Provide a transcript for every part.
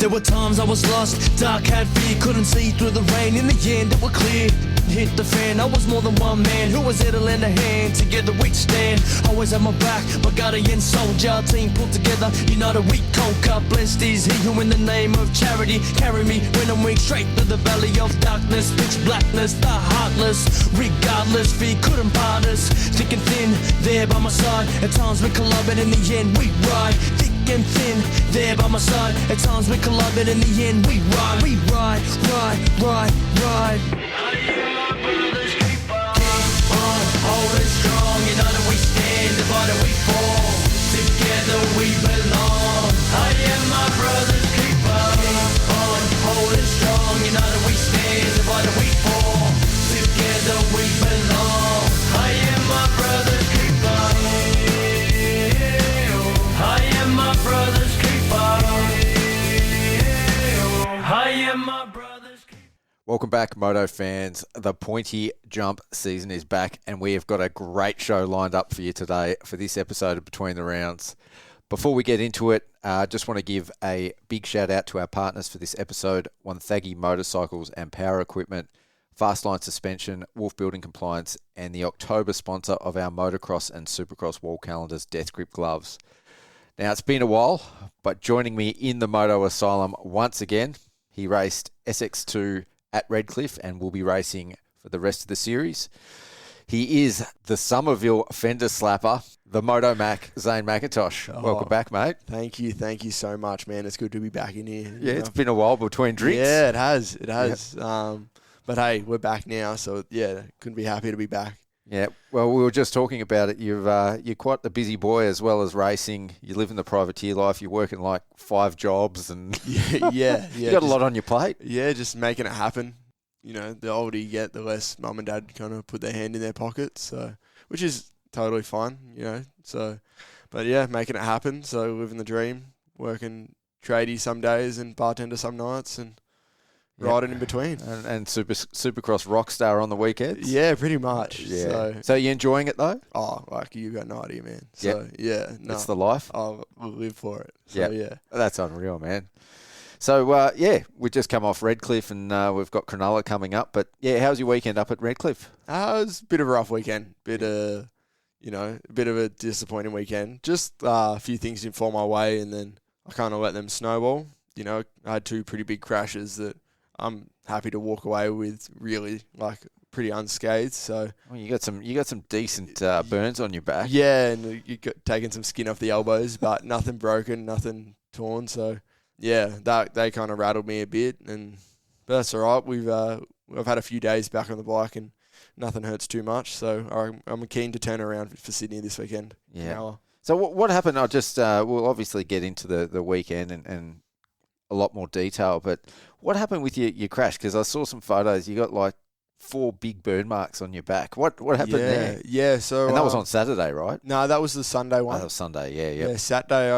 There were times I was lost, dark had fear, couldn't see through the rain. In the end it was clear, hit the fan. I was more than one man who was there to lend a hand. Together we'd stand, always at my back, my guardian soldier. Team put together, united we conquer. Blessed is he who in the name of charity carry me when I'm weak straight through the valley of darkness. Pitch blackness, the heartless, regardless, fear couldn't part us. Thick and thin, there by my side. At times we collide, but in the end we ride. Thick and thin, there by my side. At times we collide, but in the end we ride. We ride, ride, ride, ride. I am my brother's keeper. Keep on holding strong. United we stand, divided we fall. Together we belong. I am my brother's keeper. Keep on holding strong. United we stand, divided we fall. Together we belong. I am my brother's keeper. I am my brother's keeper. I am my brother's keeper. Welcome back, Moto fans. The pointy jump season is back, and we have got a great show lined up for you today for this episode of Between the Rounds. Before we get into it, I just want to give a big shout out to our partners for this episode: Wonthaggi Motorcycles and Power Equipment, Fastline Suspension, Wolf Building Compliance, and the October sponsor of our Motocross and Supercross wall calendars, Death Grip Gloves. Now, it's been a while, but joining me in the Moto Asylum once again, he raced SX2 at Redcliffe and will be racing for the rest of the series. He is the Somerville fender slapper, the Moto Mac, Zane Mackintosh. Welcome back, mate. Thank you so much, man. It's good to be back in here. Yeah, it's been a while between drinks. Yeah, it has. Yep. But hey, we're back now, so yeah, couldn't be happy to be back. Yeah, well, we were just talking about it. You're quite the busy boy as well as racing. You live in the privateer life. You're working like 5 jobs, and yeah. You got a lot on your plate. Yeah, just making it happen. You know, the older you get, the less mum and dad kind of put their hand in their pockets. So, which is totally fine. You know, so, but yeah, making it happen. So living the dream, working tradie some days and bartender some nights, and riding in between. And Supercross rockstar on the weekends? Yeah, pretty much. Yeah. So you enjoying it though? Oh, like you got no idea, man. So, yeah. No, it's the life? I'll live for it. So, yeah. That's unreal, man. So, we just come off Redcliffe and we've got Cronulla coming up. But, yeah, how's your weekend up at Redcliffe? It was a bit of a rough weekend. A bit of a disappointing weekend. Just a few things didn't fall my way, and then I kind of let them snowball. You know, I had 2 pretty big crashes that I'm happy to walk away with, really, like, pretty unscathed. So you got some decent burns on your back. Yeah, and you got taken some skin off the elbows, but nothing broken, nothing torn. So yeah, they kind of rattled me a bit, but that's all right. I've had a few days back on the bike and nothing hurts too much. So I'm keen to turn around for Sydney this weekend. Yeah. So what happened? I just we'll obviously get into the weekend and a lot more detail, but what happened with your crash? Because I saw some photos. You got like 4 big burn marks on your back. What happened there? Yeah, so... And that was on Saturday, right? No, that was the Sunday one. Oh, that was Sunday, yeah. Yeah, Saturday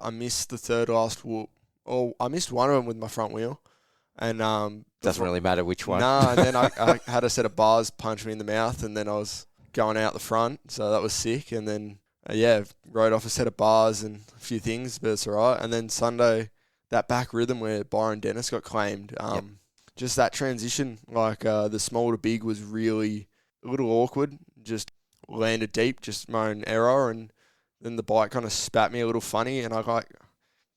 I missed the third last whoop. Or I missed one of them with my front wheel. And doesn't really matter which one. No, and then I had a set of bars punch me in the mouth, and then I was going out the front, so that was sick. And then, rode off a set of bars and a few things, but it's all right. And then Sunday... that back rhythm where Byron Dennis got claimed, just that transition, like the small to big was really a little awkward, just landed deep, just my own error, and then the bike kind of spat me a little funny, and I got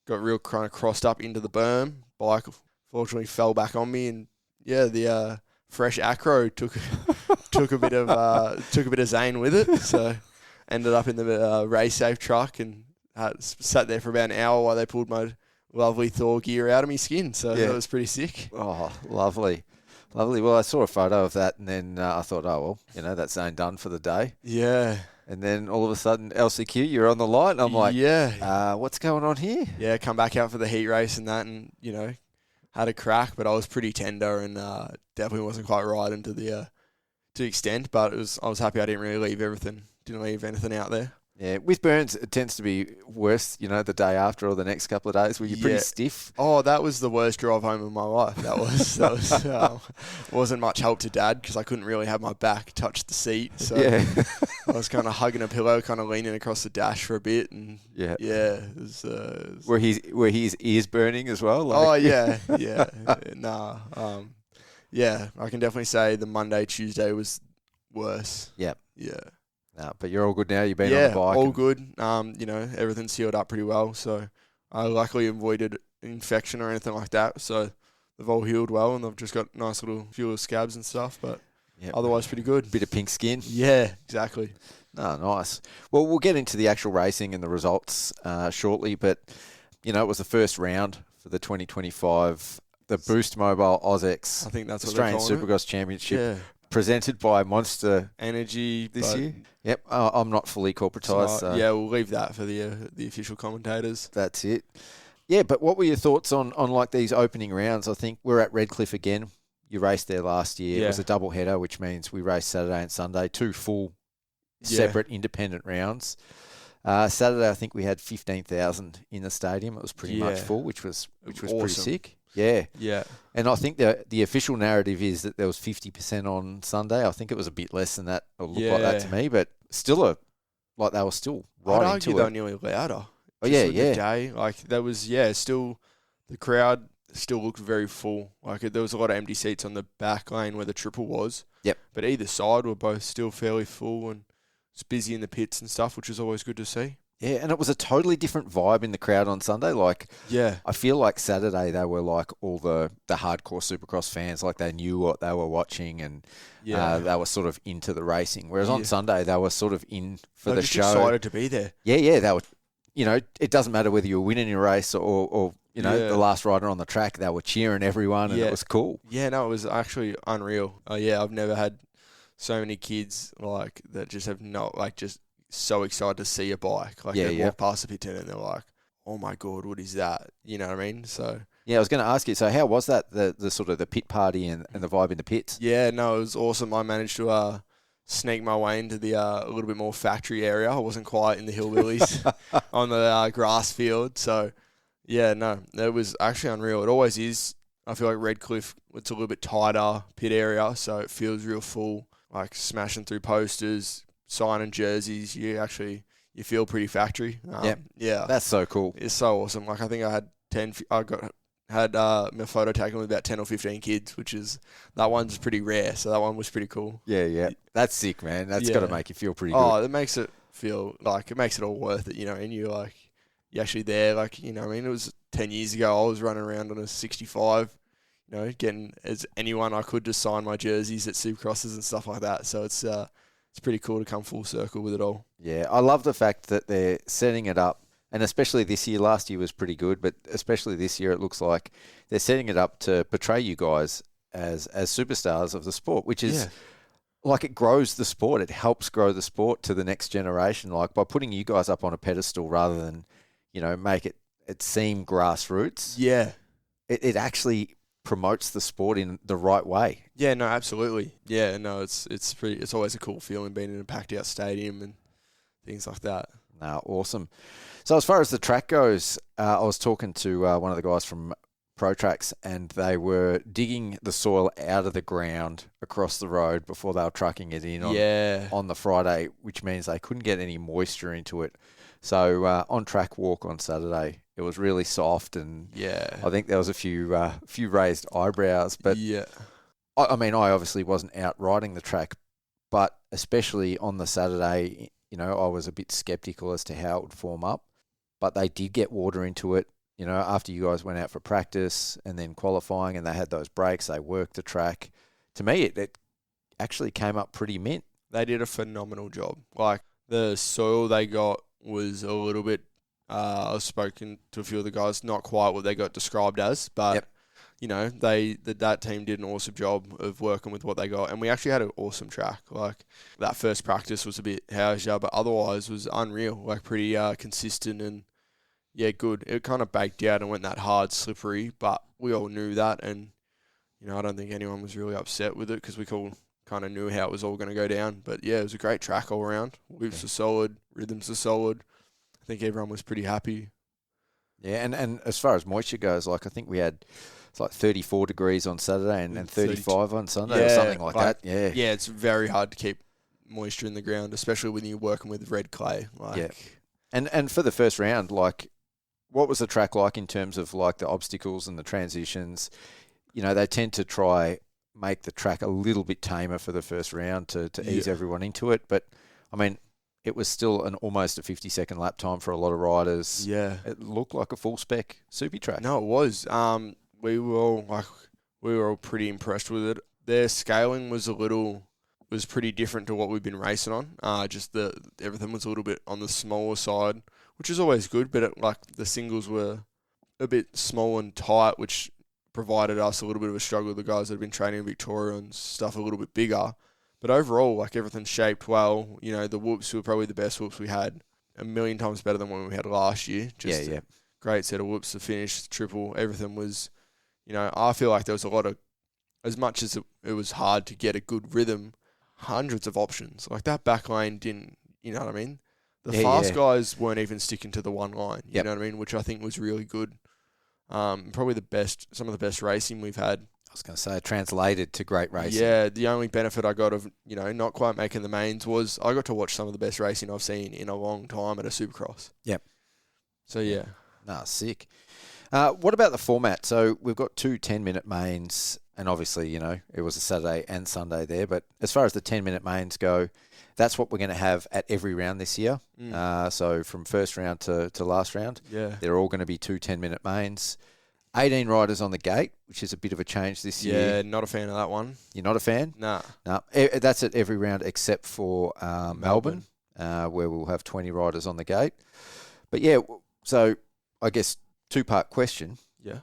real kind of crossed up into the berm. Bike fortunately fell back on me, and the fresh acro took a bit of Zane with it, so ended up in the race safe truck and sat there for about an hour while they pulled my lovely Thor gear out of me skin, so that was pretty sick. Oh, lovely. Well, I saw a photo of that, and then I thought, that's Zane done for the day. Yeah. And then all of a sudden, LCQ, you're on the line. I'm like, what's going on here? Yeah, come back out for the heat race and that, and, had a crack, but I was pretty tender and definitely wasn't quite right into the extent, but I was happy I didn't really leave anything out there. Yeah, with burns, it tends to be worse, the day after or the next couple of days where you're pretty stiff. Oh, that was the worst drive home of my life. That was wasn't much help to Dad because I couldn't really have my back touch the seat. So I was kind of hugging a pillow, kind of leaning across the dash for a bit. And it was, were his ears burning as well? Oh, yeah. Nah. I can definitely say the Monday, Tuesday was worse. Yep. Yeah. No, but you're all good now. You've been on the bike. All good. Everything's healed up pretty well. So I luckily avoided infection or anything like that. So they've all healed well, and they've just got nice little few little scabs and stuff. But otherwise, pretty good. Bit of pink skin. Yeah, exactly. No, nice. Well, we'll get into the actual racing and the results shortly. But it was the first round for the 2025 the Boost Mobile AUSX. I think that's Australian what they're calling Supercross Championship. Presented by Monster Energy this year. Yep, I'm not fully corporatised. So we'll leave that for the official commentators. That's it. Yeah, but what were your thoughts on like these opening rounds? I think we're at Redcliffe again. You raced there last year. It was a double header, which means we raced Saturday and Sunday, 2 full separate independent rounds. Saturday, I think we had 15,000 in the stadium. It was pretty much full, which was awesome. pretty sick. Yeah. Yeah. And I think the official narrative is that there was 50% on Sunday. I think it was a bit less than that. It looked like that to me, but still they were still right I'd into argue they were it. nearly louder. Oh, yeah. The day, there was, still, the crowd still looked very full. There was a lot of empty seats on the back lane where the triple was. Yep. But either side were both still fairly full, and it's busy in the pits and stuff, which is always good to see. Yeah, and it was a totally different vibe in the crowd on Sunday. I feel like Saturday they were like all the hardcore Supercross fans, like they knew what they were watching and they were sort of into the racing. Whereas on Sunday they were sort of in for the show. Excited to be there. Yeah, they were. It doesn't matter whether you're winning your race or the last rider on the track. They were cheering everyone, and it was cool. Yeah, no, it was actually unreal. I've never had so many kids that just have just so excited to see a bike. They walk past the pit tent and they're like, "Oh my god, what is that?" You know what I mean? So I was going to ask you. So how was that? The sort of the pit party and the vibe in the pits? Yeah, no, it was awesome. I managed to sneak my way into the a little bit more factory area. I wasn't quite in the hillbillies on the grass field. So yeah, no, it was actually unreal. It always is. I feel like Redcliffe, it's a little bit tighter pit area, so it feels real full. Smashing through posters, signing jerseys, you feel pretty factory. Yeah, that's so cool. It's so awesome. I think I had my photo taken with about 10 or 15 kids, that one's pretty rare. So that one was pretty cool. Yeah, that's sick, man. That's got to make you feel pretty good. Oh, it makes it feel it makes it all worth it, and you're actually there. It was 10 years ago. I was running around on a 65. Getting as anyone I could to sign my jerseys at Supercrosses and stuff like that. So it's pretty cool to come full circle with it all. Yeah, I love the fact that they're setting it up, and especially this year. Last year was pretty good, but especially this year, it looks like they're setting it up to portray you guys as superstars of the sport, which is it grows the sport. It helps grow the sport to the next generation, by putting you guys up on a pedestal rather than, make it seem grassroots. Yeah, it actually promotes the sport in the right way. Yeah, no, absolutely. Yeah, no, it's always a cool feeling being in a packed out stadium and things like that. No, awesome. So as far as the track goes, I was talking to one of the guys from Pro Tracks, and they were digging the soil out of the ground across the road before they were trucking it in on the Friday, which means they couldn't get any moisture into it. So on track walk on Saturday, it was really soft, and I think there was a few raised eyebrows. But I mean, I obviously wasn't out riding the track, but especially on the Saturday, I was a bit skeptical as to how it would form up. But they did get water into it, after you guys went out for practice and then qualifying, and they had those breaks. They worked the track. To me, it actually came up pretty mint. They did a phenomenal job. The soil they got was a little bit. I've spoken to a few of the guys, not quite what they got described as, but that team did an awesome job of working with what they got, and we actually had an awesome track. That first practice was a bit howsia, but otherwise was unreal. Pretty consistent and good. It kind of baked out and went that hard, slippery, but we all knew that, and I don't think anyone was really upset with it because we kind of knew how it was all going to go down. But yeah, it was a great track all around. Loops were solid, rhythms were solid. I think everyone was pretty happy. Yeah, and as far as moisture goes, like I think we had it's like 34 degrees on Saturday and 35 on Sunday or something like that. Yeah. Yeah, it's very hard to keep moisture in the ground, especially when you're working with red clay. Yeah. And for the first round, like, what was the track like in terms of like the obstacles and the transitions? You know, they tend to try make the track a little bit tamer for the first round to ease everyone into it. But, I mean, it was still almost a 50-second lap time for a lot of riders. Yeah. It looked like a full-spec Soupy track. No, it was. We were all pretty impressed with it. Their scaling was pretty different to what we've been racing on. Just everything was a little bit on the smaller side, which is always good. But the singles were a bit small and tight, which provided us a little bit of a struggle. The guys that have been training in Victoria and stuff a little bit bigger. But overall, everything shaped well. You know, the whoops were probably the best whoops we had. A million times better than when we had last year. Just a great set of whoops to finish, triple. Everything was, I feel like there was a lot of, as much as it was hard to get a good rhythm, hundreds of options. Like that back lane didn't, you know what I mean? The fast guys weren't even sticking to the one line, you know what I mean? Which I think was really good. Probably some of the best racing we've had. I was going to say, translated to great racing. Yeah, the only benefit I got of, not quite making the mains was I got to watch some of the best racing I've seen in a long time at a Supercross. Yep. So, yeah. Sick. What about the format? So we've got 2 10-minute mains, and obviously, it was a Saturday and Sunday there, but as far as the 10-minute mains go, that's what we're going to have at every round this year. So from first round to last round, they're all going to be 2 10-minute mains. 18 riders on the gate, which is a bit of a change this year. Yeah, not a fan of that one. You're not a fan? Nah. No. That's at every round except for Melbourne, where we'll have 20 riders on the gate. But yeah, so I guess 2-part question. Yeah.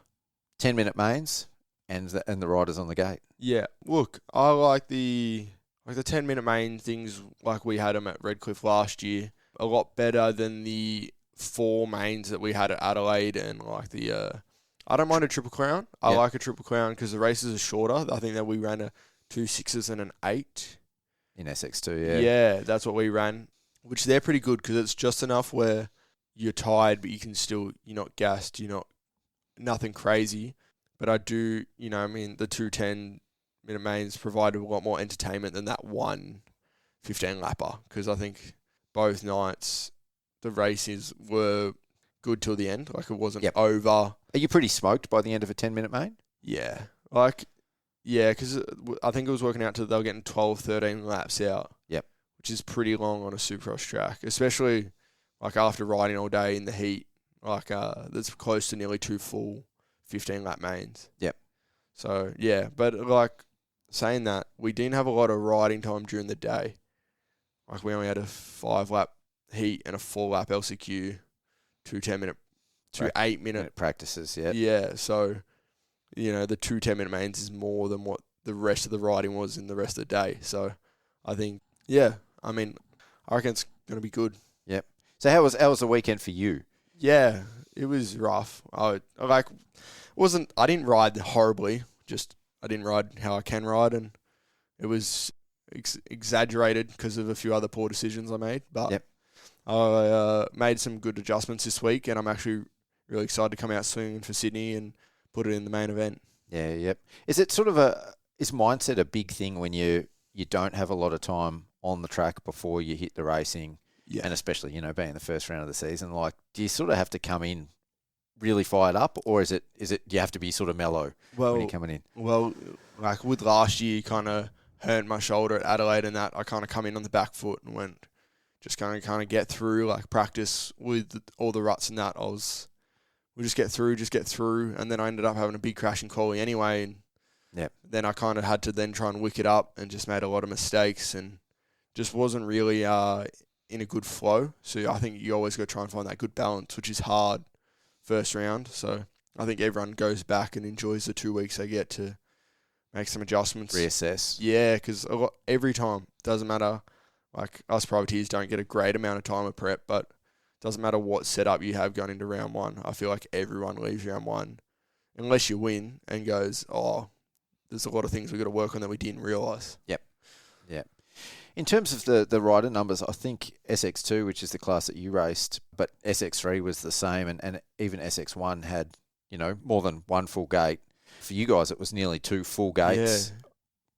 10-minute mains and the riders on the gate. Yeah. Look, I like the 10-minute main things like we had them at Redcliffe last year. A lot better than the 4 mains that we had at Adelaide and I don't mind a Triple Crown. I like a Triple Crown because the races are shorter. I think that we ran a 2 6s and an 8. In SX2, yeah. Yeah, that's what we ran, which they're pretty good because it's just enough where you're tired, but you're not gassed, nothing crazy. But I do, the 2 10-minute mains provided a lot more entertainment than that 1 15-lapper because I think both nights the races were good till the end. It wasn't over. Are you pretty smoked by the end of a 10-minute main? Yeah. Because I think it was working out to they were getting 12, 13 laps out. Yep. Which is pretty long on a Supercross track, especially after riding all day in the heat. That's close to nearly 2 full 15-lap mains. Yep. So, yeah. But, saying that, we didn't have a lot of riding time during the day. We only had a 5-lap heat and a 4-lap LCQ. 2 8-minute practices, yeah. Yeah, so, the 2 10-minute mains is more than what the rest of the riding was in the rest of the day. So, I think, I reckon it's going to be good. Yep. So, how was the weekend for you? Yeah, it was rough. I didn't ride horribly, just I didn't ride how I can ride, and it was exaggerated because of a few other poor decisions I made, but I made some good adjustments this week, and I'm actually really excited to come out swinging for Sydney and put it in the main event. Yeah, yep. Is it is mindset a big thing when you don't have a lot of time on the track before you hit the racing? Yeah. And especially, being the first round of the season, do you sort of have to come in really fired up, or is it do you have to be sort of mellow when you're coming in? Well, with last year, kind of hurt my shoulder at Adelaide and that, I kind of come in on the back foot and went, just kind of get through, practice with all the ruts and that. We'll just get through. And then I ended up having a big crash in quali anyway. And then I kind of had to then try and wick it up and just made a lot of mistakes and just wasn't really in a good flow. So I think you always got to try and find that good balance, which is hard first round. So I think everyone goes back and enjoys the 2 weeks they get to make some adjustments. Reassess. Yeah, because every time, doesn't matter. Us privateers don't get a great amount of time of prep, but doesn't matter what setup you have going into round 1. I feel like everyone leaves round 1, unless you win, and goes, there's a lot of things we've got to work on that we didn't realise. Yep. In terms of the rider numbers, I think SX2, which is the class that you raced, but SX3 was the same, and even SX1 had, more than one full gate. For you guys, it was nearly 2 full gates,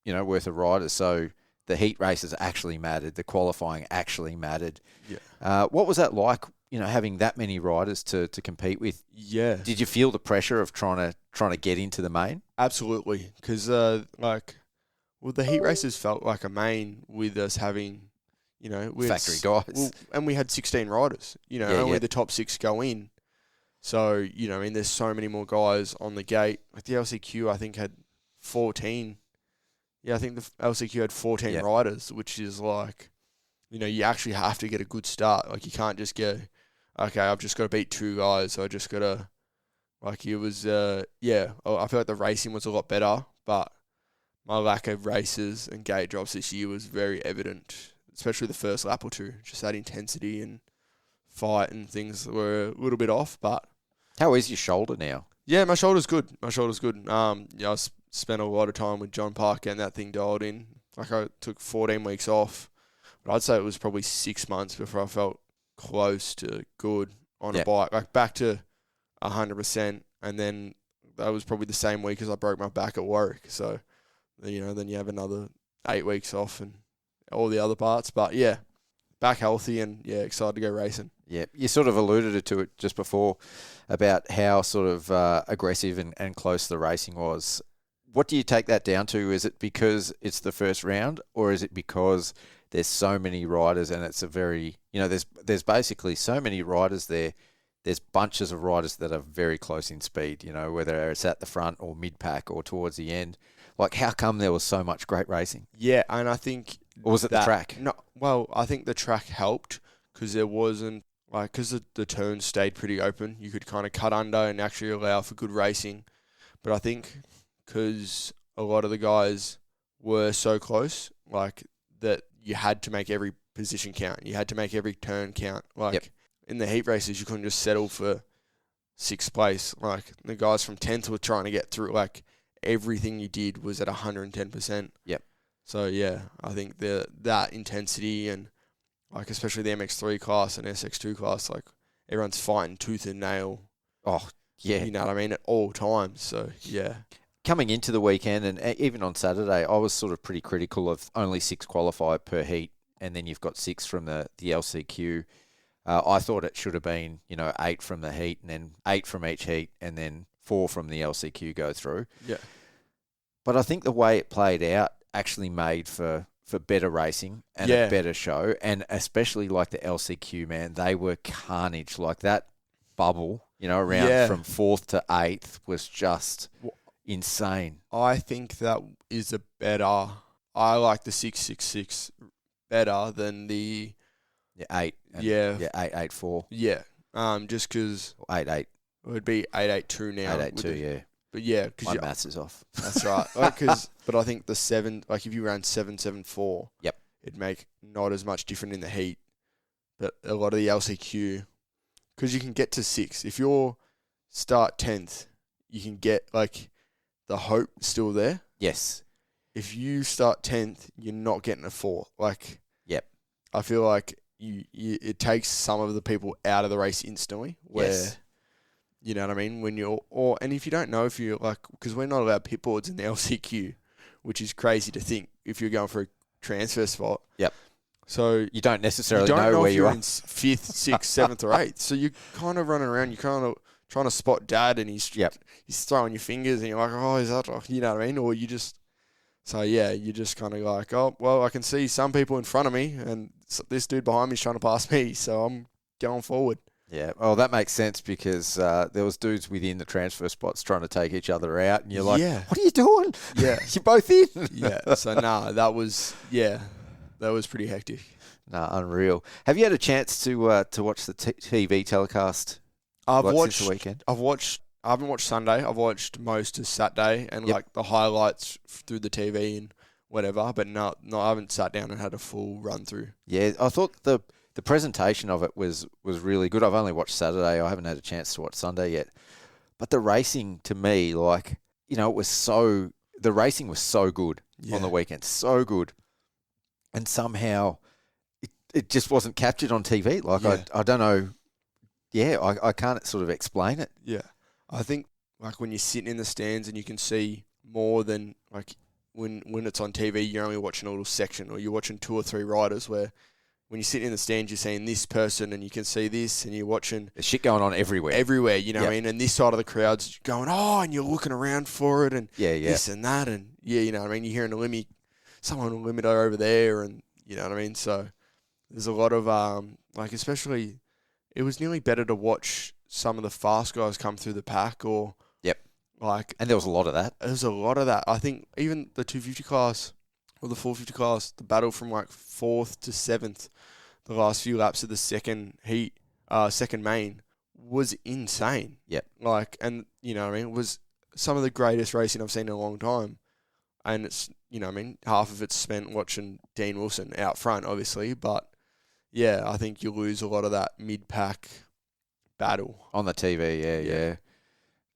worth of riders. So the heat races actually mattered. The qualifying actually mattered. Yeah. What was that like, having that many riders to compete with? Yeah. Did you feel the pressure of trying to get into the main? Absolutely. Because, the heat races felt like a main with us having, Factory guys. And we had 16 riders. Only the top 6 go in. So, there's so many more guys on the gate. Like the LCQ, I think, had 14. Yeah, I think the LCQ had 14 riders, which is like, you actually have to get a good start. Like, you can't just go, okay, I've just got to beat 2 guys. So I just got to, it was, I feel like the racing was a lot better, but my lack of races and gate drops this year was very evident, especially the first lap or two. Just that intensity and fight and things were a little bit off, but... How is your shoulder now? Yeah, my shoulder's good. I spent a lot of time with John Park getting that thing dialed in. I took 14 weeks off, but I'd say it was probably 6 months before I felt close to good on a bike, back to 100%. And then that was probably the same week as I broke my back at work. So, then you have another 8 weeks off and all the other parts. But yeah, back healthy and excited to go racing. Yeah, you sort of alluded to it just before about how sort of aggressive and close the racing was. What do you take that down to? Is it because it's the first round, or is it because there's so many riders and it's a very, there's basically so many riders there. There's bunches of riders that are very close in speed, whether it's at the front or mid-pack or towards the end. Like, how come there was so much great racing? Yeah, and I think... Or was it the track? No, well, I think the track helped because there wasn't... because the turns stayed pretty open, you could kind of cut under and actually allow for good racing. But I think because a lot of the guys were so close, that you had to make every position count. You had to make every turn count. In the heat races, you couldn't just settle for 6th place. The guys from 10th were trying to get through. Everything you did was at 110%. Yep. So, yeah, I think that intensity and... especially the MX3 class and SX2 class, everyone's fighting tooth and nail. Oh, yeah. You know what I mean? At all times. So, yeah. Coming into the weekend and even on Saturday, I was sort of pretty critical of only 6 qualified per heat, and then you've got 6 from the LCQ. I thought it should have been, 8 from the heat and then 8 from each heat and then 4 from the LCQ go through. Yeah. But I think the way it played out actually made for better racing and a better show. And especially the LCQ, man, they were carnage. That bubble, around from 4th to 8th was just insane. I think that is I like the 666 better than the... 8. 884. Yeah. Just because... 88. It would be 882 now. 882, yeah. But yeah, my maths is off. That's right. But I think the 7, if you ran 774, it'd make not as much different in the heat. But a lot of the LCQ, because you can get to 6. If you're start 10th, you can get the hope still there. Yes. If you start 10th, you're not getting a 4. Yep. I feel like it takes some of the people out of the race instantly. Yes. You know what I mean? And if you don't know if you're because we're not allowed pit boards in the LCQ, which is crazy to think if you're going for a transfer spot. Yep. So you don't necessarily know where you are. In 5th, 6th, 7th, or 8th. So you're kind of running around. You're kind of trying to spot Dad, and he's throwing your fingers, and you're like, oh, is that? You know what I mean? Or you just. So yeah, you're just kind of oh well, I can see some people in front of me, and this dude behind me is trying to pass me, so I'm going forward. Yeah, well, that makes sense because there was dudes within the transfer spots trying to take each other out, and you're like, what are you doing? Yeah. You're both in. Yeah, so that was pretty hectic. Unreal. Have you had a chance to watch the TV telecast since the weekend? I haven't watched Sunday. I've watched most of Saturday and the highlights through the TV and whatever, but no, I haven't sat down and had a full run through. Yeah, I thought the presentation of it was really good. I've only watched Saturday. I haven't had a chance to watch Sunday yet. But the racing, to me, the racing was so good on the weekend. So good. and somehow it just wasn't captured on TV. Like, Yeah. I don't know. Yeah, I can't sort of explain it. Yeah. I think, like, when you're sitting in the stands and you can see more than, like, when it's on TV, you're only watching a little section, or you're watching 2 or 3 riders, where when you're sitting in the stands, you're seeing this person and you can see this, and you're watching There's shit going on everywhere. you know what I mean? And this side of the crowd's going, oh, and you're looking around for it, and this and that, and you know what I mean? You're hearing someone a limiter over there, and you know what I mean? So there's a lot of, like, especially, it was nearly better to watch some of the fast guys come through the pack, or like, and there was a lot of that. There's a lot of that. I think even the 250 class or the 450 class, the battle from like 4th to 7th, the last few laps of the second heat, second main, was insane. Yep. Like, and you know what I mean, it was some of the greatest racing I've seen in a long time. And it's, you know what I mean, half of it's spent watching Dean Wilson out front, obviously. But yeah, I think you lose a lot of that mid-pack battle. On the TV, yeah.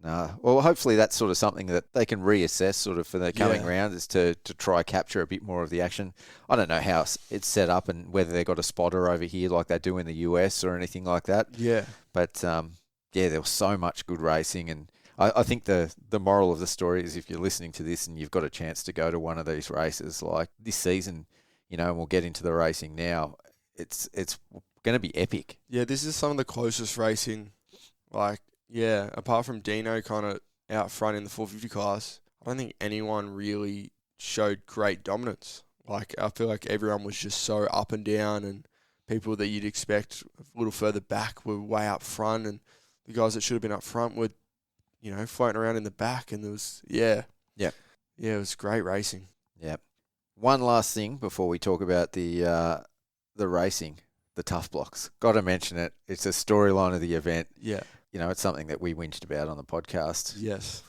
No. Well, hopefully that's sort of something that they can reassess sort of for the coming round, is to try capture a bit more of the action. I don't know how it's set up and whether they've got a spotter over here like they do in the US or anything like that. Yeah. But, there was so much good racing. And I think the moral of the story is, if you're listening to this and you've got a chance to go to one of these races like this season, you know, and we'll get into the racing now, it's going to be epic. Yeah, this is some of the closest racing, like, yeah, apart from Dino kind of out front in the 450 class, I don't think anyone really showed great dominance. Like, I feel like everyone was just so up and down, and people that you'd expect a little further back were way up front, and the guys that should have been up front were, you know, floating around in the back, and there was, Yeah, it was great racing. Yeah. One last thing before we talk about the racing, the tough blocks. Got to mention it. It's a storyline of the event. Yeah. You know, it's something that we whinged about on the podcast. Yes.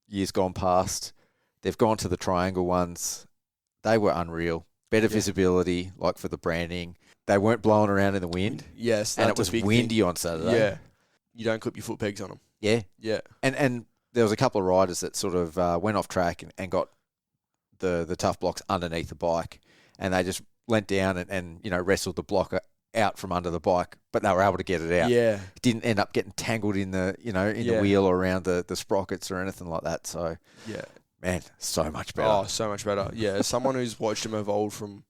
Years gone past. They've gone to the triangle ones. They were unreal. Better visibility, like for the branding. They weren't blowing around in the wind. Yes. And it was windy on Saturday. Yeah. You don't clip your foot pegs on them. Yeah. Yeah. And there was a couple of riders that sort of went off track and got the tough blocks underneath the bike. And they just leant down and you know, wrestled the block out from under the bike, but they were able to get it out. Yeah. It didn't end up getting tangled in the, you know, in the wheel or around the sprockets or anything like that. So, yeah, man, so much better. Oh, so much better. Yeah, as someone who's watched him evolve from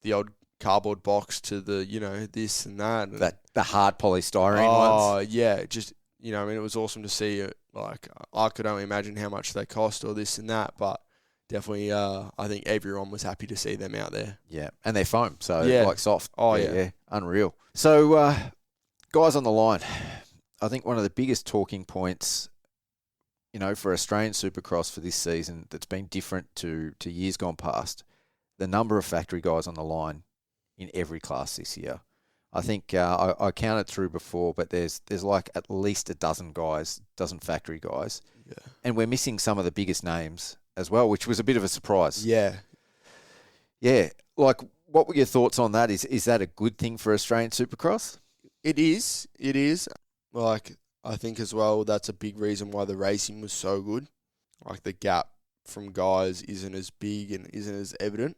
the old cardboard box to the, you know, this and that. And the hard polystyrene ones. Oh, yeah, just, you know, I mean, it was awesome to see it. Like, I could only imagine how much they cost or this and that, but definitely, I think everyone was happy to see them out there. Yeah, and they're foam, so like soft. Oh, yeah. Unreal. So, guys on the line, I think one of the biggest talking points, you know, for Australian Supercross for this season that's been different to years gone past, the number of factory guys on the line in every class this year. I think I counted through before, but there's like at least a dozen factory guys. Yeah. And we're missing some of the biggest names as well, which was a bit of a surprise. Yeah. Yeah. Like, what were your thoughts on that? Is that a good thing for Australian Supercross? It is. It is. Like, I think as well, that's a big reason why the racing was so good. Like, the gap from guys isn't as big and isn't as evident.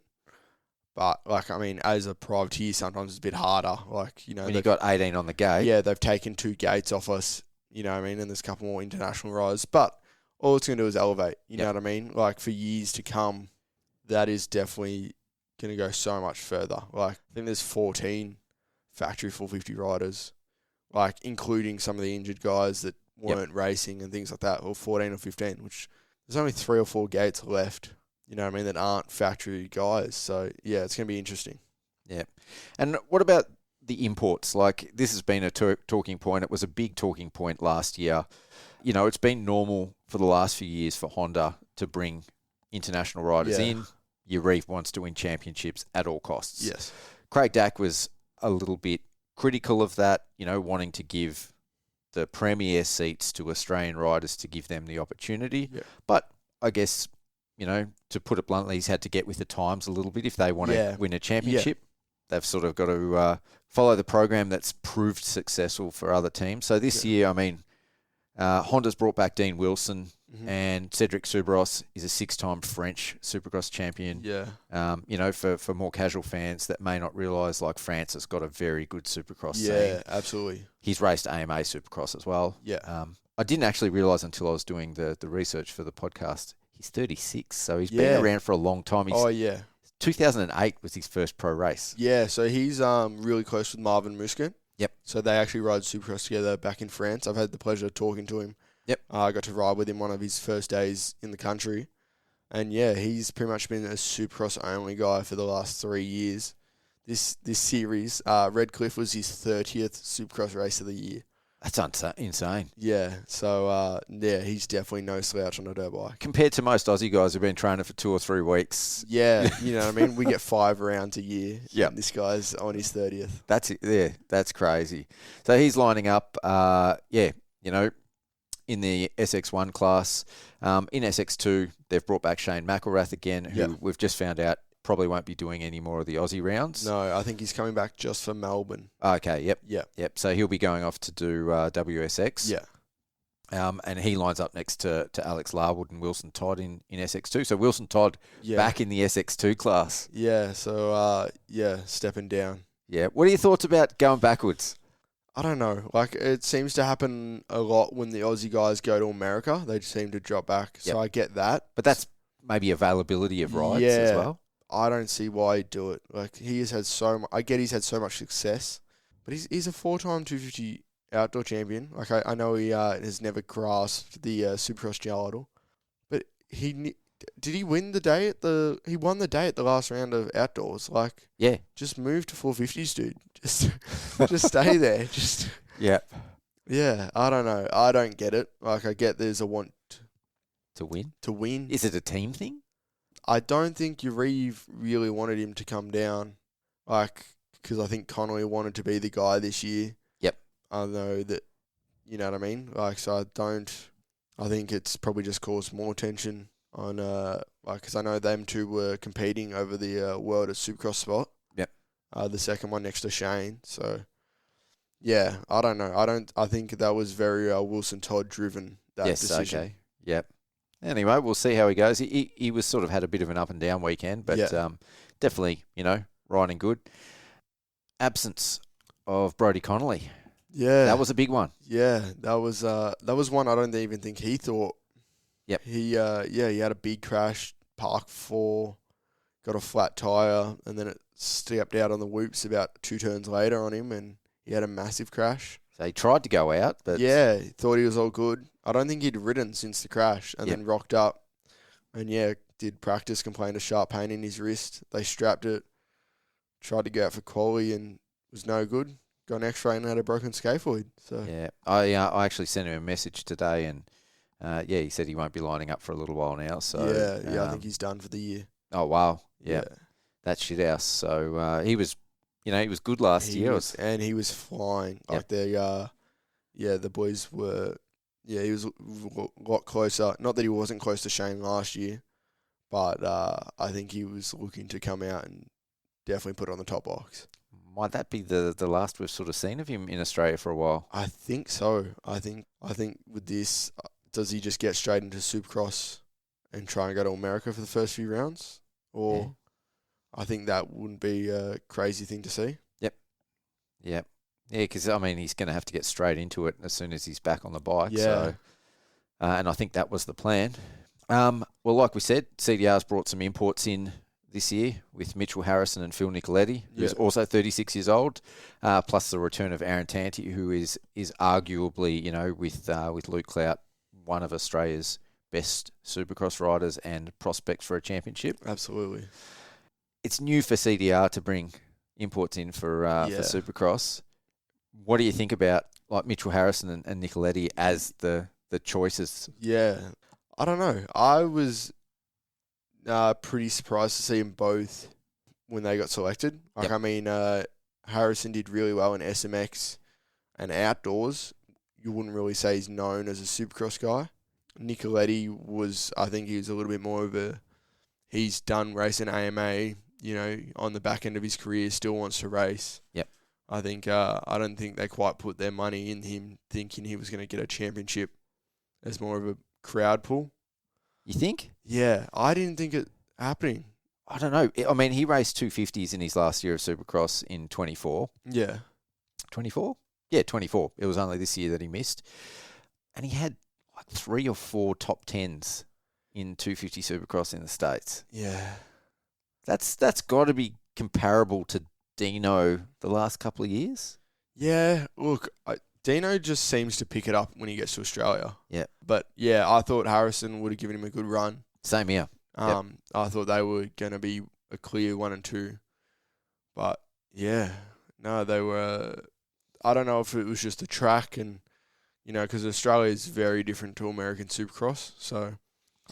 But, like, I mean, as a privateer, sometimes it's a bit harder. Like, you know, when you got 18 on the gate. Yeah, they've taken 2 gates off us, you know what I mean? And there's a couple more international rides. But all it's going to do is elevate, you know what I mean? Like, for years to come, that is definitely going to go so much further. Like, I think there's 14 factory 450 riders, like, including some of the injured guys that weren't racing and things like that, or 14 or 15, which there's only 3 or 4 gates left, you know what I mean, that aren't factory guys. So, yeah, it's going to be interesting. Yeah. And what about the imports? Like, this has been a talking point. It was a big talking point last year. You know, it's been normal for the last few years for Honda to bring international riders in. Reef wants to win championships at all costs. Yes. Craig Dack was a little bit critical of that, you know, wanting to give the premier seats to Australian riders to give them the opportunity. Yeah. But I guess, you know, to put it bluntly, he's had to get with the times a little bit if they want to win a championship. Yeah. They've sort of got to follow the program that's proved successful for other teams. So this year, I mean, Honda's brought back Dean Wilson, and and Cedric Soubros is a 6-time French Supercross champion. Yeah. You know, for more casual fans that may not realise, like, France has got a very good Supercross scene. Yeah, absolutely. He's raced AMA Supercross as well. Yeah. I didn't actually realise until I was doing the research for the podcast. He's 36, so he's been around for a long time. He's, 2008 was his first pro race. Yeah, so he's really close with Marvin Musquin. Yep. So they actually ride Supercross together back in France. I've had the pleasure of talking to him. Yep. I got to ride with him one of his first days in the country. And yeah, he's pretty much been a Supercross only guy for the last 3 years. This series, Redcliffe was his 30th Supercross race of the year. That's insane. Yeah, so he's definitely no slouch on a dirt bike. Compared to most Aussie guys who've been training for 2 or 3 weeks. Yeah, you know what I mean? We get 5 rounds a year. Yeah. This guy's on his 30th. That's crazy. So he's lining up, you know, in the SX1 class. In SX2, they've brought back Shane McElrath again, who we've just found out probably won't be doing any more of the Aussie rounds. No, I think he's coming back just for Melbourne. Okay, yep. Yep. So he'll be going off to do WSX. Yeah. And he lines up next to Alex Larwood and Wilson Todd in SX2. So Wilson Todd back in the SX2 class. Yeah, so, stepping down. Yeah. What are your thoughts about going backwards? I don't know. Like, it seems to happen a lot when the Aussie guys go to America. They just seem to drop back. So I get that. But that's maybe availability of rides as well. I don't see why he'd do it. Like, he has had so much. I get he's had so much success, but he's a 4-time 250 outdoor champion. Like, I know he has never grasped the Supercross title, but did he win the day at the? He won the day at the last round of outdoors. Like, just move to 450s, dude. Just stay there. Yeah. I don't know. I don't get it. Like, I get there's a want to win. Is it a team thing? I don't think Urive really wanted him to come down, like, because I think Connolly wanted to be the guy this year. Yep. I know that, you know what I mean? Like, so I think it's probably just caused more tension on, because I know them two were competing over the World at Supercross spot. Yep. The second one next to Shane. So, yeah, I don't know. I think that was very Wilson Todd driven, that decision. Okay. Yep. Anyway, we'll see how he goes. He was sort of had a bit of an up and down weekend, but definitely, you know, riding good. Absence of Brodie Connolly. Yeah. That was a big one. Yeah, that was one I don't even think he thought. Yep. He had a big crash, park 4, got a flat tyre, and then it stepped out on the whoops about 2 turns later on him, and he had a massive crash. So he tried to go out, but... Yeah, he thought he was all good. I don't think he'd ridden since the crash, and then rocked up, and did practice, complained of sharp pain in his wrist. They strapped it, tried to go out for quali, and was no good. Got an X-ray and had a broken scaphoid. So yeah, I actually sent him a message today, and he said he won't be lining up for a little while now. So I think he's done for the year. Oh wow, yeah. That's shit house. So he was, he was good last year, and he was flying. Like the boys were. Yeah, he was a lot closer. Not that he wasn't close to Shane last year, but I think he was looking to come out and definitely put it on the top box. Might that be the last we've sort of seen of him in Australia for a while? I think so. I think with this, does he just get straight into Supercross and try and go to America for the first few rounds? Or I think that wouldn't be a crazy thing to see. Yep. Yeah, because, I mean, he's going to have to get straight into it as soon as he's back on the bike. Yeah. So, and I think that was the plan. Well, like we said, CDR's brought some imports in this year with Mitchell Harrison and Phil Nicoletti, who's also 36 years old, plus the return of Aaron Tanti, who is arguably, with Luke Clout, one of Australia's best Supercross riders and prospects for a championship. Absolutely. It's new for CDR to bring imports in for Supercross. What do you think about like Mitchell Harrison and Nicoletti as the choices? Yeah, I don't know. I was pretty surprised to see them both when they got selected. I mean, Harrison did really well in SMX and outdoors. You wouldn't really say he's known as a Supercross guy. Nicoletti I think he was a little bit more of he's done racing AMA, on the back end of his career, still wants to race. Yep. I think, I don't think they quite put their money in him thinking he was going to get a championship as more of a crowd pull. You think? Yeah, I didn't think it happening. I don't know. I mean, he raced 250s in his last year of Supercross in 24. Yeah. 24? Yeah, 24. It was only this year that he missed. And he had like 3 or 4 top 10s in 250 Supercross in the States. Yeah. That's got to be comparable to Dino the last couple of years. Yeah, look, Dino just seems to pick it up when he gets to Australia. Yeah. But, yeah, I thought Harrison would have given him a good run. Same here. Yep. I thought they were going to be a clear 1 and 2. But, yeah, no, they were... I don't know if it was just the track and, you know, because Australia is very different to American Supercross. So,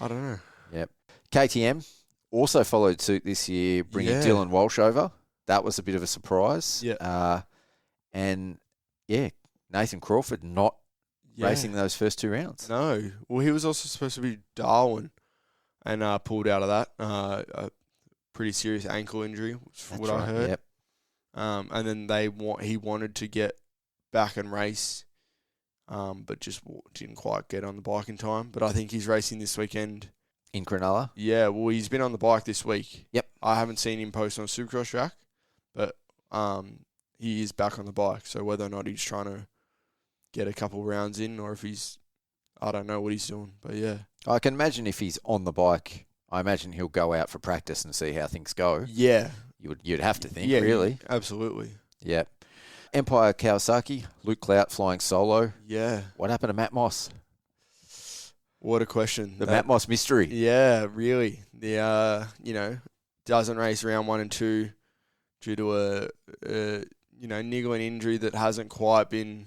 I don't know. Yep. KTM also followed suit this year, bringing Yeah. Dylan Walsh over. That was a bit of a surprise. Yeah. And, yeah, Nathan Crawford not racing those first 2 rounds. No. Well, he was also supposed to be Darwin and pulled out of that. A pretty serious ankle injury, That's what right. I heard. Yep. And then he wanted to get back and race, but just didn't quite get on the bike in time. But I think he's racing this weekend. In Cronulla. Yeah, well, he's been on the bike this week. Yep. I haven't seen him post on a Supercross track, but he is back on the bike. So whether or not he's trying to get a couple rounds in or if I don't know what he's doing. But yeah. I can imagine if he's on the bike, I imagine he'll go out for practice and see how things go. Yeah. You'd have to think, Yeah, really. Absolutely. Yeah. Empire Kawasaki, Luke Clout flying solo. Yeah. What happened to Matt Moss? What a question. The Matt Moss mystery. Yeah, really. The doesn't race round 1 and 2 due to a niggling injury that hasn't quite been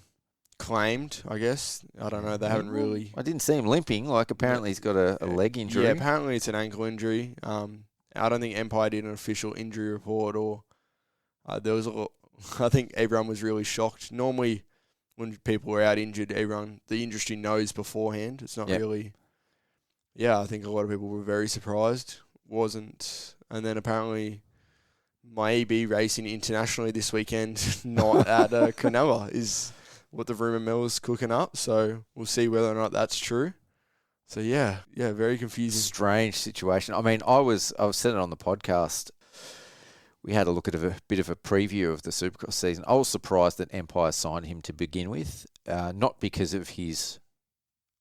claimed, I guess. I don't know. They haven't really. I didn't see him limping. Like, apparently he's got a leg injury. Yeah, apparently it's an ankle injury. I don't think Empire did an official injury report or there was I think everyone was really shocked. Normally, when people are out injured, the industry knows beforehand. It's not really. Yeah, I think a lot of people were very surprised. Wasn't, and then apparently, my EB racing internationally this weekend, not at Cronulla, is what the rumour mill is cooking up. So we'll see whether or not that's true. So yeah, very confusing. Strange situation. I mean, I was said it on the podcast. We had a look at a bit of a preview of the Supercross season. I was surprised that Empire signed him to begin with, not because of his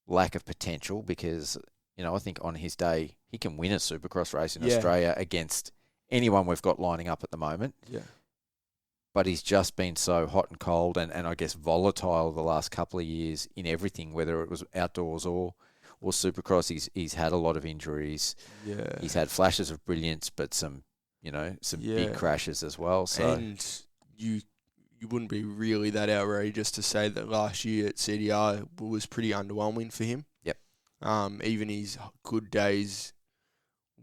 lack of potential, because, I think on his day, he can win a Supercross race in Australia against anyone we've got lining up at the moment. Yeah. But he's just been so hot and cold and I guess volatile the last couple of years in everything, whether it was outdoors or Supercross. He's had a lot of injuries. Yeah. He's had flashes of brilliance, but some big crashes as well. So and you wouldn't be really that outrageous to say that last year at CDR was pretty underwhelming for him. Yep. Even his good days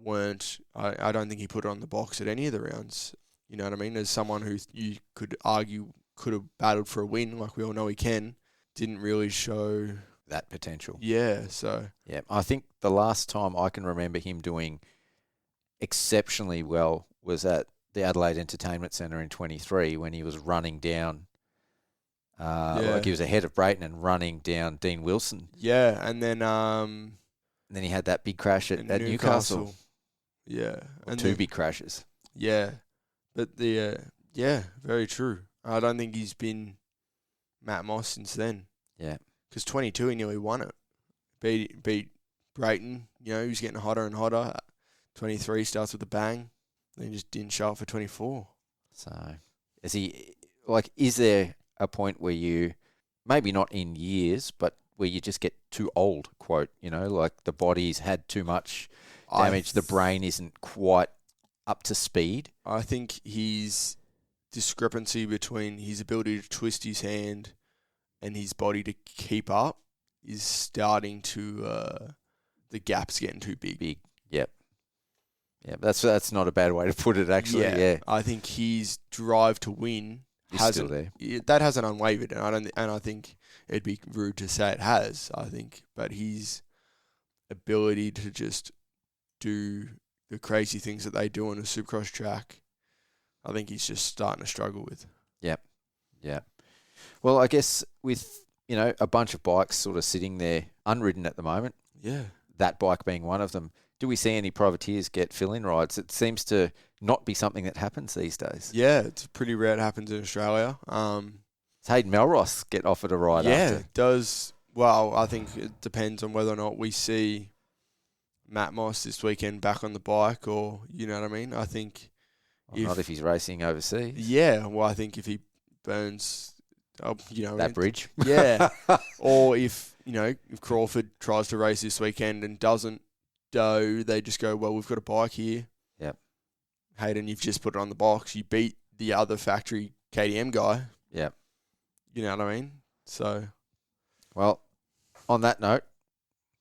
weren't. I don't think he put it on the box at any of the rounds. You know what I mean? As someone who you could argue could have battled for a win, like we all know he can, didn't really show that potential. Yeah. So yeah, I think the last time I can remember him doing exceptionally well was at the Adelaide Entertainment Centre in 23 when he was running down, like he was ahead of Brayton and running down Dean Wilson. Yeah, and then he had that big crash at Newcastle. Yeah, and two big crashes. Yeah, but very true. I don't think he's been Matt Moss since then. Yeah, because 22 he nearly won it. Beat Brayton. He was getting hotter and hotter. 23 starts with a bang. Then he just didn't show up for 24. So, is there a point where you, maybe not in years, but where you just get too old, quote, like the body's had too much damage, the brain isn't quite up to speed? I think his discrepancy between his ability to twist his hand and his body to keep up is starting to, the gap's getting too big. Yep. Yeah, that's not a bad way to put it, actually. Yeah. I think his drive to win still there. That hasn't unwavered, and I think it'd be rude to say it has. I think, but his ability to just do the crazy things that they do on a Supercross track, I think he's just starting to struggle with. Yep. Yeah. Well, I guess with a bunch of bikes sort of sitting there unridden at the moment. Yeah. that bike being one of them. Do we see any privateers get fill-in rides? It seems to not be something that happens these days. Yeah, it's pretty rare it happens in Australia. Does Hayden Melross get offered a ride yeah, after? it does. Well, I think it depends on whether or not we see Matt Moss this weekend back on the bike, or you know what I mean. I think Not if he's racing overseas. Yeah, well, I think if he burns, That bridge. Yeah, or if Crawford tries to race this weekend and doesn't go, they just go, well, we've got a bike here. Yep. Hayden, you've just put it on the box. You beat the other factory KTM guy. Yep. You know what I mean? So, well, on that note,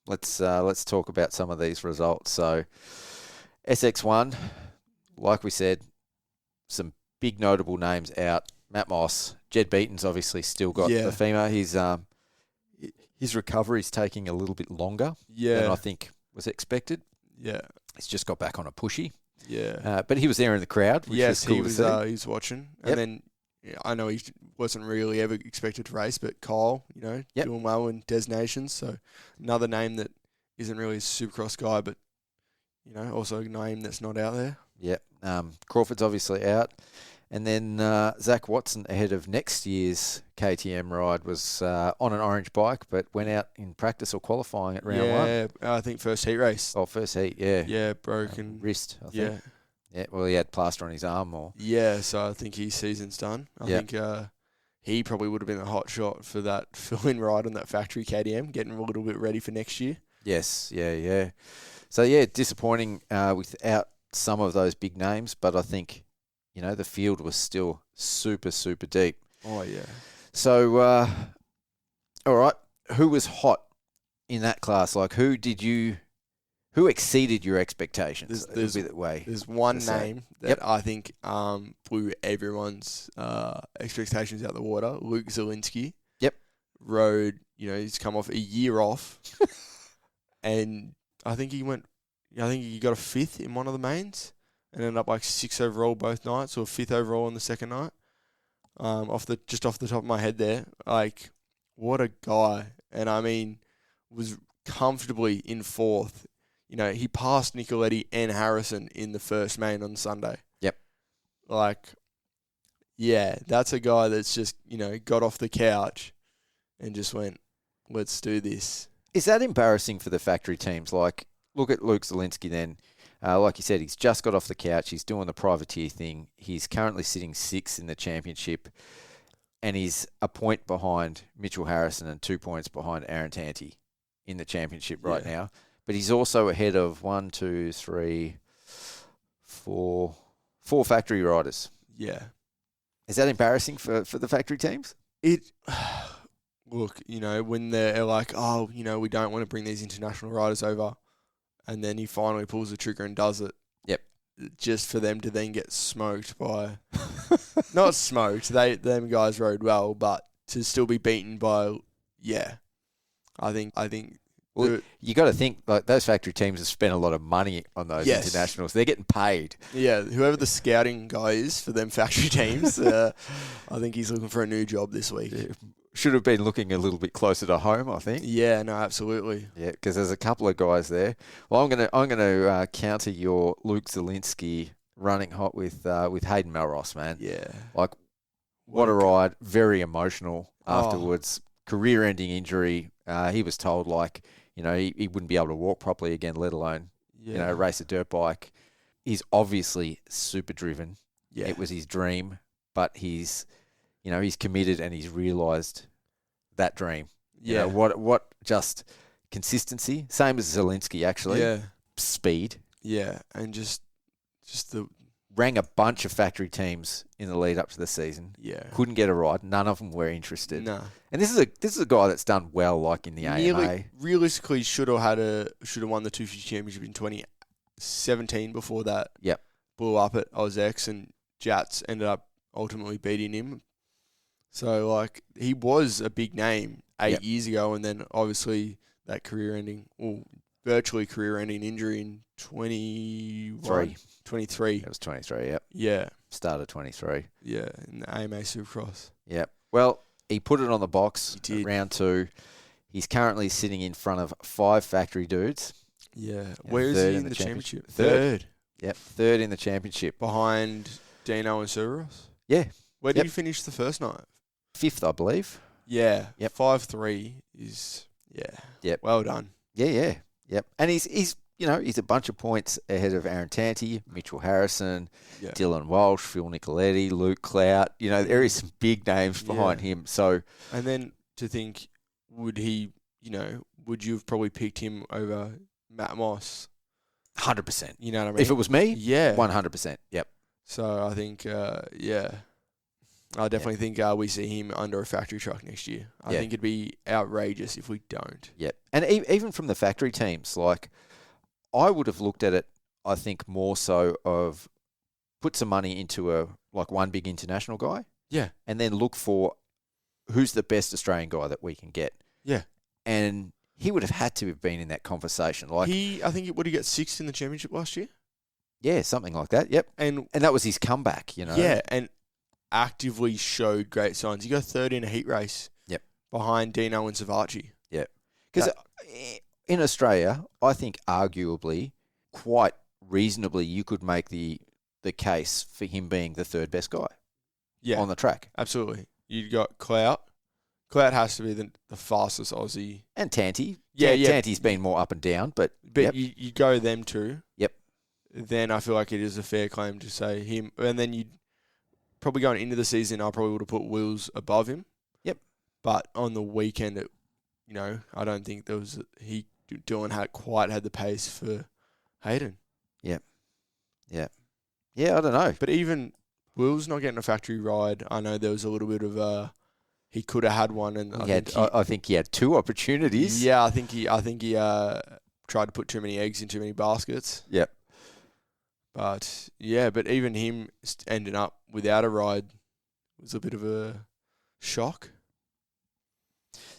let's talk about some of these results. So, SX1, like we said, some big notable names out. Matt Moss, Jed Beaton's obviously still got the femur. His recovery's taking a little bit longer than I think was expected. Yeah. He's just got back on a pushy. Yeah. But he was there in the crowd, which yes, was cool he was watching. Yep. And then I know he wasn't really ever expected to race, but Kyle, doing well in Des Nations. So another name that isn't really a Supercross guy, but, also a name that's not out there. Yep. Crawford's obviously out. And then Zach Watson, ahead of next year's KTM ride, was on an orange bike, but went out in practice or qualifying at round one. Yeah, I think first heat race. Oh, first heat, yeah. Yeah, broken wrist, I think. Yeah. Yeah, well, he had plaster on his arm more. Yeah, so I think his season's done. I think he probably would have been a hot shot for that fill-in ride on that factory KTM, getting a little bit ready for next year. Yes, yeah. So, disappointing without some of those big names, but I think, the field was still super, super deep. Oh, yeah. So, all right, who was hot in that class? Like, who exceeded your expectations? There's one name that I think blew everyone's expectations out the water. Luke Zielinski. Yep. Rode, he's come off a year off. And I think he got a fifth in one of the mains and ended up like 6th overall both nights, or 5th overall on the second night. Off the top of my head there, like, what a guy. And I mean, was comfortably in 4th. He passed Nicoletti and Harrison in the first main on Sunday. Yep. Like, yeah, that's a guy that's just, got off the couch and just went, let's do this. Is that embarrassing for the factory teams? Like, look at Luke Zielinski then. Like you said, he's just got off the couch. He's doing the privateer thing. He's currently sitting 6th in the championship, and he's a point behind Mitchell Harrison and 2 points behind Aaron Tanti in the championship right now. But he's also ahead of 4 factory riders. Yeah. Is that embarrassing for the factory teams? Look, when they're like, oh, we don't want to bring these international riders over, and then he finally pulls the trigger and does it. Yep. Just for them to then get smoked by... not smoked. Them guys rode well, but to still be beaten by... Yeah. I think... Well, you got to think, like, those factory teams have spent a lot of money on those internationals. They're getting paid. Yeah, whoever the scouting guy is for them factory teams, I think he's looking for a new job this week. Yeah. Should have been looking a little bit closer to home, I think. Yeah, no, absolutely. Yeah, because there's a couple of guys there. Well, I'm gonna counter your Luke Zielinski running hot with Hayden Melross, man. Yeah, like what a ride. Very emotional afterwards. Career-ending injury. He was told he wouldn't be able to walk properly again, let alone race a dirt bike. He's obviously super driven. Yeah, it was his dream, but he's committed and he's realised that dream. Yeah. What just consistency. Same as Zielinski, actually. Yeah. Speed. Yeah, and just the... Rang a bunch of factory teams in the lead up to the season. Yeah. Couldn't get a ride. None of them were interested. No. And this is a guy that's done well, like in the AMA. Realistically, should have won the 250 championship in 2017 before that. Yep. Blew up at AUSX, and Jats ended up ultimately beating him. So, he was a big name 8 years ago, and then obviously that virtually career-ending injury in 23. It was 23, yep. Yeah. Start of 23. Yeah, in the AMA Supercross. Yep. Well, he put it on the box He did. at round 2. He's currently sitting in front of 5 factory dudes. Yeah. Yeah, Where is third he in in the the championship? championship. Yep, third in the championship. Behind Dino and Supercross? Yeah, Where did Yep. you finish the first night? fifth, I believe. Yeah. Yep. 5-3 is, Yep. well done. Yeah. Yep. And he's he's a bunch of points ahead of Aaron Tanti, Mitchell Harrison, Yeah. Dylan Walsh, Phil Nicoletti, Luke Clout. There is some big names behind him. So And then to think, would he, would you have probably picked him over Matt Moss? 100%. You know what I mean? If it was me, Yeah. 100%. Yep. So I think, I definitely think we see him under a factory truck next year. I Yeah. think it'd be outrageous if we don't. Yep. And even from the factory teams, like I would have looked at it, I think more so of put some money into one big international guy. Yeah. And then look for who's the best Australian guy that we can get. Yeah. And he would have had to have been in that conversation. Like I think, would he get sixth in the championship last year? yeah, something like that. Yep. And that was his comeback, yeah, and actively showed great signs. He got third in a heat race. Yep. Behind Dino and Savachi. Yep. Because in Australia, I think arguably, quite reasonably, you could make the case for him being the third best guy on the track. Absolutely. You got Clout. Clout has to be the fastest Aussie. And Tanti. Yeah. Tanti's been more up and down, but yep. you go them two. Yep. Then I feel like it is a fair claim to say him. And then you'd probably going into the season, I probably would have put Wills above him. Yep. But on the weekend, I don't think Dylan had quite had the pace for Hayden. Yeah, I don't know. But even Wills not getting a factory ride, I know there was a little bit of he could have had one, and I think he had two opportunities. Yeah, I think he tried to put too many eggs in too many baskets. Yep. But even him ending up without a ride was a bit of a shock.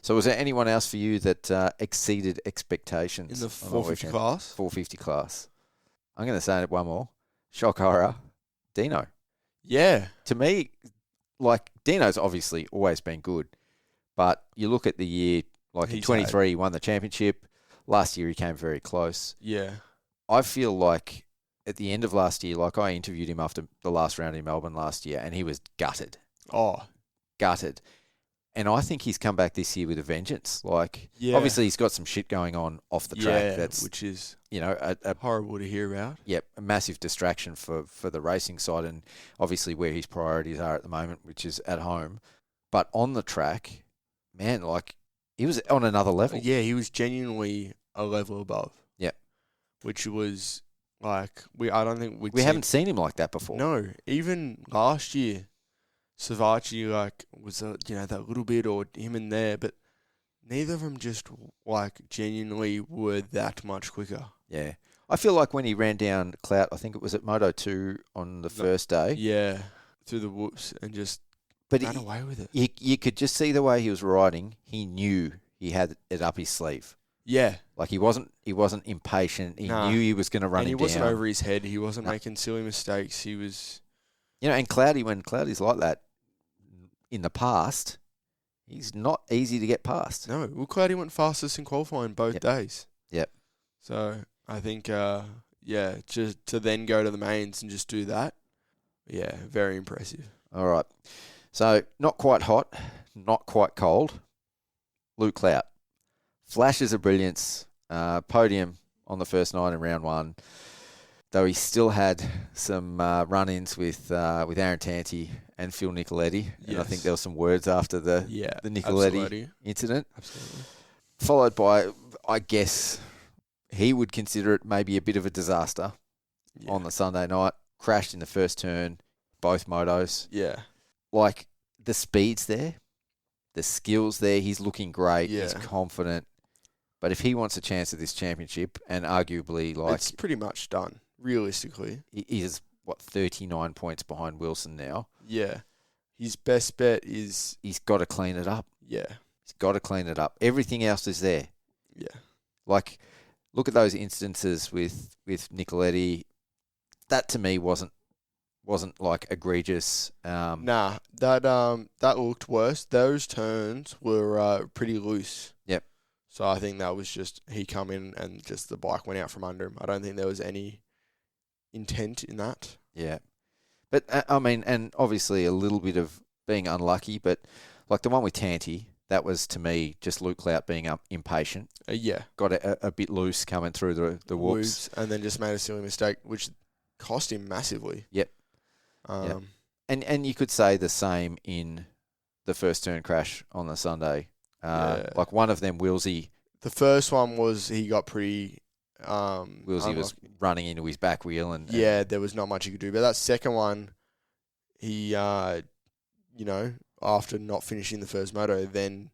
So was there anyone else for you that exceeded expectations In the on 450 weekend? class? 450 class. I'm going to say one more. Shock horror, Dino. Yeah. To me, Dino's obviously always been good, but you look at the year, in 23, he won the championship. Last year, he came very close. Yeah. I feel like at the end of last year, I interviewed him after the last round in Melbourne last year, and he was gutted. Oh. Gutted. And I think he's come back this year with a vengeance. Obviously he's got some shit going on off the track. Which is a horrible to hear about. Yep, a massive distraction for the racing side, and obviously where his priorities are at the moment, which is at home. But on the track, man, he was on another level. Yeah, he was genuinely a level above. Yep. Which was I don't think we haven't seen him like that before. No, even last year, Savachi was that little bit or him in there, but neither of them just genuinely were that much quicker. Yeah, I feel like when he ran down Clout, I think it was at Moto 2 on the first day. Yeah, through the whoops and just ran away with it. You could just see the way he was riding. He knew he had it up his sleeve. Yeah, he wasn't impatient. He knew he was going to run him down. And he wasn't over his head. He wasn't making silly mistakes. He was, and Cloudy, when Cloudy's like that in the past, he's not easy to get past. No, well, Cloudy went fastest in qualifying both days. Yep. So I think, just to then go to the mains and just do that, very impressive. All right. So not quite hot, not quite cold. Luke Clout. Flashes of brilliance. Podium on the first night in round one. Though he still had some run-ins with Aaron Tanti and Phil Nicoletti. And I think there were some words after the Nicoletti incident. Absolutely. Followed by, I guess, he would consider it maybe a bit of a disaster on the Sunday night. Crashed in the first turn, both motos. Yeah. The speed's there. The skill's there. He's looking great. Yeah. He's confident. But if he wants a chance at this championship, and arguably, it's pretty much done, realistically. He is, 39 points behind Wilson now. Yeah. His best bet is... He's got to clean it up. Yeah. He's got to clean it up. Everything else is there. Yeah. Look at those instances with Nicoletti. That, to me, wasn't egregious. Nah, that looked worse. Those turns were pretty loose. Yep. So I think that was just he come in and just the bike went out from under him. I don't think there was any intent in that. Yeah. But, I mean, and obviously a little bit of being unlucky, but like the one with Tanti, that was, to me, just Luke Clout being impatient. Yeah. Got a bit loose coming through the whoops. And then just made a silly mistake, which cost him massively. Yep. Yep. And you could say the same in the first turn crash on the Sunday. Like one of them, Wilsey. The first one was he got pretty... Wilsey was running into his back wheel. And there was not much he could do. But that second one, he, after not finishing the first moto, then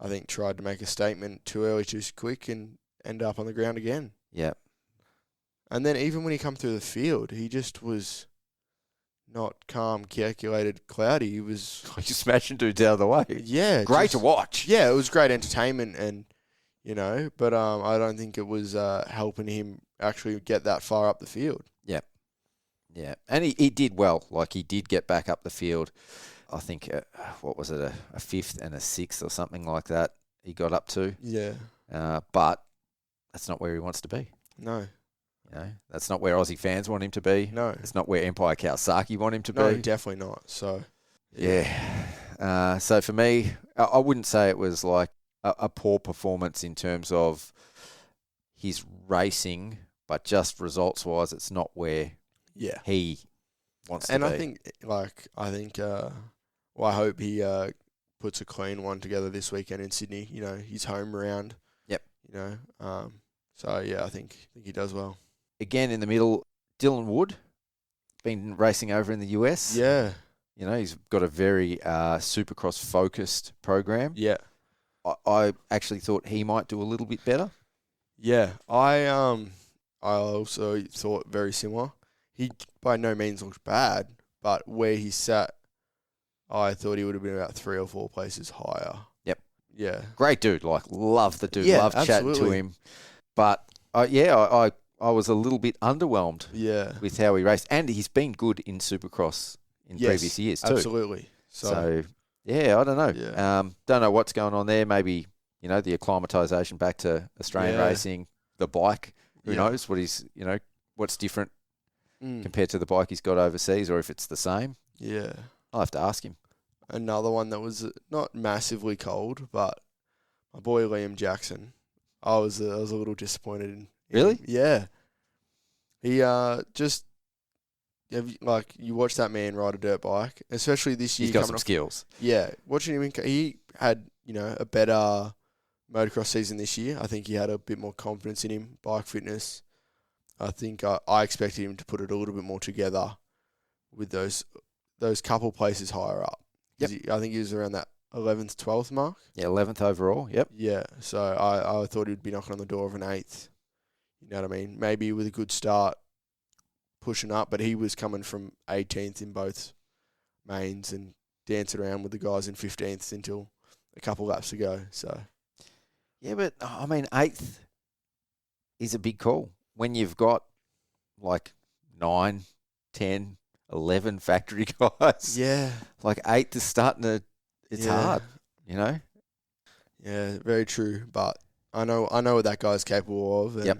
I think tried to make a statement too early, too quick, and end up on the ground again. Yeah. And then even when he come through the field, he just was not calm, calculated, cloudy. He was... He's smashing dudes out of the way. Yeah. Great to watch. Yeah, it was great entertainment and, but I don't think it was helping him actually get that far up the field. Yeah. Yeah. And he did well. Like, he did get back up the field. I think, what was it, a fifth and a sixth or something like that he got up to. Yeah. But that's not where he wants to be. No. That's not where Aussie fans want him to be. No. It's not where Empire Kawasaki want him to No, be. definitely not. So, yeah. So for me, I wouldn't say it was like a poor performance in terms of his racing, but just results-wise, it's not where he wants to be. And I think, I hope he puts a clean one together this weekend in Sydney. His home round. Yep. So, yeah, I think he does well. Again, in the middle, Dylan Wood, been racing over in the US. Yeah. He's got a very Supercross-focused program. Yeah. I actually thought he might do a little bit better. Yeah. I also thought very similar. He by no means looked bad, but where he sat, I thought he would have been about 3 or 4 places higher. Yep. Yeah. Great dude. Like, love the dude. Yeah, love chatting to him. But, I was a little bit underwhelmed with how he raced. And he's been good in Supercross in previous years too. Absolutely. So yeah, I don't know. Yeah. Don't know what's going on there. Maybe, the acclimatisation back to Australian racing, the bike. Who knows what he's, what's different compared to the bike he's got overseas, or if it's the same. Yeah. I'll have to ask him. Another one that was not massively cold, but my boy Liam Jackson. I was a little disappointed in him. Really? Yeah. He you watch that man ride a dirt bike, especially this year. He's got some skills. Yeah, watching him, he had a better motocross season this year. I think he had a bit more confidence in him, bike fitness. I think I expected him to put it a little bit more together with those couple places higher up. Yep. I think he was around that 11th, 12th mark. Yeah, 11th overall. Yep. Yeah, so I thought he'd be knocking on the door of an 8th. You know what I mean? Maybe with a good start, pushing up, but he was coming from 18th in both mains and dancing around with the guys in 15th until a couple laps to go. So, yeah, but I mean, 8th is a big call when you've got like 9, 10, 11 factory guys. Yeah, like 8th is starting to. It's hard, Yeah, very true. But I know what that guy's capable of. And, yep.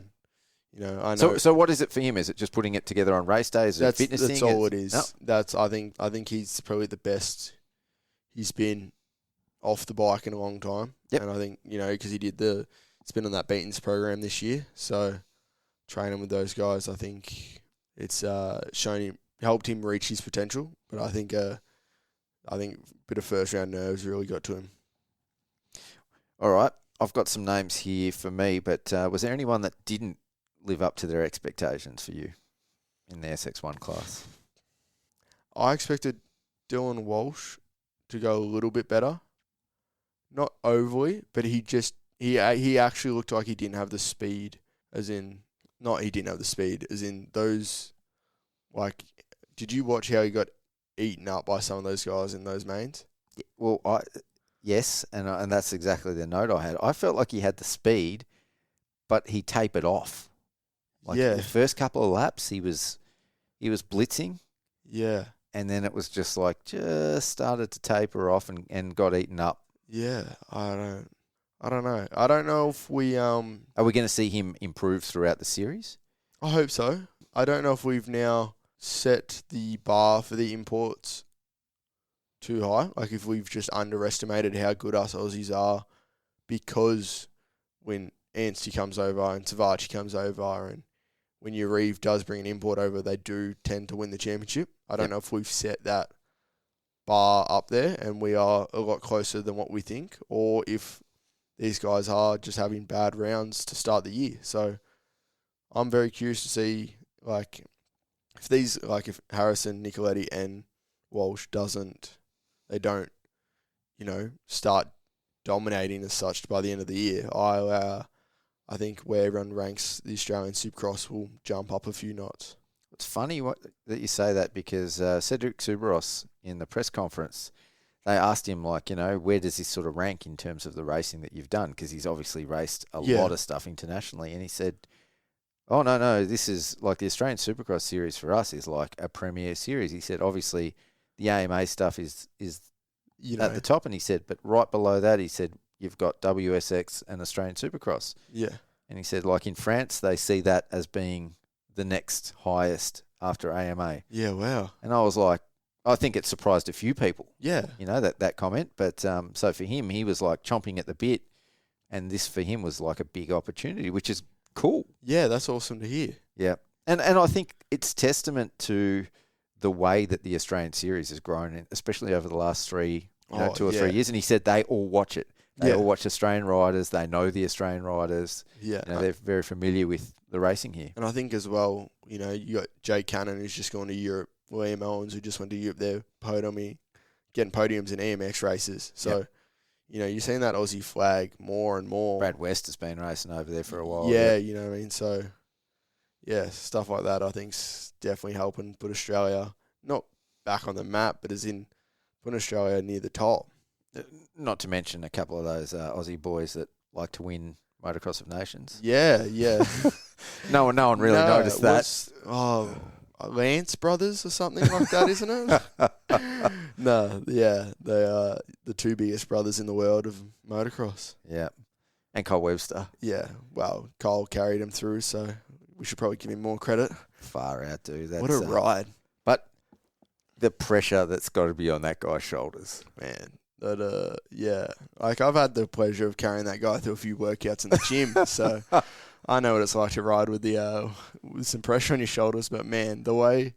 I know. So what is it for him? Is it just putting it together on race days? Is it fitness thing? That's all it is. No. I think he's probably the best he's been off the bike in a long time. Yep. And I think, because he did the spin on that Beatons program this year. So training with those guys, I think it's helped him reach his potential. But I think a bit of first round nerves really got to him. All right. I've got some names here for me, but was there anyone that didn't live up to their expectations for you in the SX1 class? I expected Dylan Walsh to go a little bit better. Not overly, but he actually looked like he didn't have the speed, as in those, like, did you watch how he got eaten up by some of those guys in those mains? Well, yes, and that's exactly the note I had. I felt like he had the speed, but he tapered off. Like the first couple of laps, he was blitzing. Yeah. And then it was just started to taper off and got eaten up. Yeah, I I don't know. I don't know if we Are we going to see him improve throughout the series? I hope so. I don't know if we've now set the bar for the imports too high. Like if we've just underestimated how good us Aussies are because when Anstey comes over and Savachi comes over and when Urive does bring an import over, they do tend to win the championship. I don't know if we've set that bar up there and we are a lot closer than what we think, or if these guys are just having bad rounds to start the year. So I'm very curious to see, like, if Harrison, Nicoletti, and Walsh they don't, start dominating as such by the end of the year. I think where everyone ranks the Australian Supercross will jump up a few knots. It's funny that you say that because Cedric Soubros in the press conference, they asked him, like, where does this sort of rank in terms of the racing that you've done? Because he's obviously raced a lot of stuff internationally. And he said, oh, no, this is like the Australian Supercross series for us is like a premier series. He said, obviously, the AMA stuff is at the top. And he said, but right below that, he said, you've got WSX and Australian Supercross. Yeah. And he said, like in France, they see that as being the next highest after AMA. Yeah, wow. And I was like, I think it surprised a few people. Yeah. That comment. But so for him, he was like chomping at the bit. And this for him was like a big opportunity, which is cool. Yeah, that's awesome to hear. Yeah. And I think it's testament to the way that the Australian series has grown, especially over the last 2 or 3 years. And he said they all watch it. They all watch Australian riders. They know the Australian riders. Yeah. They're very familiar with the racing here. And I think as well, you got Jay Cannon who's just gone to Europe, Liam Owens who just went to Europe there, getting podiums in EMX races. So, you're seeing that Aussie flag more and more. Brad West has been racing over there for a while. Yeah, you know what I mean? So, yeah, stuff like that I think's definitely helping put Australia, not back on the map, but as in putting Australia near the top. Not to mention a couple of those Aussie boys that like to win Motocross of Nations. Yeah. No one really noticed that. Lance Brothers or something like that, isn't it? No, yeah, they are the two biggest brothers in the world of motocross. Yeah, and Cole Webster. Yeah, well, Cole carried him through, so we should probably give him more credit. Far out, dude. That's, what a ride. But the pressure that's got to be on that guy's shoulders. Man. That like I've had the pleasure of carrying that guy through a few workouts in the gym, so I know what it's like to ride with with some pressure on your shoulders. But man, the way,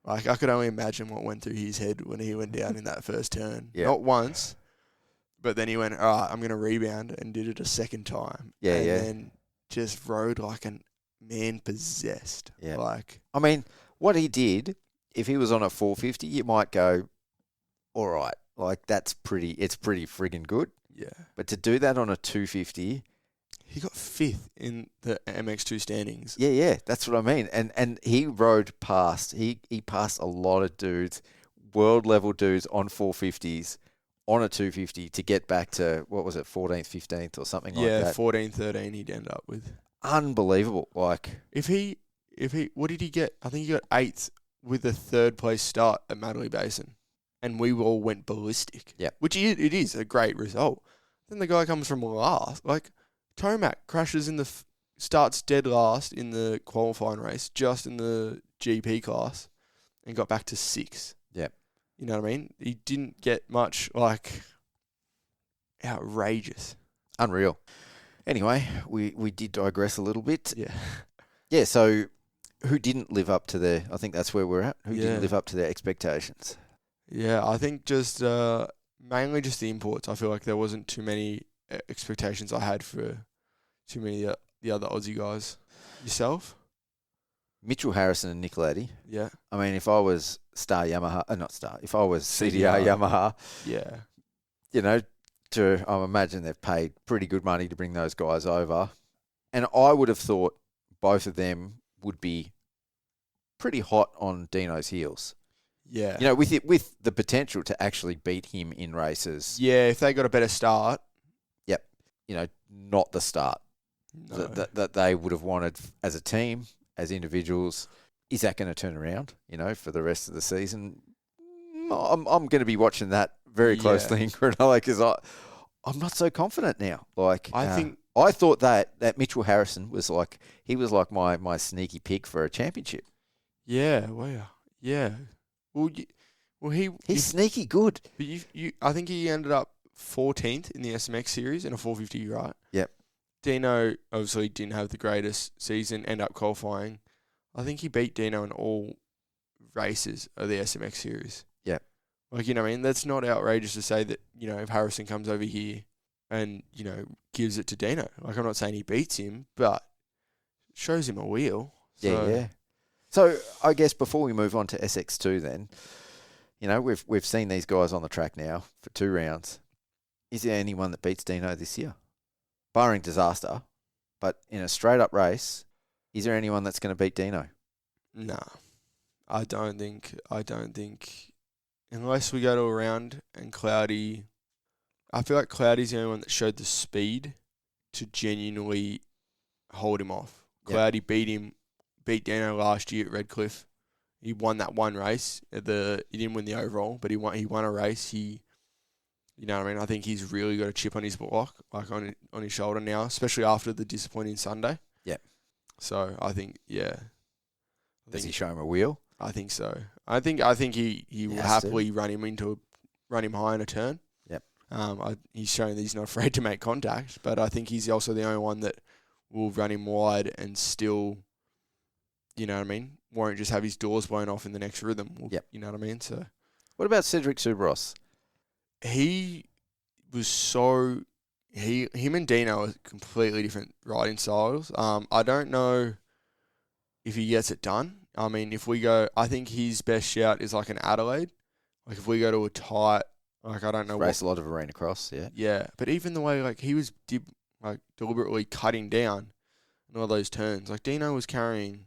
like, I could only imagine what went through his head when he went down in that first turn. Yeah. Not once, but then he went, all right, I'm going to rebound, and did it a second time. Yeah, and then just rode like a man possessed. Yeah. Like, I mean, what he did, if he was on a 450, you might go, all right. Like, it's pretty friggin' good. Yeah. But to do that on a 250... He got 5th in the MX2 standings. Yeah, that's what I mean. And he rode past. He passed a lot of dudes, world-level dudes on 450s, on a 250 to get back to, what was it, 14th, 15th or something like that. Yeah, 14, 13 he'd end up with. Unbelievable. Like... If he... What did he get? I think he got 8th with the 3rd place start at Manly Basin. And we all went ballistic. Yeah. Which it is a great result. Then the guy comes from last. Like, Tomac crashes in starts dead last in the qualifying race, just in the GP class, and got back to 6th. Yeah. You know what I mean? He didn't get much, like, outrageous. Unreal. Anyway, we did digress a little bit. Yeah. Yeah, so who didn't live up to I think that's where we're at. Who didn't live up to their expectations? Yeah, I think just mainly just the imports. I feel like there wasn't too many expectations I had for too many of the other Aussie guys. Yourself? Mitchell Harrison and Nicoletti. Yeah. I mean, if I was if I was CDR Yamaha, yeah, I imagine they've paid pretty good money to bring those guys over. And I would have thought both of them would be pretty hot on Dino's heels. Yeah. With the potential to actually beat him in races. Yeah, if they got a better start. Yep. Not the start that they would have wanted as a team, as individuals. Is that going to turn around, for the rest of the season? I'm going to be watching that very closely in Cronulla because I'm not so confident now. Like I think I thought that Mitchell Harrison was like my sneaky pick for a championship. yeah, well, yeah. Well, He's sneaky good. but I think he ended up 14th in the SMX series in a 450, right? Yep. Dino obviously didn't have the greatest season, end up qualifying. I think he beat Dino in all races of the SMX series. Yep. Like, you know what I mean? That's not outrageous to say that, you know, if Harrison comes over here and, you know, gives it to Dino. Like, I'm not saying he beats him, but shows him a wheel. So, Yeah. So I guess before we move on to SX2 then, you know, we've seen these guys on the track now for 2 rounds. Is there anyone that beats Dino this year? Barring disaster, but in a straight up race, is there anyone that's going to beat Dino? Nah. I don't think unless we go to a round and Cloudy, I feel like Cloudy's the only one that showed the speed to genuinely hold him off. Yep. Cloudy beat Dano last year at Redcliffe. He won that one race. He didn't win the overall, but he won a race. You know what I mean? I think he's really got a chip on his block, like on his shoulder now, especially after the disappointing Sunday. Yep. So I think, yeah. Does he show him a wheel? I think so. I think he will happily run him high in a turn. Yep. He's shown that he's not afraid to make contact, but I think he's also the only one that will run him wide and still, you know what I mean, won't just have his doors blown off in the next rhythm. Yep. You know what I mean? So What about Cedric Supercross? he was him and Dino are completely different riding styles. I don't know if he gets it done. I mean, I think his best shout is like an Adelaide. Like if we go to a tight, like I don't know, Race a lot of arena cross, yeah. Yeah, but even the way like he was deliberately cutting down in all those turns, like Dino was carrying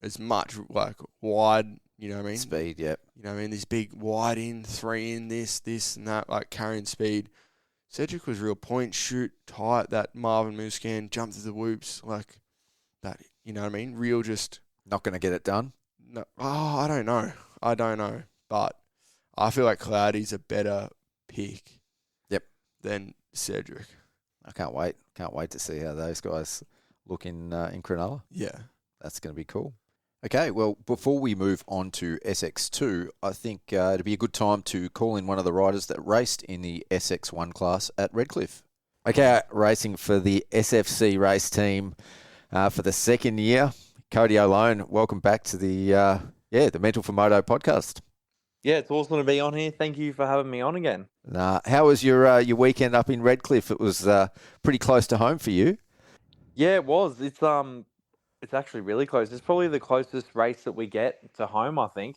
as much like wide, you know what I mean? Speed, yep. You know what I mean? This big wide in, 3 in, this and that, like carrying speed. Cedric was real point, shoot, tight, that Marvin move scan, jump through the whoops, like that, you know what I mean? Real just... Not going to get it done? No, I don't know. But I feel like Cloudy's a better pick than Cedric. I can't wait. Can't wait to see how those guys look in Cronulla. Yeah. That's going to be cool. Okay, well, before we move on to SX2, I think it'd be a good time to call in one of the riders that raced in the SX1 class at Redcliffe. Okay, racing for the SFC race team for the second year. Cody O'Loan, welcome back to the Mental for Moto podcast. Yeah, it's awesome to be on here. Thank you for having me on again. How was your weekend up in Redcliffe? It was pretty close to home for you. Yeah, it was. It's actually really close. It's probably the closest race that we get to home, I think.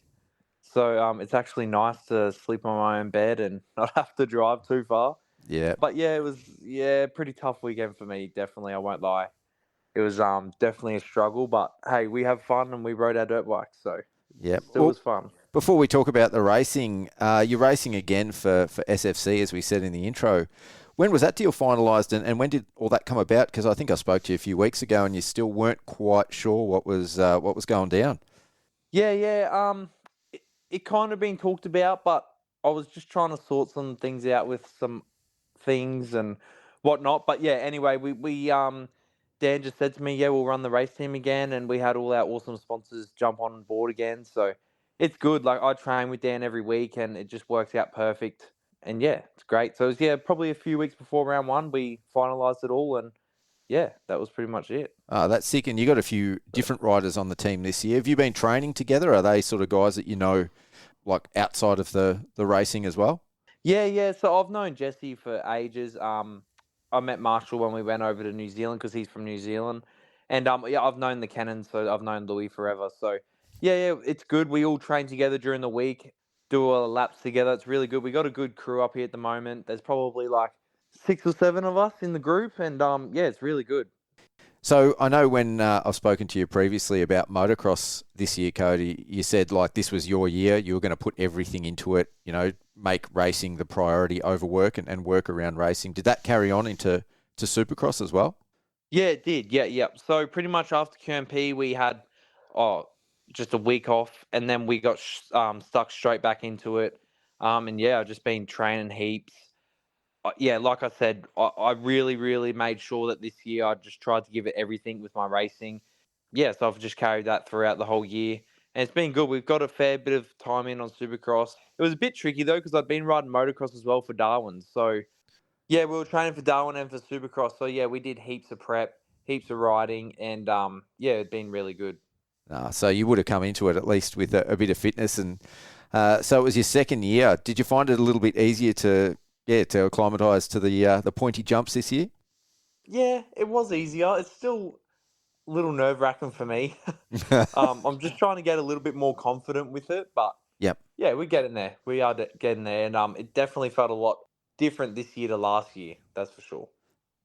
So it's actually nice to sleep on my own bed and not have to drive too far. Yeah. But yeah, it was pretty tough weekend for me. Definitely, I won't lie. It was definitely a struggle, but hey, we have fun and we rode our dirt bikes, so yeah, it was fun. Before we talk about the racing, you're racing again for SFC, as we said in the intro. When was that deal finalised, and when did all that come about? Because I think I spoke to you a few weeks ago, and you still weren't quite sure what was going down. Yeah. It kind of been talked about, but I was just trying to sort some things out with some things and whatnot. But yeah, anyway, we Dan just said to me, yeah, we'll run the race team again, and we had all our awesome sponsors jump on board again. So it's good. Like I train with Dan every week, and it just works out perfect. And yeah, it's great. So it was, probably a few weeks before round one, we finalised it all, and yeah, that was pretty much it. That's sick. And you got a few different riders on the team this year. Have you been training together? Are they sort of guys that you know, like outside of the racing as well? Yeah. So I've known Jesse for ages. I met Marshall when we went over to New Zealand because he's from New Zealand. And I've known the Cannons, so I've known Louis forever. So yeah, it's good. We all train together during the week, do a laps together. It's really good. We got a good crew up here at the moment. There's probably like 6 or 7 of us in the group, and it's really good. So I know when I've spoken to you previously about motocross this year, Cody, you said like this was your year. You were going to put everything into it, you know, make racing the priority over work and work around racing. Did that carry on into Supercross as well? Yeah, it did. Yeah. So pretty much after QMP, we had just a week off, and then we got stuck straight back into it. I've just been training heaps. yeah, like I said, I really, really made sure that this year I just tried to give it everything with my racing. Yeah, so I've just carried that throughout the whole year. And it's been good. We've got a fair bit of time in on Supercross. It was a bit tricky, though, because I'd been riding motocross as well for Darwin. So, yeah, we were training for Darwin and for Supercross. So, yeah, we did heaps of prep, heaps of riding, and, yeah, it'd been really good. So you would have come into it at least with a bit of fitness. And so it was your second year. Did you find it a little bit easier to acclimatise to the pointy jumps this year? Yeah, it was easier. It's still a little nerve-wracking for me. I'm just trying to get a little bit more confident with it, but Yep. yeah, we're getting there. We are getting there, and it definitely felt a lot different this year to last year. That's for sure.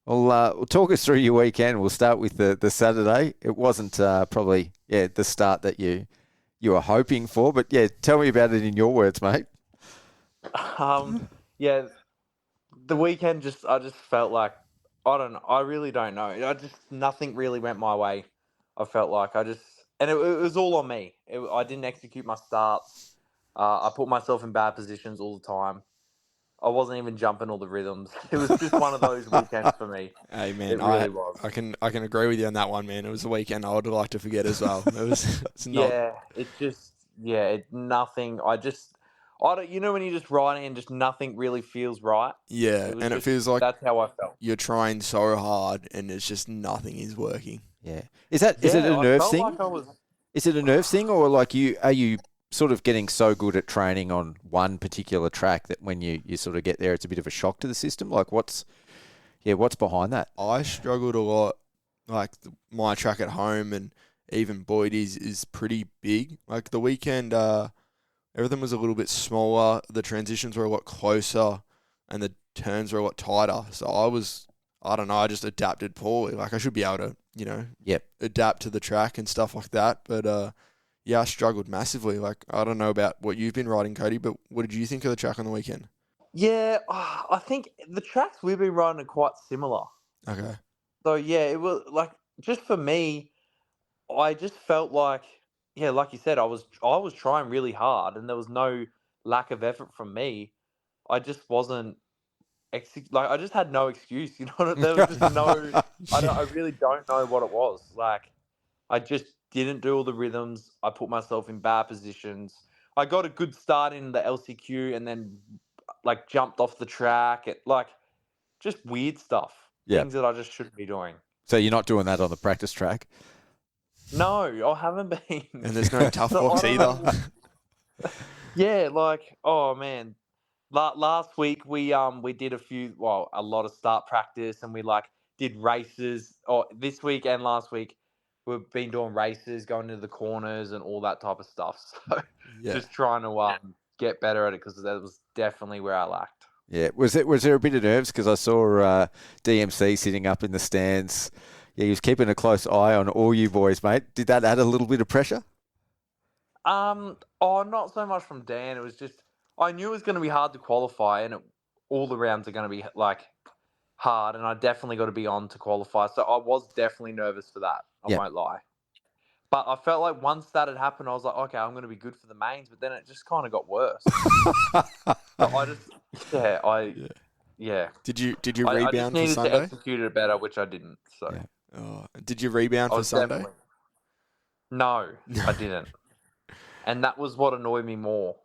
Well, talk us through your weekend. We'll start with the Saturday. It wasn't probably the start that you were hoping for, but yeah, tell me about it in your words, mate. Yeah, the weekend I just felt like I don't know. I really don't know. Nothing really went my way. I felt like and it was all on me. I didn't execute my starts. I put myself in bad positions all the time. I wasn't even jumping all the rhythms. It was just one of those weekends for me. Hey man, it really was. I can agree with you on that one, man. It was a weekend I would like to forget as well. It's not. Nothing. I don't. You know when you're just riding and just nothing really feels right. Yeah, and it feels like that's how I felt. You're trying so hard and it's just nothing is working. Yeah, is it a nerve thing? Is it a nerve thing, or like are you sort of getting so good at training on one particular track that when you sort of get there, it's a bit of a shock to the system? Like what's behind that? I struggled a lot. Like my track at home and even Boydie's is pretty big. Like the weekend, everything was a little bit smaller. The transitions were a lot closer and the turns were a lot tighter. So I just adapted poorly. Like I should be able to, adapt to the track and stuff like that. But I struggled massively. Like I don't know about what you've been riding, Cody, but what did you think of the track on the weekend? Yeah, I think the tracks we've been riding are quite similar. Okay. So yeah, it was like just for me, I just felt like like you said, I was trying really hard, and there was no lack of effort from me. I just wasn't I just had no excuse. You know, there was just no. I really don't know what it was. Like, I just didn't do all the rhythms. I put myself in bad positions. I got a good start in the LCQ, and then like jumped off the track. Just weird stuff. Yeah. Things that I just shouldn't be doing. So you're not doing that on the practice track? No, I haven't been. And there's no tough box either. Yeah, oh man. Last week we did a lot of start practice, and we did races. This week and last week we've been doing races, going into the corners and all that type of stuff. So just trying to get better at it, because that was definitely where I lacked. Yeah, was there a bit of nerves, because I saw DMC sitting up in the stands. Yeah, he was keeping a close eye on all you boys, mate. Did that add a little bit of pressure? Not so much from Dan. It was just I knew it was going to be hard to qualify, and all the rounds are going to be hard, and I definitely got to be on to qualify. So I was definitely nervous for that. I won't lie. But I felt like once that had happened, I was like, okay, I'm going to be good for the mains. But then it just kind of got worse. Did you rebound I just needed for Sunday? to execute it better, which I didn't. So. Yeah. Did you rebound for Sunday? No, I didn't. And that was what annoyed me more.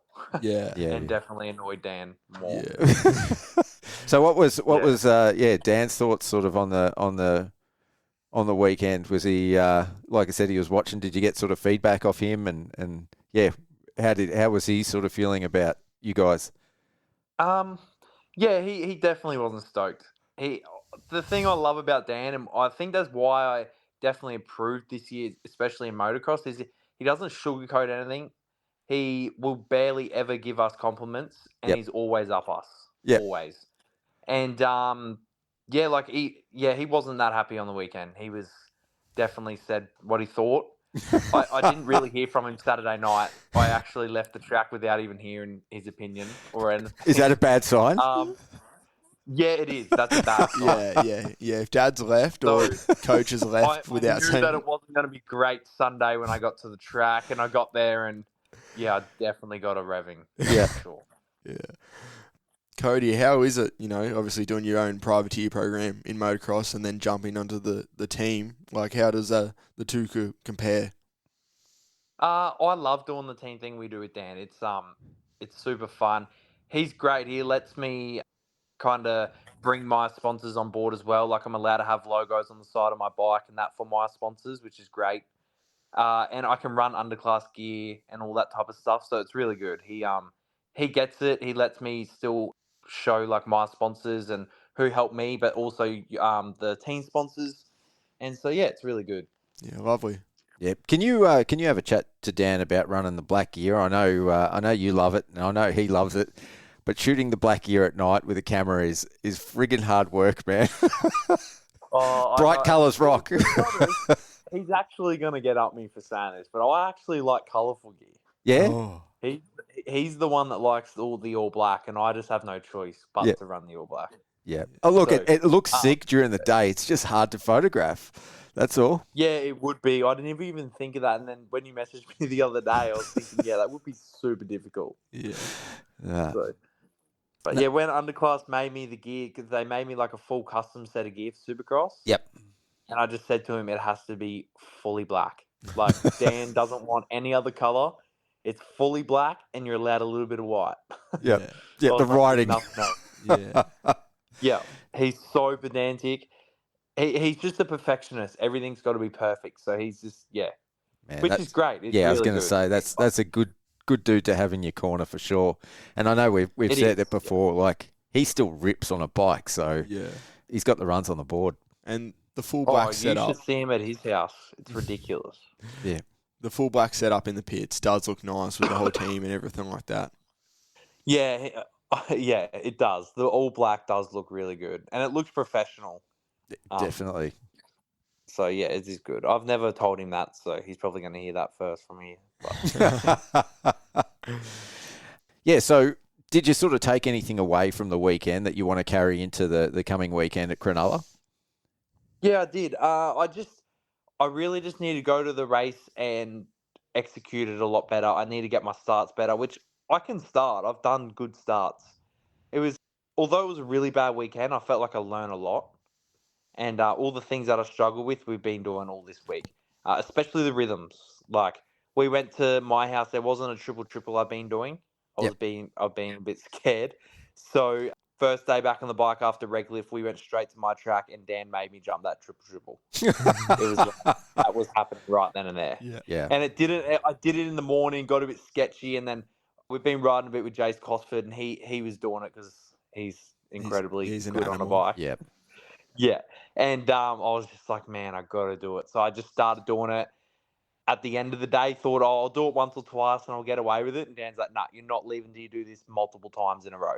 Yeah. And definitely annoyed Dan more. Yeah. So what was Dan's thoughts sort of on the weekend? Was he like I said, he was watching? Did you get sort of feedback off him? And how was he sort of feeling about you guys? He definitely wasn't stoked. The thing I love about Dan, and I think that's why I definitely improved this year, especially in motocross, is he doesn't sugarcoat anything. He will barely ever give us compliments, and he's always up us. Yep. Always. And he wasn't that happy on the weekend. He was definitely said what he thought. I didn't really hear from him Saturday night. I actually left the track without even hearing his opinion or anything. Is that a bad sign? Yeah, it is. That's a bad sign. Yeah. If Dad's left or Coach has left without saying... I knew that it wasn't going to be great Sunday when I got to the track, and I got there, and I definitely got a revving. Yeah. For sure. Yeah. Cody, how is it, obviously doing your own privateer program in motocross and then jumping onto the team? Like, how does the two compare? I love doing the team thing we do with Dan. It's super fun. He's great. He lets me kind of bring my sponsors on board as well. Like, I'm allowed to have logos on the side of my bike and that for my sponsors, which is great. And I can run underclass gear and all that type of stuff. So it's really good. He gets it. He lets me still show like my sponsors and who helped me, but also the team sponsors. And so yeah, it's really good. Yeah, lovely. Yeah. Can you have a chat to Dan about running the black gear? I know you love it, and I know he loves it. But shooting the black gear at night with a camera is friggin' hard work, man. Bright colours rock. He's actually going to get up me for saying this, but I actually like colourful gear. Yeah? Oh. He's the one that likes the all black, and I just have no choice but to run the all black. Yeah. Oh, look, So, it looks sick during the day. It's just hard to photograph. That's all. Yeah, it would be. I didn't even think of that, and then when you messaged me the other day, I was thinking, yeah, that would be super difficult. Yeah. So, but yeah, when Underclass made me the gear, because they made me like a full custom set of gear for Supercross. Yep. And I just said to him, it has to be fully black. Like, Dan doesn't want any other color. It's fully black, and you're allowed a little bit of white. Yep. So Yeah, I the was like, writing. "Nothing else." Yeah. Yeah, he's so pedantic. He's just a perfectionist. Everything's got to be perfect. So he's just, Man, which is great. It's I was really going to good. say that's a good dude to have in your corner for sure. And I know we've said it before. Like, he still rips on a bike, so Yeah. he's got the runs on the board. And the full black setup. You should see him at his house. It's ridiculous. Yeah. The full black setup in the pits does look nice with the whole team and everything like that. Yeah, yeah, it does. The all black does look really good, and it looks professional. Definitely. So yeah, it is good. I've never told him that, so he's probably going to hear that first from me. Yeah, so did you sort of take anything away from the weekend that you want to carry into the coming weekend at Cronulla? Yeah, I did. I really just need to go to the race and execute it a lot better. I need to get my starts better, which I can start. I've done good starts. Although it was a really bad weekend, I felt like I learned a lot. And all the things that I struggle with, we've been doing all this week, especially the rhythms. Like, we went to my house. There wasn't a triple I've been doing. I've been a bit scared. So first day back on the bike after Redcliffe, we went straight to my track, and Dan made me jump that triple. That was happening right then and there. Yeah. And it didn't. I did it in the morning, got a bit sketchy, and then we've been riding a bit with Jace Cosford, and he was doing it because he's incredibly he's an good on a animal. bike. Yeah. Yeah. And I was just like, man, I got to do it. So I just started doing it. At the end of the day, thought, I'll do it once or twice and I'll get away with it. And Dan's like, nah, you're not leaving till you do this multiple times in a row.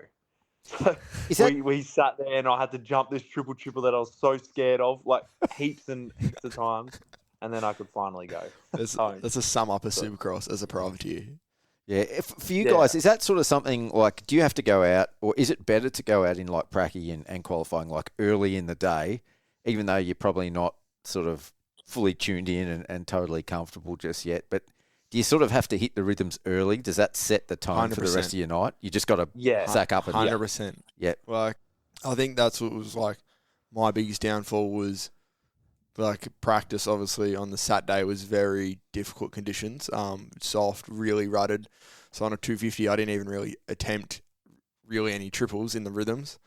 So we sat there and I had to jump this triple that I was so scared of, like heaps and heaps of times. And then I could finally go. That's a sum up of Supercross as a privateer. Yeah. For you guys, is that sort of something like, do you have to go out, or is it better to go out in like pracky and qualifying like early in the day, even though you're probably not sort of fully tuned in and totally comfortable just yet? But do you sort of have to hit the rhythms early? Does that set the tone for the rest of your night? You just got to sack up and 100%. Yeah. Like, I think that's what was like my biggest downfall was like practice. Obviously on the Saturday was very difficult conditions. Soft, really rutted. So on a 250, I didn't even really attempt any triples in the rhythms,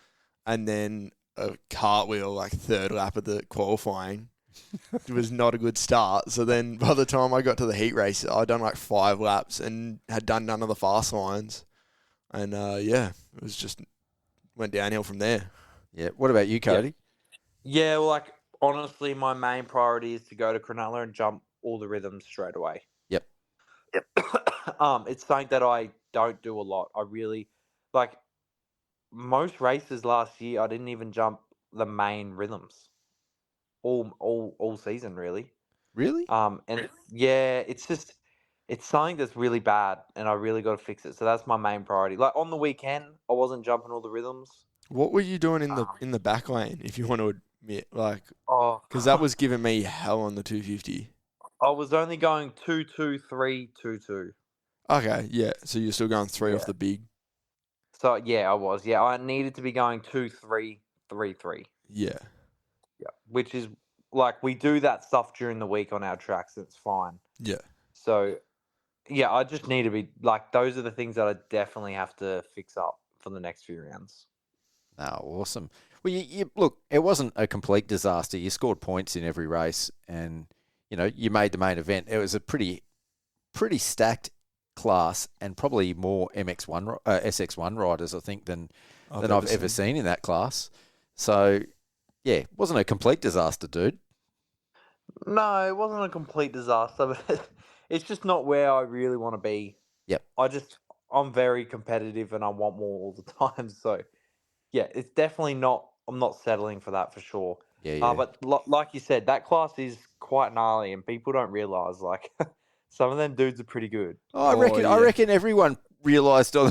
and then a cartwheel like third lap of the qualifying. It was not a good start. So then by the time I got to the heat race, I'd done like 5 laps and had done none of the fast lines. And it was just went downhill from there. Yeah. What about you, Cody? Yeah, well, like, honestly, my main priority is to go to Cronulla and jump all the rhythms straight away. Yep. It's something that I don't do a lot. I really, like, most races last year, I didn't even jump the main rhythms. All season, really. Really? And it's something that's really bad, and I really got to fix it. So that's my main priority. Like, on the weekend, I wasn't jumping all the rhythms. What were you doing in the back lane, if you want to admit? Like, because Oh, that was giving me hell on the 250. I was only going 2-2-3-2-2. Okay, yeah. So you're still going 3 off the big. So yeah, I was. Yeah, I needed to be going 2-3-3-3. Yeah. Yeah, which is like we do that stuff during the week on our tracks. It's fine. Yeah. So yeah, I just need to be like those are the things that I definitely have to fix up for the next few rounds. Oh, awesome. Well, you look, it wasn't a complete disaster. You scored points in every race, and you made the main event. It was a pretty stacked class, and probably more SX1 riders, I think, than I've ever seen in that class. So, yeah, it wasn't a complete disaster, dude. No, it wasn't a complete disaster, but it's just not where I really want to be. Yep. I'm very competitive and I want more all the time. So, yeah, it's definitely not. I'm not settling for that for sure. Yeah. But like you said, that class is quite gnarly, and people don't realize like some of them dudes are pretty good. I reckon everyone realised on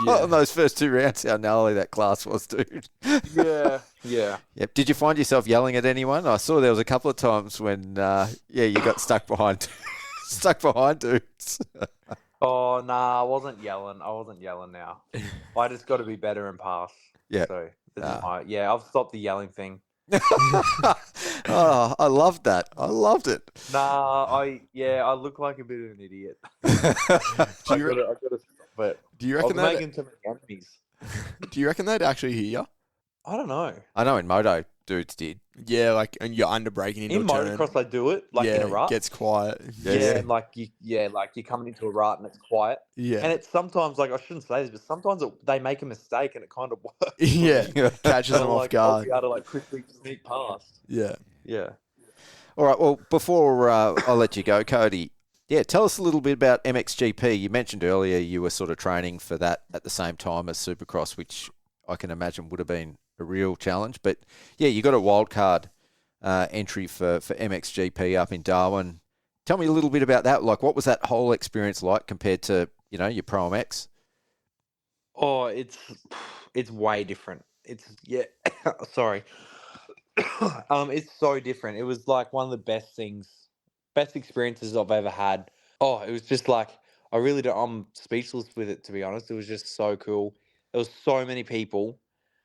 those first 2 rounds how gnarly that class was, dude. Yeah. Yep. Did you find yourself yelling at anyone? I saw there was a couple of times when you got stuck behind dudes. Oh nah, I wasn't yelling now. I just got to be better and pass. Yeah. So I've stopped the yelling thing. Oh, I loved that. I loved it. Nah, I look like a bit of an idiot. I gotta stop it. Do you reckon that? Making too many enemies. Do you reckon they'd actually hear you? I don't know. I know in moto dudes did. Yeah, like, and you're under braking into In a turn. motocross, I do it like in a rut. It gets quiet. And like you're coming into a rut and it's quiet. Yeah. And it's sometimes like I shouldn't say this, but sometimes they make a mistake and it kind of works. Yeah. Catches them off guard. I'll be able to like quickly sneak past. Yeah. Yeah. All right. Well, before I'll let you go, Cody. Yeah, tell us a little bit about MXGP. You mentioned earlier you were sort of training for that at the same time as Supercross, which I can imagine would have been a real challenge. But yeah, you got a wildcard entry for MXGP up in Darwin. Tell me a little bit about that. Like, what was that whole experience like compared to your Pro MX? Oh, it's way different. Sorry. It's so different. It was like one of the best experiences I've ever had. Oh, it was just like I'm speechless with it, to be honest. It was just so cool. There was so many people.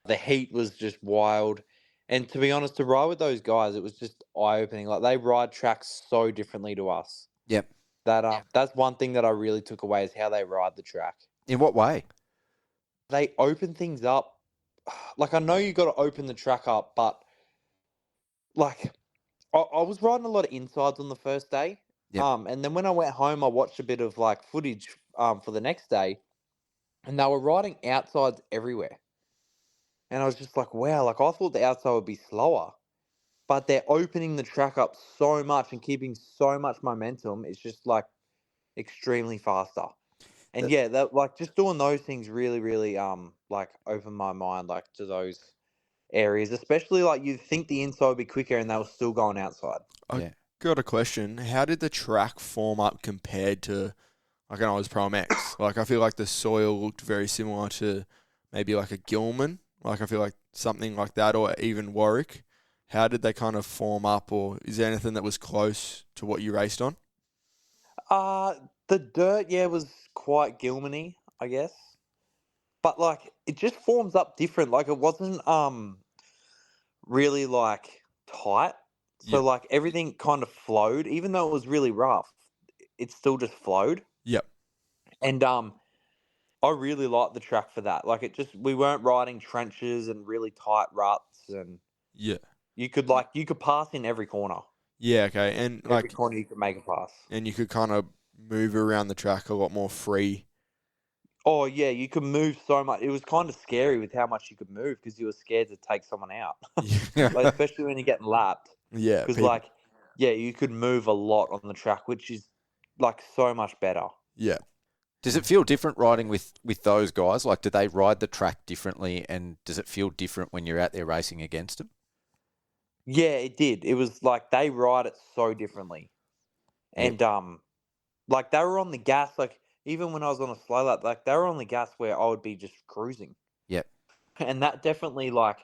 The heat was just wild. And to be honest, to ride with those guys, it was just eye-opening. Like, they ride tracks so differently to us. Yep. That's one thing that I really took away is how they ride the track. In what way? They open things up. Like, I know you got to open the track up, but like, I was riding a lot of insides on the first day. Yep. And then when I went home, I watched a bit of like footage for the next day, and they were riding outsides everywhere. And I was just like, wow, like I thought the outside would be slower, but they're opening the track up so much and keeping so much momentum. It's just like extremely faster. And that like just doing those things really, really like opened my mind like to those areas, especially like you'd think the inside would be quicker and they were still going outside. I got a question. How did the track form up compared to like when I was Pro MX? Like, I feel like the soil looked very similar to maybe like a Gilman. Like, I feel like something like that, or even Warwick. How did they kind of form up, or is there anything that was close to what you raced on? The dirt, was quite Gilman-y, I guess. But like it just forms up different. Like it wasn't really like tight. So like everything kind of flowed, even though it was really rough, it still just flowed. Yep. And I really liked the track for that. Like we weren't riding trenches and really tight ruts, and you could pass in every corner. Yeah, okay. And every like corner you could make a pass. And you could kind of move around the track a lot more free. Oh yeah, you could move so much. It was kind of scary with how much you could move because you were scared to take someone out. Like, especially when you're getting lapped. Yeah. Because you could move a lot on the track, which is like so much better. Yeah. Does it feel different riding with those guys? Like, do they ride the track differently, and does it feel different when you're out there racing against them? Yeah, it did. It was like they ride it so differently. And like they were on the gas, like even when I was on a slow lap, like they were on the gas where I would be just cruising. Yep. And that definitely like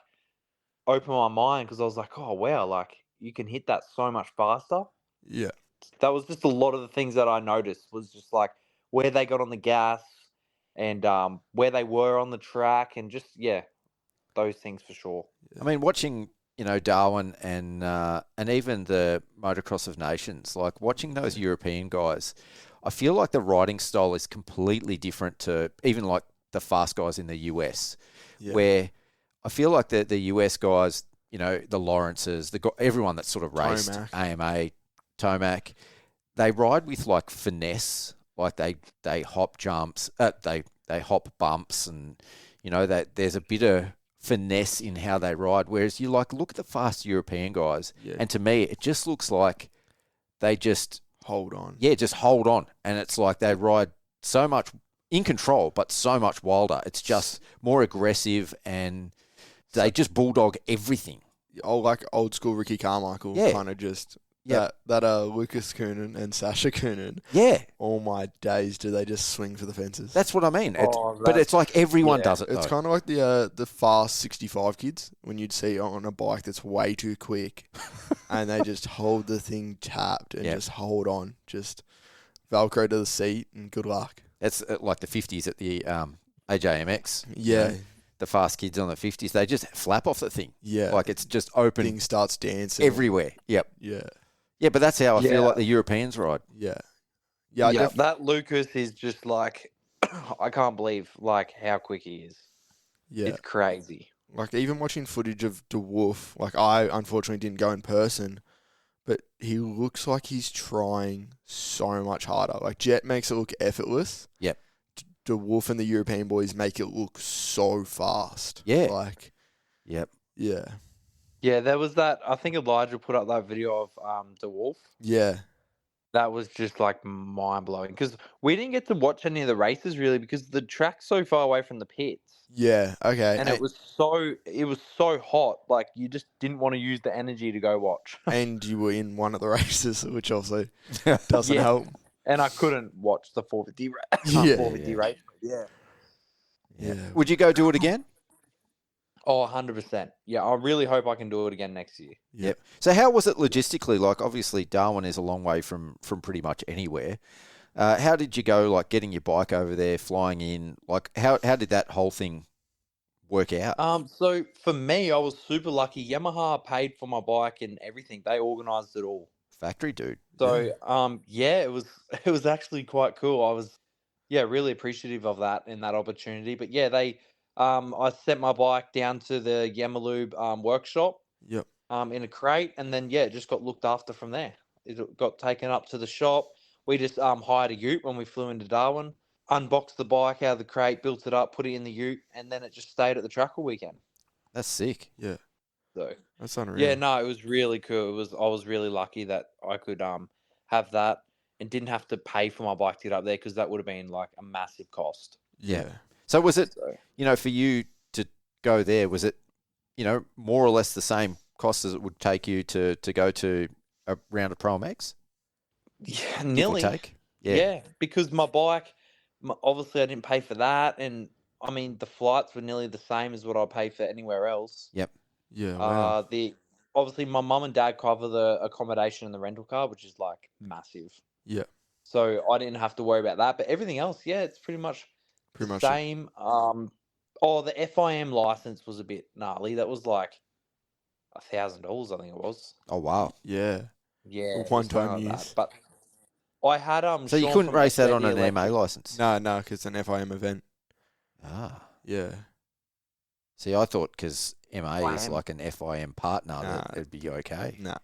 opened my mind because I was like, oh wow, like you can hit that so much faster. Yeah. That was just a lot of the things that I noticed was just like where they got on the gas and where they were on the track, and just those things for sure. I mean, watching, Darwin and even the Motocross of Nations, like watching those European guys, I feel like the riding style is completely different to even like the fast guys in the US, where I feel like the US guys, the Lawrences, everyone that's sort of raced Tomac. AMA, Tomac, they ride with like finesse, like they hop jumps, they hop bumps, and that there's a bit of finesse in how they ride. Whereas you look at the fast European guys, and to me it just looks like they just hold on. Yeah, just hold on, and it's like they ride so much in control, but so much wilder. It's just more aggressive, and they just bulldog everything. Like old school Ricky Carmichael, kind of just that Lucas Coonan and Sasha Coonan. Yeah. All my days do they just swing for the fences. That's what I mean. But it's like everyone does it, though. It's kind of like the fast 65 kids when you'd see on a bike that's way too quick and they just hold the thing tapped and just hold on. Just Velcro to the seat and good luck. It's like the 50s at the AJMX. Yeah. The fast kids on the 50s, they just flap off the thing. Yeah. Like it's just open. Thing starts dancing. Everywhere. Yep. Yeah. Yeah, but that's how I feel like the Europeans ride. Yeah. Yeah, that Lucas is just like, I can't believe like how quick he is. Yeah. It's crazy. Like even watching footage of De Wolf, like I unfortunately didn't go in person, but he looks like he's trying so much harder. Like Jet makes it look effortless. Yep. De Wolf and the European boys make it look so fast. Yeah. Like, yep. Yeah. Yeah, there was that. I think Elijah put up that video of De Wolf. Yeah. That was just like mind blowing because we didn't get to watch any of the races really because the track's so far away from the pits. Yeah. Okay. And it was so hot. Like you just didn't want to use the energy to go watch. And you were in one of the races, which also doesn't help. And I couldn't watch the 450 race. Yeah. Yeah. Would you go do it again? Oh, 100%. Yeah, I really hope I can do it again next year. Yep. So how was it logistically? Like, obviously, Darwin is a long way from pretty much anywhere. How did you go, like, getting your bike over there, flying in? Like, how did that whole thing work out? So, for me, I was super lucky. Yamaha paid for my bike and everything. They organised it all. Factory dude. So, it was actually quite cool. I was, really appreciative of that and that opportunity. But, I sent my bike down to the Yamalube workshop. Yep. In a crate, and then it just got looked after from there. It got taken up to the shop. We just hired a ute when we flew into Darwin, unboxed the bike out of the crate, built it up, put it in the ute, and then it just stayed at the track all weekend. That's sick. Yeah. So that's unreal. Yeah, no, it was really cool. I was really lucky that I could have that and didn't have to pay for my bike to get up there because that would have been like a massive cost. Yeah. So was it, for you to go there, was it, more or less the same cost as it would take you to go to a round of Pro MX? Yeah, nearly. Take? Yeah, because my bike, obviously I didn't pay for that. And I mean, the flights were nearly the same as what I pay for anywhere else. Yep. Yeah. Wow. Obviously my mum and dad cover the accommodation and the rental car, which is like massive. Yeah. So I didn't have to worry about that. But everything else, it's pretty much the same. The FIM license was a bit gnarly. That was like $1,000, I think it was. Oh wow. Yeah. Yeah. One time use. But I had So you couldn't race that on an MA license? No, because it's an FIM event. Ah. Yeah. See, I thought because MA is like an FIM partner that it'd be okay. Nah.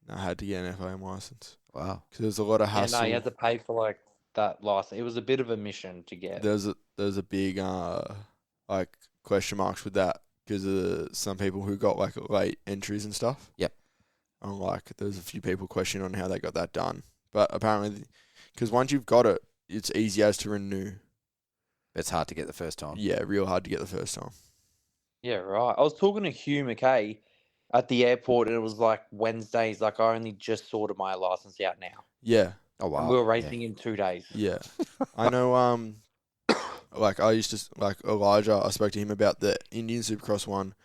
I had to get an FIM license. Wow. Because there's a lot of hassle. Yeah, no, you had to pay for like that license. It was a bit of a mission to get. There's a big question marks with that because some people who got like late entries and stuff. Yep. And there's a few people questioning on how they got that done. But apparently, because once you've got it, it's easy as to renew. It's hard to get the first time. Yeah, real hard to get the first time. Yeah, right. I was talking to Hugh McKay at the airport, and it was like Wednesday. He's like, I only just sorted my license out now. Yeah. Oh wow. And we were racing in 2 days. Yeah. I know. I used to Elijah. I spoke to him about the Indian Supercross one.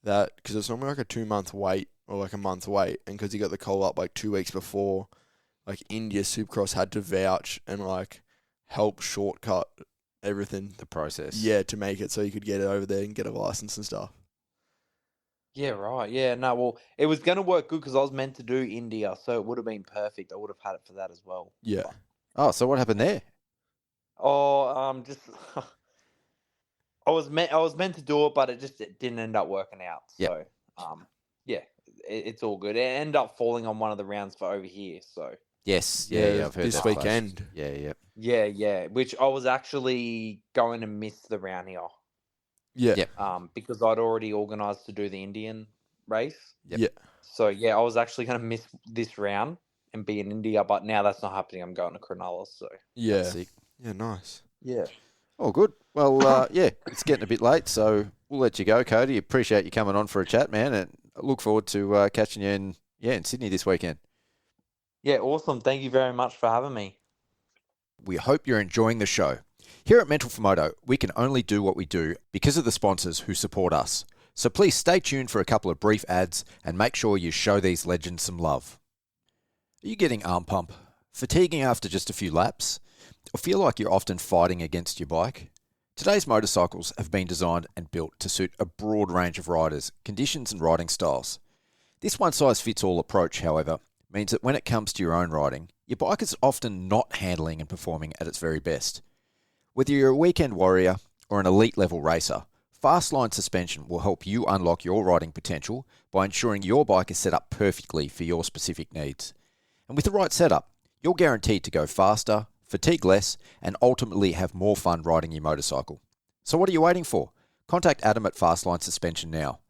That because it's normally like a 2-month wait or like a month wait, and because he got the call up like 2 weeks before, like India Supercross had to vouch and like help shortcut everything. The process. Yeah, to make it so you could get it over there and get a license and stuff. Yeah, right. Yeah, no, well, it was going to work good because I was meant to do India, so it would have been perfect. I would have had it for that as well. Yeah. But- Oh, so what happened there? just I was meant to do it, but it didn't end up working out. So, yeah, it's all good. It ended up falling on one of the rounds for over here. So, Yes. Yeah, Yeah, I've heard this that flash. weekend. Yeah. yeah, which I was actually going to miss the round here. Yeah. Yep. Because I'd already organised to do the Indian race. Yep. Yeah. So yeah, I was actually going to miss this round and be in India, but now that's not happening. I'm going to Cronulla. So Yeah. Sick. Yeah, nice. yeah. Oh, good. Well, yeah, it's getting a bit late, so we'll let you go, Cody. Appreciate you coming on for a chat, man, and I look forward to catching you in Sydney this weekend. Yeah, awesome. Thank you very much for having me. We hope you're enjoying the show. Here at Mental for Moto, we can only do what we do because of the sponsors who support us. So please stay tuned for a couple of brief ads and make sure you show these legends some love. Are you getting arm pump, fatiguing after just a few laps, or feel like you're often fighting against your bike? Today's motorcycles have been designed and built to suit a broad range of riders, conditions and riding styles. This one-size-fits-all approach, however, means that when it comes to your own riding, your bike is often not handling and performing at its very best. Whether you're a weekend warrior or an elite level racer, Fastline Suspension will help you unlock your riding potential by ensuring your bike is set up perfectly for your specific needs. And with the right setup, you're guaranteed to go faster, fatigue less, and ultimately have more fun riding your motorcycle. So what are you waiting for? Contact Adam at Fastline Suspension now.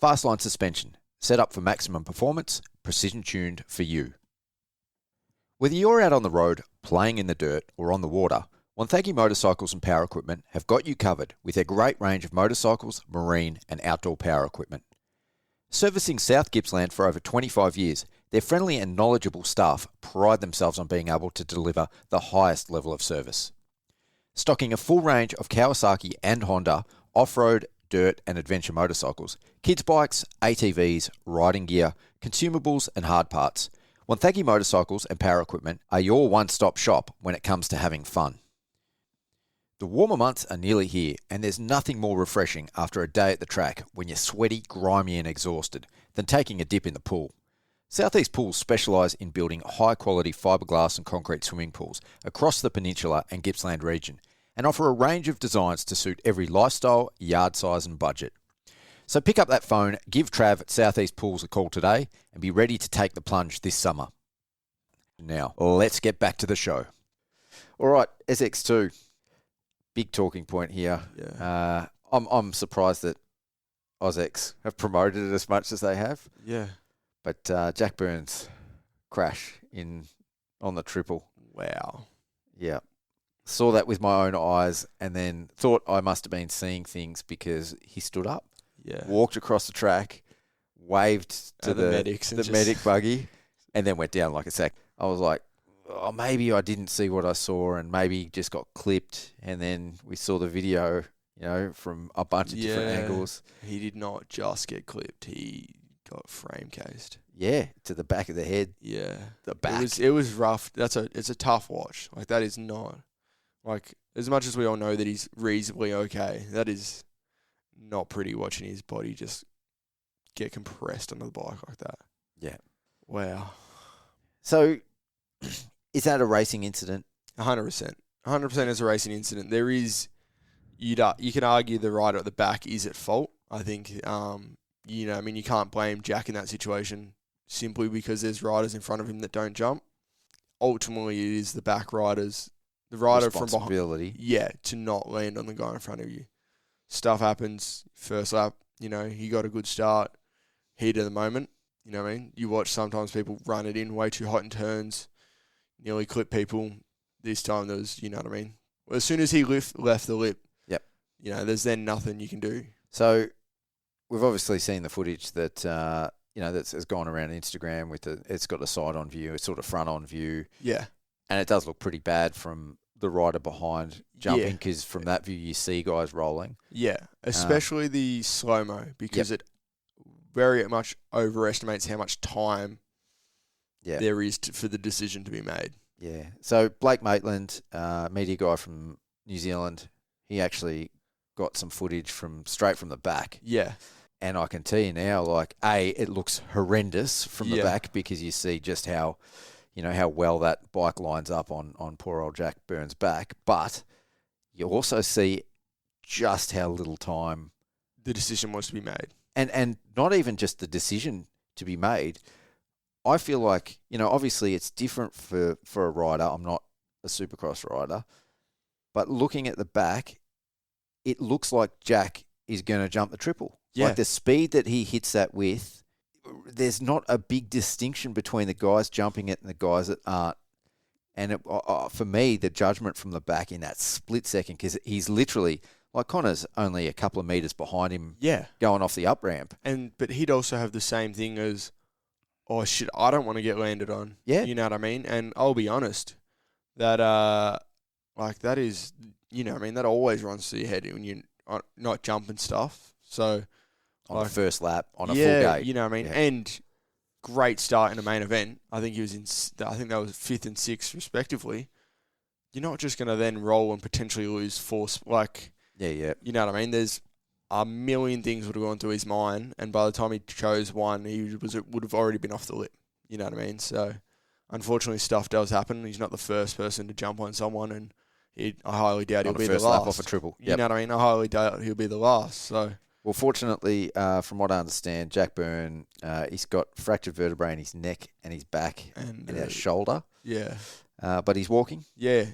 Fastline Suspension, set up for maximum performance, precision tuned for you. Whether you're out on the road, playing in the dirt, or on the water, Wonthaggi Motorcycles and Power Equipment have got you covered with their great range of motorcycles, marine and outdoor power equipment. Servicing South Gippsland for over 25 years, their friendly and knowledgeable staff pride themselves on being able to deliver the highest level of service. Stocking a full range of Kawasaki and Honda off-road, dirt and adventure motorcycles, kids bikes, ATVs, riding gear, consumables and hard parts, Wonthaggi Motorcycles and Power Equipment are your one-stop shop when it comes to having fun. The warmer months are nearly here, and there's nothing more refreshing after a day at the track when you're sweaty, grimy and exhausted than taking a dip in the pool. Southeast Pools specialise in building high-quality fiberglass and concrete swimming pools across the Peninsula and Gippsland region and offer a range of designs to suit every lifestyle, yard size and budget. So pick up that phone, give Trav at Southeast Pools a call today and be ready to take the plunge this summer. Now, let's get back to the show. All right, SX2. Big talking point here. Yeah. I'm surprised that AUSX have promoted it as much as they have. Yeah. But Jack Burns' crash on the triple. Wow. Yeah. Saw that with my own eyes and then thought I must have been seeing things because he stood up, Yeah. walked across the track, waved to the medics and the just- medic buggy, and then went down like a sack. I was like, oh, maybe I didn't see what I saw and maybe just got clipped. And then we saw the video, from a bunch of different angles. He did not just get clipped. He got frame cased. Yeah, to the back of the head. Yeah. The back. It was rough. It's a tough watch. Like, that is not, like, as much as we all know that he's reasonably okay, that is not pretty watching his body just get compressed onto the bike like that. Yeah. Wow. So, is that a racing incident? 100%. 100% is a racing incident. There is, you can argue the rider at the back is at fault. I think, you can't blame Jack in that situation simply because there's riders in front of him that don't jump. Ultimately, it is the back riders, the rider from behind. Responsibility. Yeah, to not land on the guy in front of you. Stuff happens. First lap, he got a good start. Heat of the moment. You know what I mean? You watch sometimes people run it in way too hot in turns, nearly clip people. This time there was, you know what I mean? Well, as soon as he left the lip, Yep. There's then nothing you can do. So, we've obviously seen the footage that that has gone around Instagram it's got a side-on view, a sort of front-on view, Yeah. and it does look pretty bad from the rider behind jumping because from that view you see guys rolling. Yeah, especially the slow-mo because it very much overestimates how much time there is for the decision to be made. Yeah. So Blake Maitland, media guy from New Zealand, he actually got some footage straight from the back. Yeah. And I can tell you now, like, it looks horrendous from the back because you see just how well that bike lines up on poor old Jack Byrne's back. But you also see just how little time The decision was to be made. and not even just the decision to be made. I feel like, obviously it's different for a rider. I'm not a Supercross rider. But looking at the back, it looks like Jack is going to jump the triple. Yeah. Like the speed that he hits that with, there's not a big distinction between the guys jumping it and the guys that aren't. And for me, the judgment from the back in that split second, because he's literally, like Connor's only a couple of metres behind him going off the up ramp. But he'd also have the same thing as, oh, shit, I don't want to get landed on. Yeah. You know what I mean? And I'll be honest, that, that is, that always runs through your head when you're not jumping stuff. So, On the first lap, on a full yeah, gate. you know what I mean? Yeah. And great start in the main event. I think I think that was 5th and 6th respectively. You're not just going to then roll and potentially lose force. Yeah. You know what I mean? There's a million things would have gone through his mind, and by the time he chose one, would have already been off the lip. You know what I mean? So, unfortunately, stuff does happen. He's not the first person to jump on someone, and I highly doubt he'll be the last. First lap off a triple. You know what I mean? I highly doubt he'll be the last. So, well, fortunately, from what I understand, Jack Byrne, he's got fractured vertebrae in his neck and his back and his shoulder. Yeah. But he's walking. Yeah.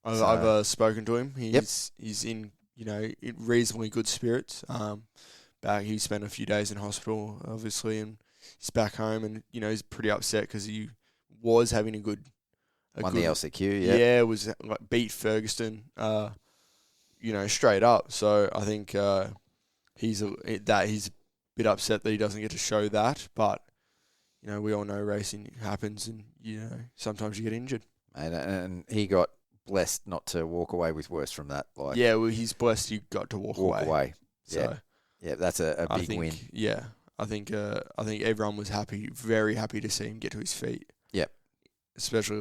So- I've spoken to him. He's in in reasonably good spirits. He spent a few days in hospital, obviously, and he's back home, and he's pretty upset because he was having a good Won the LCQ, yeah, was beat Ferguson, straight up. So I think he's a bit upset that he doesn't get to show that, but we all know racing happens, and sometimes you get injured. And he got blessed not to walk away with worse from that. He's blessed he got to walk away. So yeah, that's a big win. Yeah, I think everyone was very happy to see him get to his feet. Yep. Especially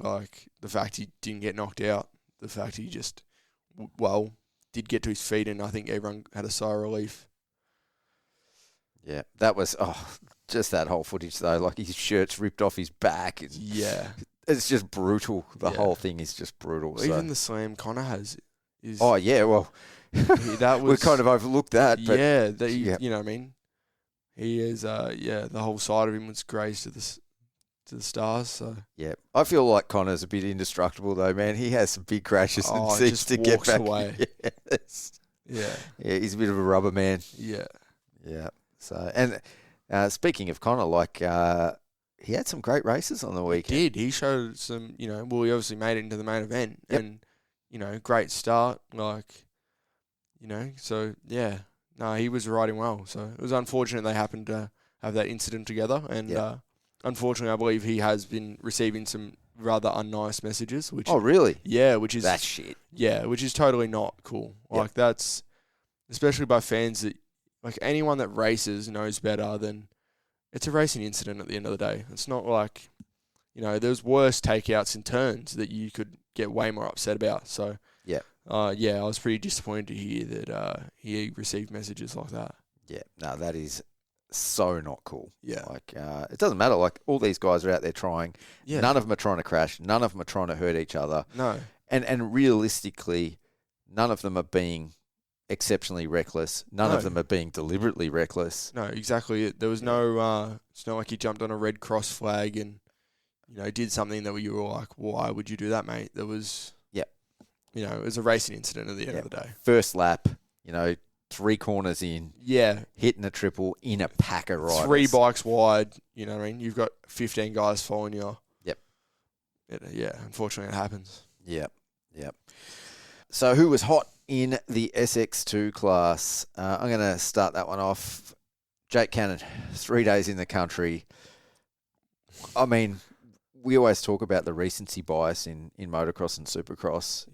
the fact he didn't get knocked out, the fact he just did get to his feet, and I think everyone had a sigh of relief. Yeah, that was just that whole footage though. Like his shirt's ripped off his back. Yeah. It's just brutal. The whole thing is just brutal. Well, even the slam Connor has is. Oh yeah, well, that was we kind of overlooked that. But you know what I mean. He is. The whole side of him was grazed to the stars. So yeah, I feel like Connor's a bit indestructible though, man. He has some big crashes and seems to get back away. Yes. Yeah, he's a bit of a rubber man. Yeah. So, and speaking of Connor, he had some great races on the weekend. He showed some, he obviously made it into the main event, and, great start, so, yeah. No, he was riding well, so it was unfortunate they happened to have that incident together, and unfortunately I believe he has been receiving some rather unnice messages. Which, oh, really? Yeah, which is... That's shit. Yeah, which is totally not cool. That's... Especially by fans that... anyone that races knows better than... It's a racing incident at the end of the day. It's not like, there's worse takeouts and turns that you could get way more upset about. So, I was pretty disappointed to hear that he received messages like that. Yeah, no, that is so not cool. Yeah. It doesn't matter. All these guys are out there trying. Yeah. None of them are trying to crash. None of them are trying to hurt each other. No. And realistically, none of them are being exceptionally reckless. None of them are being deliberately reckless. No, exactly. There was no, it's not like he jumped on a red cross flag and, did something that you were like, why would you do that, mate? There was, it was a racing incident at the end of the day. First lap, 3 corners in. Yeah. Hitting a triple in a pack of riders. 3 bikes wide, you know what I mean? You've got 15 guys following you. Yep. Unfortunately it happens. Yep. So who was hot in the SX2 class? I'm going to start that one off. Jake Cannon, 3 days in the country. I mean, we always talk about the recency bias in motocross and supercross.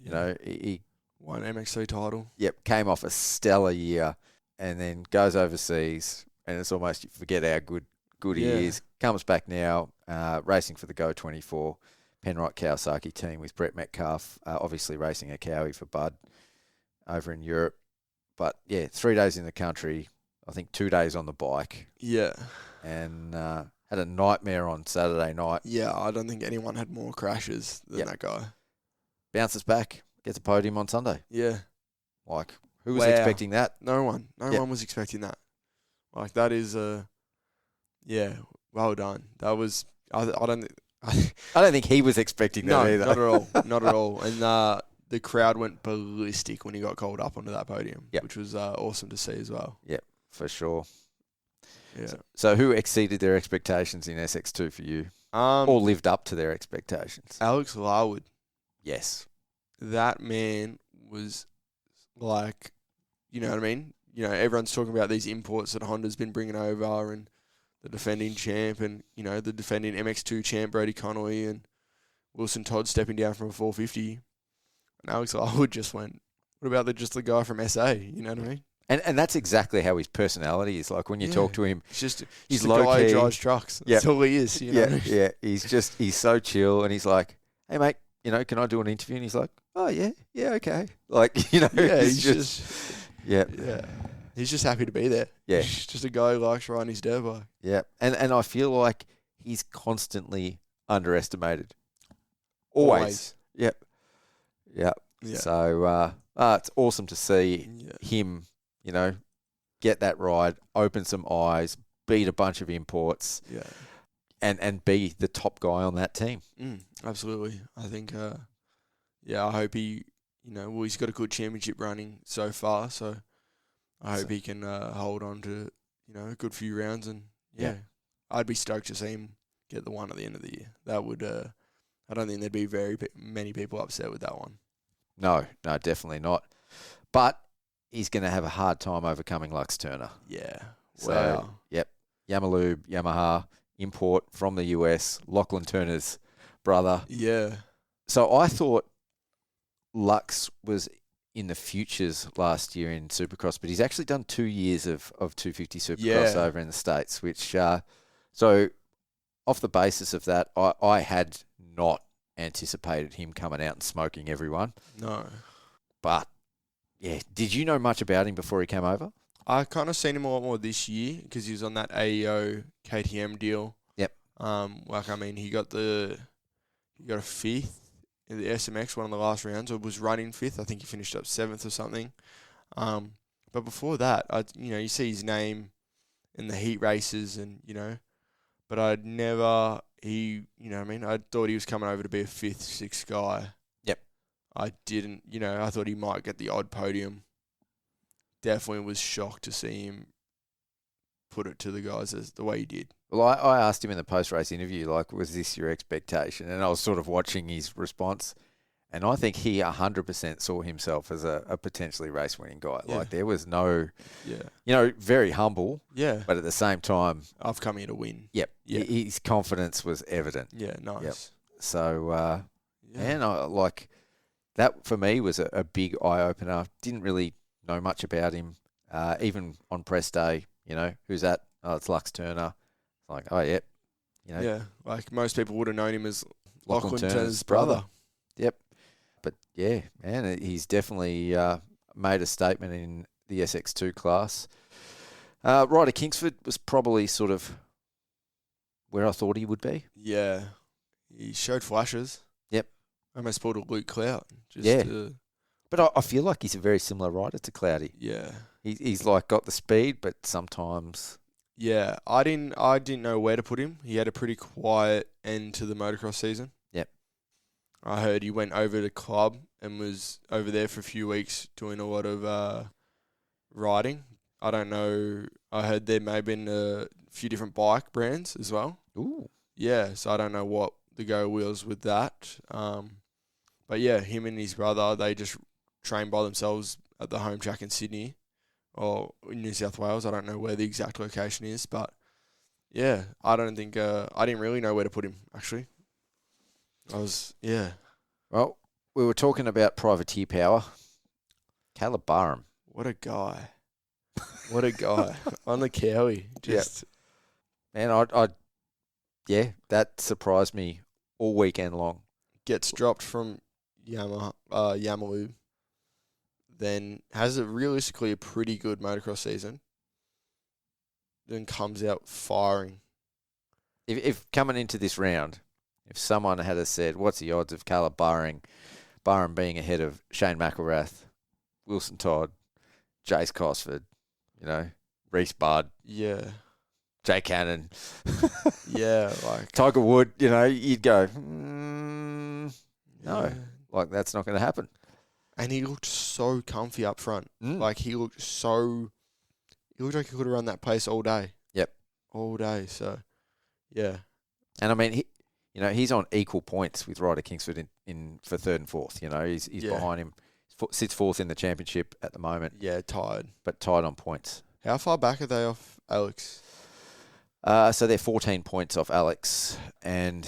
He won MX3 title. Yep, came off a stellar year and then goes overseas, and it's almost you forget how good he is. Comes back now, racing for the Go24 Penrite Kawasaki team with Brett Metcalf, obviously racing a Cowie for Bud. over in Europe. But yeah, 3 days in the country. I think 2 days on the bike, Yeah. and had a nightmare on Saturday night. Yeah, I don't think anyone had more crashes than Yep. that guy. Bounces back, gets a podium on Sunday. Yeah. Like, who was Wow. expecting that? No one. No Yep. one was expecting that. Like, that is yeah, well done. That was I don't think I don't think he was expecting that no, either. not at all. Not at all. And the crowd went ballistic when he got called up onto that podium, Yep. which was awesome to see as well. For sure. Yeah. So who exceeded their expectations in SX2 for you? Or lived up to their expectations? Alex Larwood, Yes. that man was like, you know what I mean? You know, everyone's talking about these imports that Honda's been bringing over, and the defending champ, and, you know, the defending MX2 champ, Brody Connolly, and Wilson Todd stepping down from a 450. And Alex Larwood just went, what about the guy from SA? You know what I mean? And that's exactly how his personality is. Like, when you talk to him, He's just he's a guy low-key. who drives trucks. Yep. That's all he is. You know what I mean? Yeah. He's so chill, and he's like, hey, mate, you know, can I do an interview? And he's like, oh, yeah, okay. Like, you know, Yeah, he's he's just yeah. He's just happy to be there. Yeah. He's just a guy who likes riding his dirt bike. Yeah. And I feel like he's constantly underestimated. Always. Yep. Yeah. Yeah. So it's awesome to see him, you know, get that ride, open some eyes, beat a bunch of imports, Yeah. and be the top guy on that team. Absolutely. I think, I hope he, he's got a good championship running so far, so I hope he can hold on to, a good few rounds, and I'd be stoked to see him get the one at the end of the year. That would, I don't think there'd be many people upset with that one. No, definitely not. But he's going to have a hard time overcoming Lux Turner. Yeah. So, Wow. yep. Yamalube, Yamaha, import from the US, Lachlan Turner's brother. Yeah. So I thought Lux was in the futures last year in Supercross, but he's actually done 2 years of 250 Supercross over in the States, which, so off the basis of that, I had not anticipated him coming out and smoking everyone. No. But, yeah, did you know much about him before he came over? I kind of seen him a lot more this year because he was on that AEO KTM deal. Yep. He got a fifth in the SMX, one of the last rounds, or was running fifth. I think he finished up seventh or something. But before that, you see his name in the heat races, and but I'd never I thought he was coming over to be a fifth, sixth guy. Yep. I didn't. I thought he might get the odd podium. Definitely was shocked to see him put it to the guys as the way he did. Well, I asked him in the post-race interview, like, was this your expectation? And I was sort of watching his response, and I think he 100% saw himself as a potentially race-winning guy. Yeah. Like, there was no, Yeah. Very humble, Yeah. but at the same time, I've come here to win. yep, Yeah. his confidence was evident. Yeah, nice. Yep. So, Yeah. man, that for me was a big eye-opener. Didn't really know much about him, even on press day. Who's that? Oh, it's Lux Turner. It's like, oh, yep. Yeah, like most people would have known him as Lachlan Lachlan Turner's Turner's brother. Yep. But, yeah, man, he's definitely made a statement in the SX2 class. Ryder Kingsford was probably sort of where I thought he would be. Yeah, he showed flashes. Yep. Almost pulled a Luke Clout. But I feel like he's a very similar rider to Cloudy. Yeah. He's like got the speed, but sometimes... Yeah, I didn't know where to put him. He had a pretty quiet end to the motocross season. Yep. I heard he went over to club and was over there for a few weeks doing a lot of riding. I don't know. I heard there may have been a few different bike brands as well. Ooh. Yeah, so I don't know what the go was with that. But yeah, him and his brother, they just train by themselves at the home track in Sydney or in New South Wales. I don't know where the exact location is, but yeah, I don't think I didn't really know where to put him actually. Well, we were talking about privateer power. Caleb Barham. What a guy! What a guy on the Cowie. Just Man, that surprised me all weekend long. gets dropped from Yamalube. then has realistically a pretty good motocross season, then comes out firing. If coming into this round, if someone had have said, what's the odds of Caleb Barham being ahead of Shane McElrath, Wilson Todd, Jace Cosford, Reece Budd, Yeah. Jay Cannon, Yeah, like... Tiger Wood, you'd go, no, yeah. like that's not going to happen. And he looked so comfy up front. Mm. Like, he looked like he could have run that pace all day. Yep. All day, so, yeah. And I mean, he's on equal points with Ryder Kingsford in for third and fourth. He's Yeah. behind him, sits fourth in the championship at the moment, Yeah, tired. but tied on points. How far back are they off Alex? So they're 14 points off Alex and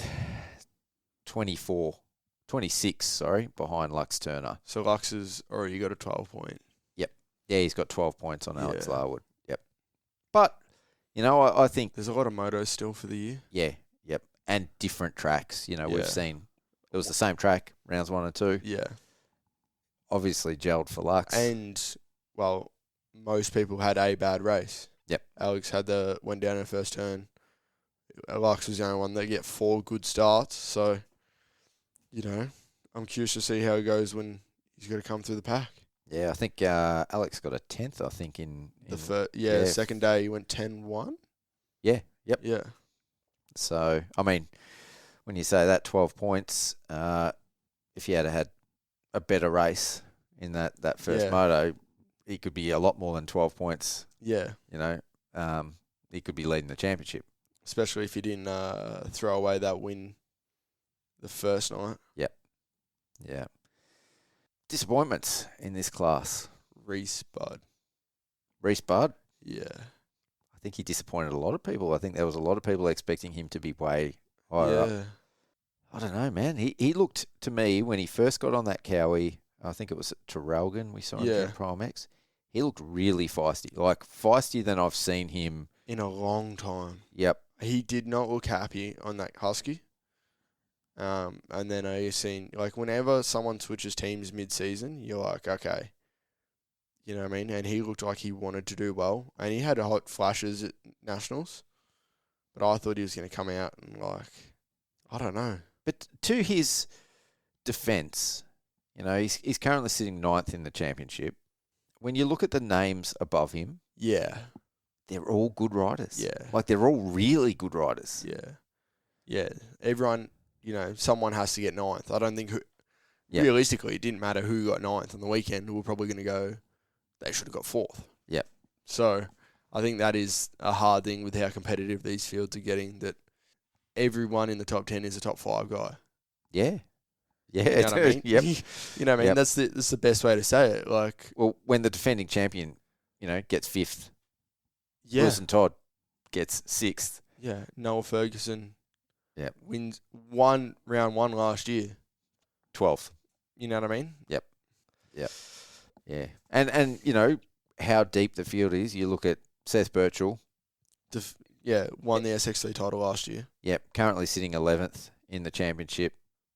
26 behind Lux Turner. So Lux has already got a 12-point. Yeah, he's got 12 points on Alex Yeah. Larwood. Yep. But, I think, There's a lot of motos still for the year. yeah, yep. And different tracks. Yeah. We've seen it was the same track, rounds 1 and 2. Yeah. Obviously gelled for Lux. And, well, most people had a bad race. Yep. Alex went down in the first turn. Lux was the only one that get 4 good starts. So, I'm curious to see how it goes when he's got to come through the pack. Yeah, I think Alex got a 10th, I think, in The second day he went 10-1. Yeah, yep. Yeah. So, I mean, when you say that 12 points, if he had a better race in that first Yeah. moto, he could be a lot more than 12 points. Yeah. He could be leading the championship. Especially if he didn't throw away that win the first night. Yeah. Disappointments in this class. Reece Budd. Reece Budd, Yeah. I think he disappointed a lot of people. I think there was a lot of people expecting him to be way higher up. Yeah. I don't know, man. He looked to me when he first got on that Cowie, I think it was at Traralgon, we saw him Yeah. in Prime X. He looked really feisty, like feistier than I've seen him. In a long time. Yep. He did not look happy on that Husky. And then I've seen, like, whenever someone switches teams mid-season, you're like, okay. You know what I mean? And he looked like he wanted to do well. And he had hot flashes at Nationals. But I thought he was going to come out and, like, I don't know. But to his defence, he's currently sitting 9th in the championship. When you look at the names above him, Yeah. they're all good riders. Yeah. Like, they're all really good riders. Yeah. Yeah. Everyone, someone has to get 9th. I don't think Yeah. realistically, it didn't matter who got 9th on the weekend. We're probably going to go, they should have got 4th. Yep. So I think that is a hard thing with how competitive these fields are getting, that everyone in the top 10 is a top 5 guy. Yeah. Yeah. You know what I mean? Yep. You know what I mean? Yep. That's the best way to say it. Like, Well, when the defending champion, gets 5th, yeah. Wilson Todd gets 6th. Yeah. Noah Ferguson Yep. wins round one last year. 12th. You know what I mean? Yeah. And how deep the field is. You look at Seth Birchall. Won the SX2 title last year. Yep. Currently sitting 11th in the championship.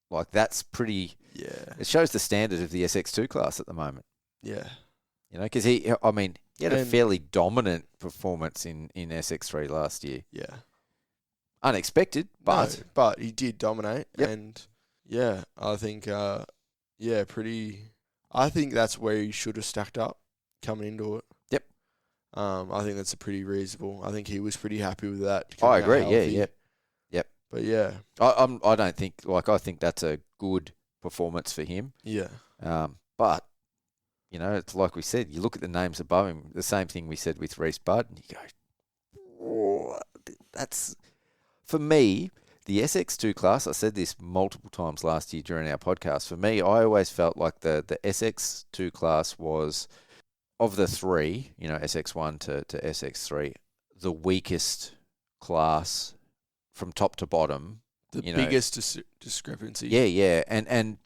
Like, that's pretty. Yeah. It shows the standard of the SX2 class at the moment. Yeah. Because he had a And- fairly dominant performance in SX3 last year. Yeah. Unexpected, but No, but he did dominate. Yep. And yeah, I think pretty. I think that's where he should have stacked up coming into it. Yep. I think that's a pretty reasonable. I think he was pretty happy with that. I coming out agree. healthy. Yeah. But yeah, I don't think I think that's a good performance for him. yeah, But it's like we said. You look at the names above him. The same thing we said with Reece Budd, and you go, oh, that's for me. The SX2 class. I said this multiple times last year during our podcast. For me, I always felt like the SX2 class was, of the three, SX1 to SX3, the weakest class from top to bottom. the biggest discrepancy. Yeah, and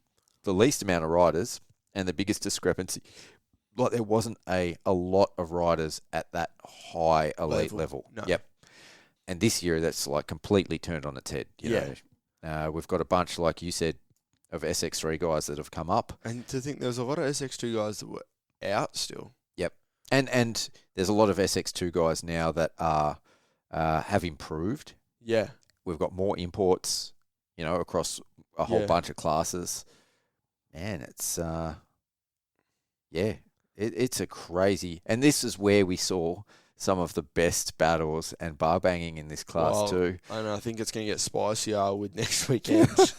the least amount of riders and the biggest discrepancy. Like, there wasn't a lot of riders at that high elite level. No. Yep. And this year, that's like completely turned on its head. You know, we've got a bunch, like you said, of SX3 guys that have come up. And to think there was a lot of SX2 guys that were out still. Yep. And there's a lot of SX2 guys now that are have improved. Yeah. We've got more imports, across a whole Yeah. bunch of classes. Man, it's it's a crazy, and this is where we saw some of the best battles and bar banging in this class too. And I think it's going to get spicier with next weekend.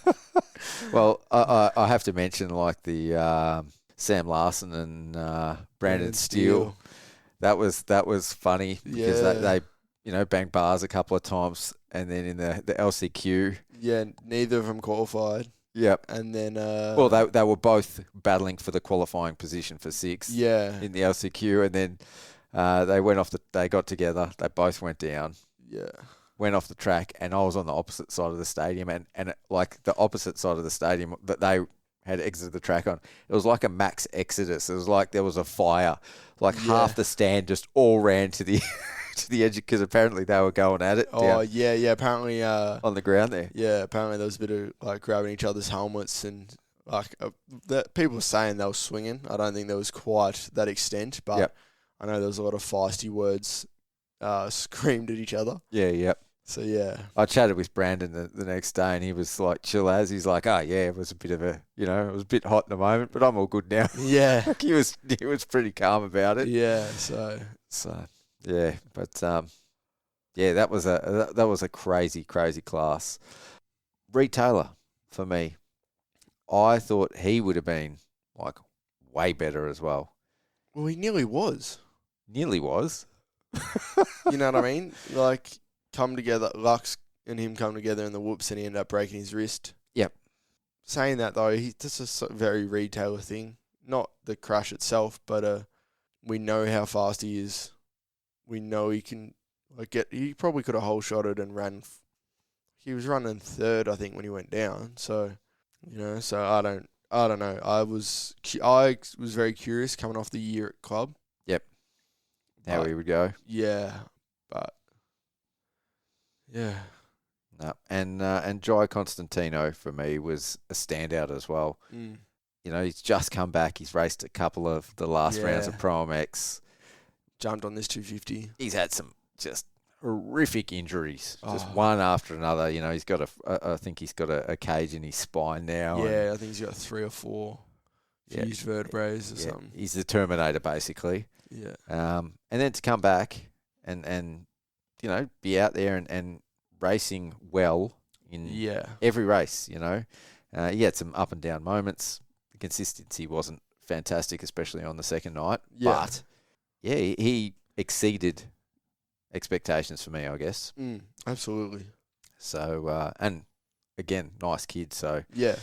Well, I have to mention like the Sam Larson and Brandon Steele. That was funny because they banged bars a couple of times, and then in the LCQ. Yeah, neither of them qualified. Yep. And then Well, they were both battling for the qualifying position for 6. Yeah. In the LCQ, and then they got together. They both went down. Yeah. Went off the track, and I was on the opposite side of the stadium, and like the opposite side of the stadium that they had exited the track on, it was like a max exodus. It was like there was a fire. Like half the stand just all ran to the to the edge because apparently they were going at it. Oh yeah. Apparently on the ground there. Yeah, apparently there was a bit of like grabbing each other's helmets and like people were saying they were swinging. I don't think there was quite that extent, but I know there was a lot of feisty words screamed at each other. Yeah, yep. So yeah, I chatted with Brandon the next day, and he was like chill as. He's like, oh yeah, it was a bit of a, it was a bit hot in the moment, but I'm all good now. Yeah, Like he was pretty calm about it. Yeah, so yeah, but that was a crazy class. Reed Taylor for me, I thought he would have been like way better as well. Well, he nearly was. Nearly was. You know what I mean? Like, come together, Lux and him come together in the whoops, and he ended up breaking his wrist. Yep. Saying that, though, this is a very Reed Taylor thing. Not the crash itself, but we know how fast he is. We know he can he probably could have whole shotted and ran. He was running third, I think, when he went down. So, so I don't know. I was very curious coming off the year at club. Yep. How he would go. Yeah, but yeah. No, and Jai Constantino for me was a standout as well. Mm. He's just come back. He's raced a couple of the last rounds of Pro MX. Jumped on this 250. He's had some just horrific injuries, just one after another. He's got I think he's got a cage in his spine now. Yeah, I think he's got 3 or 4 fused vertebrae or something. He's the Terminator basically. Yeah. And then to come back and be out there and racing well in every race. He had some up and down moments. The consistency wasn't fantastic, especially on the second night. Yeah. But he exceeded expectations for me, I guess. Absolutely. So, and again, nice kid. So, yeah.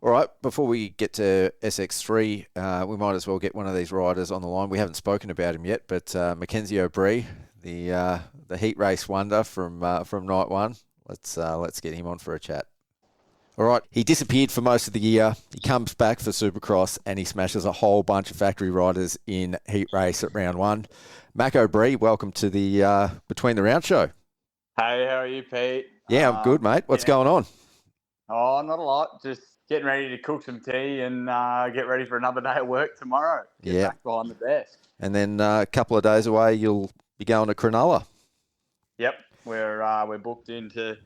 All right, before we get to SX3, we might as well get one of these riders on the line. We haven't spoken about him yet, but Mack O'Bree, the heat race wonder from night one. Let's get him on for a chat. All right, he disappeared for most of the year. He comes back for Supercross and he smashes a whole bunch of factory riders in heat race at round 1. Mack O'Bree, welcome to the Between the Round show. Hey, how are you, Pete? Yeah, I'm good, mate. What's going on? Oh, not a lot. Just getting ready to cook some tea and get ready for another day of work tomorrow. Get back behind the desk. And then a couple of days away, you'll be going to Cronulla. Yep, we're booked in to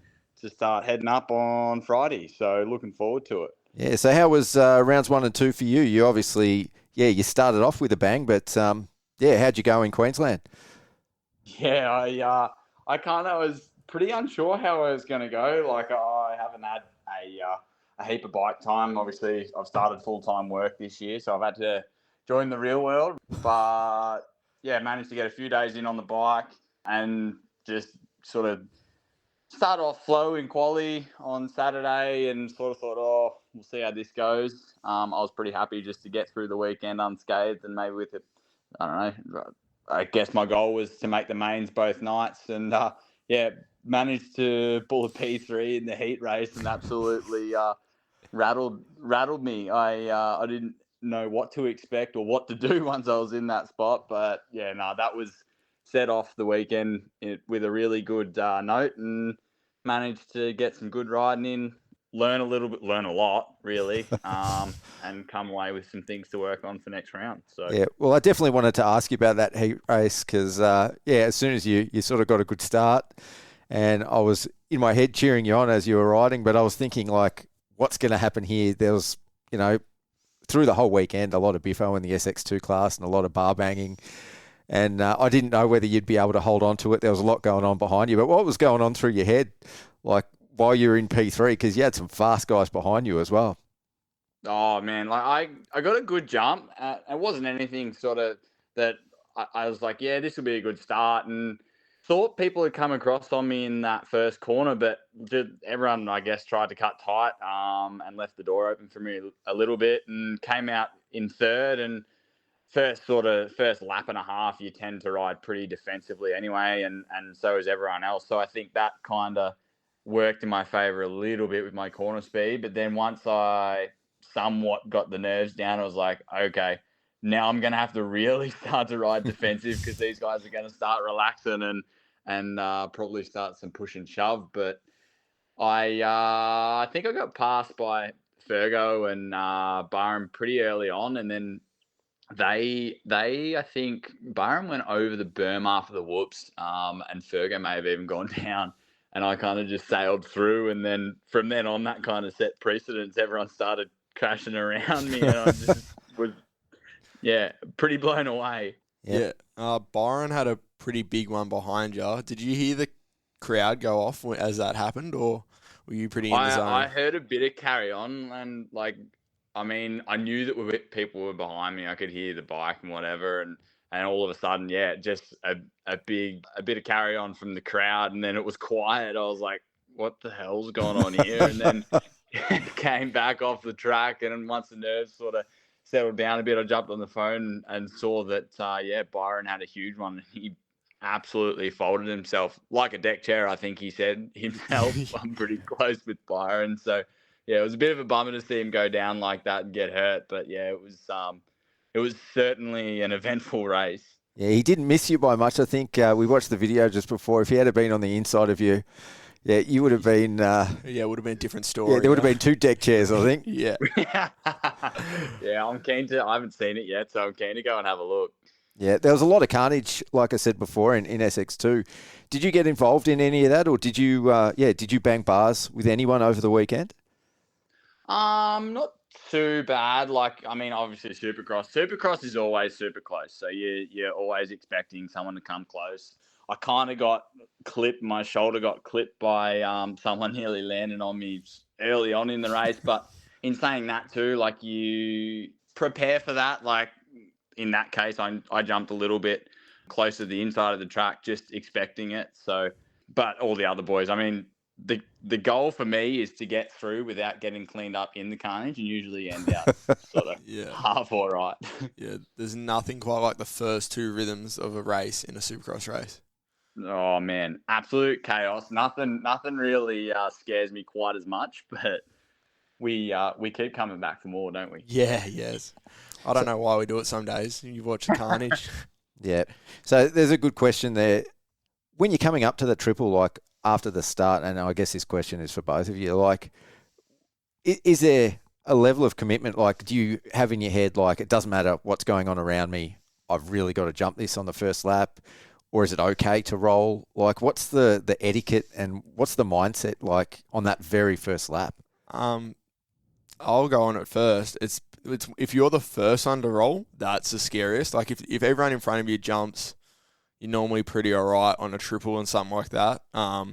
start heading up on Friday, so looking forward to it. Yeah, so how was rounds 1 and 2 for you? You obviously, you started off with a bang, but how'd you go in Queensland? Yeah, I kind of was pretty unsure how I was going to go. Like, I haven't had a heap of bike time. Obviously, I've started full-time work this year, so I've had to join the real world. But, managed to get a few days in on the bike and just sort of started off slow in quali on Saturday and sort of thought, we'll see how this goes. I was pretty happy just to get through the weekend unscathed and maybe with it, I don't know, I guess my goal was to make the mains both nights and, managed to pull a P3 in the heat race and absolutely rattled me. I didn't know what to expect or what to do once I was in that spot, but that was set off the weekend with a really good note and managed to get some good riding in learn a lot, really, and come away with some things to work on for next round. So Yeah, well, I definitely wanted to ask you about that heat race because, as soon as you sort of got a good start, and I was in my head cheering you on as you were riding, but I was thinking, like, what's going to happen here? There was, through the whole weekend, a lot of biffo in the SX2 class and a lot of bar banging. And I didn't know whether you'd be able to hold on to it. There was a lot going on behind you. But what was going on through your head, like, while you were in P3? Because you had some fast guys behind you as well. Oh, man. Like, I got a good jump. It wasn't anything sort of that I was like, yeah, this will be a good start. And thought people had come across on me in that first corner, but everyone, I guess, tried to cut tight and left the door open for me a little bit and came out in third. And first lap and a half, you tend to ride pretty defensively anyway, and so is everyone else. So I think that kind of worked in my favour a little bit with my corner speed. But then once I somewhat got the nerves down, I was like, okay, now I'm going to have to really start to ride defensive because these guys are going to start relaxing and probably start some push and shove. But I think I got passed by Fergo and Barham pretty early on, and then they I think Barham went over the berm after the whoops, and Fergo may have even gone down, and I kind of just sailed through, and then from then on that kind of set precedence. Everyone started crashing around me, and I just was pretty blown away. Yeah. Byron had a pretty big one behind you. Did you hear the crowd go off as that happened, or were you pretty in the zone? I heard a bit of carry on, and I knew that people were behind me. I could hear the bike and whatever, and all of a sudden, just a bit of carry on from the crowd, and then it was quiet. I was like, what the hell's going on here? And then came back off the track, and once the nerves sort of settled down a bit, I jumped on the phone and saw that, Byron had a huge one. He absolutely folded himself like a deck chair, I think he said himself. I'm pretty close with Byron. So, it was a bit of a bummer to see him go down like that and get hurt. But, it was certainly an eventful race. Yeah, he didn't miss you by much. I think we watched the video just before. If he had been on the inside of you, you would have been... it would have been a different story. Yeah, there would have been 2 deck chairs, I think. Yeah. I'm keen to... I haven't seen it yet, so I'm keen to go and have a look. Yeah, there was a lot of carnage, like I said before, in SX2. Did you get involved in any of that, or did you bang bars with anyone over the weekend? Not too bad. Obviously Supercross. Supercross is always super close, so you're always expecting someone to come close. I kind of got clipped. My shoulder got clipped by someone nearly landing on me early on in the race. But in saying that too, you prepare for that. In that case, I jumped a little bit closer to the inside of the track, just expecting it. So, but all the other boys, the goal for me is to get through without getting cleaned up in the carnage, and usually end out sort of half all right. There's nothing quite like the first 2 rhythms of a race in a Supercross race. Oh man, absolute chaos. Nothing really scares me quite as much, but we keep coming back for more, don't we? Yeah, yes. I don't know why we do it some days. You watch the carnage. Yeah. So there's a good question there. When you're coming up to the triple, after the start, and I guess this question is for both of you, is there a level of commitment? Do you have in your head, it doesn't matter what's going on around me, I've really got to jump this on the first lap? Or is it okay to roll? What's the etiquette and what's the mindset on that very first lap? I'll go on it first. It's if you're the first one to roll, that's the scariest. If everyone in front of you jumps, you're normally pretty all right on a triple and something like that.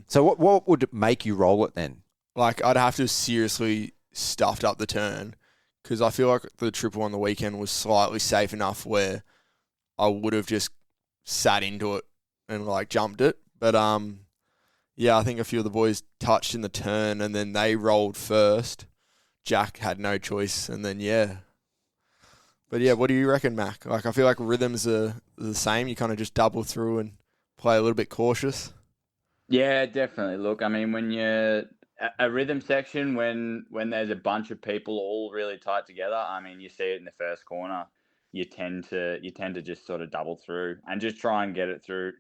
So what would make you roll it then? I'd have to seriously stuffed up the turn, because I feel like the triple on the weekend was slightly safe enough where I would have just sat into it and jumped it. But I think a few of the boys touched in the turn and then they rolled first. Jack had no choice, and then But what do you reckon, Mac? I feel like rhythms are the same. You kind of just double through and play a little bit cautious. Yeah, definitely. Look, when you're a rhythm section, when there's a bunch of people all really tight together, you see it in the first corner. You tend to just sort of double through and just try and get through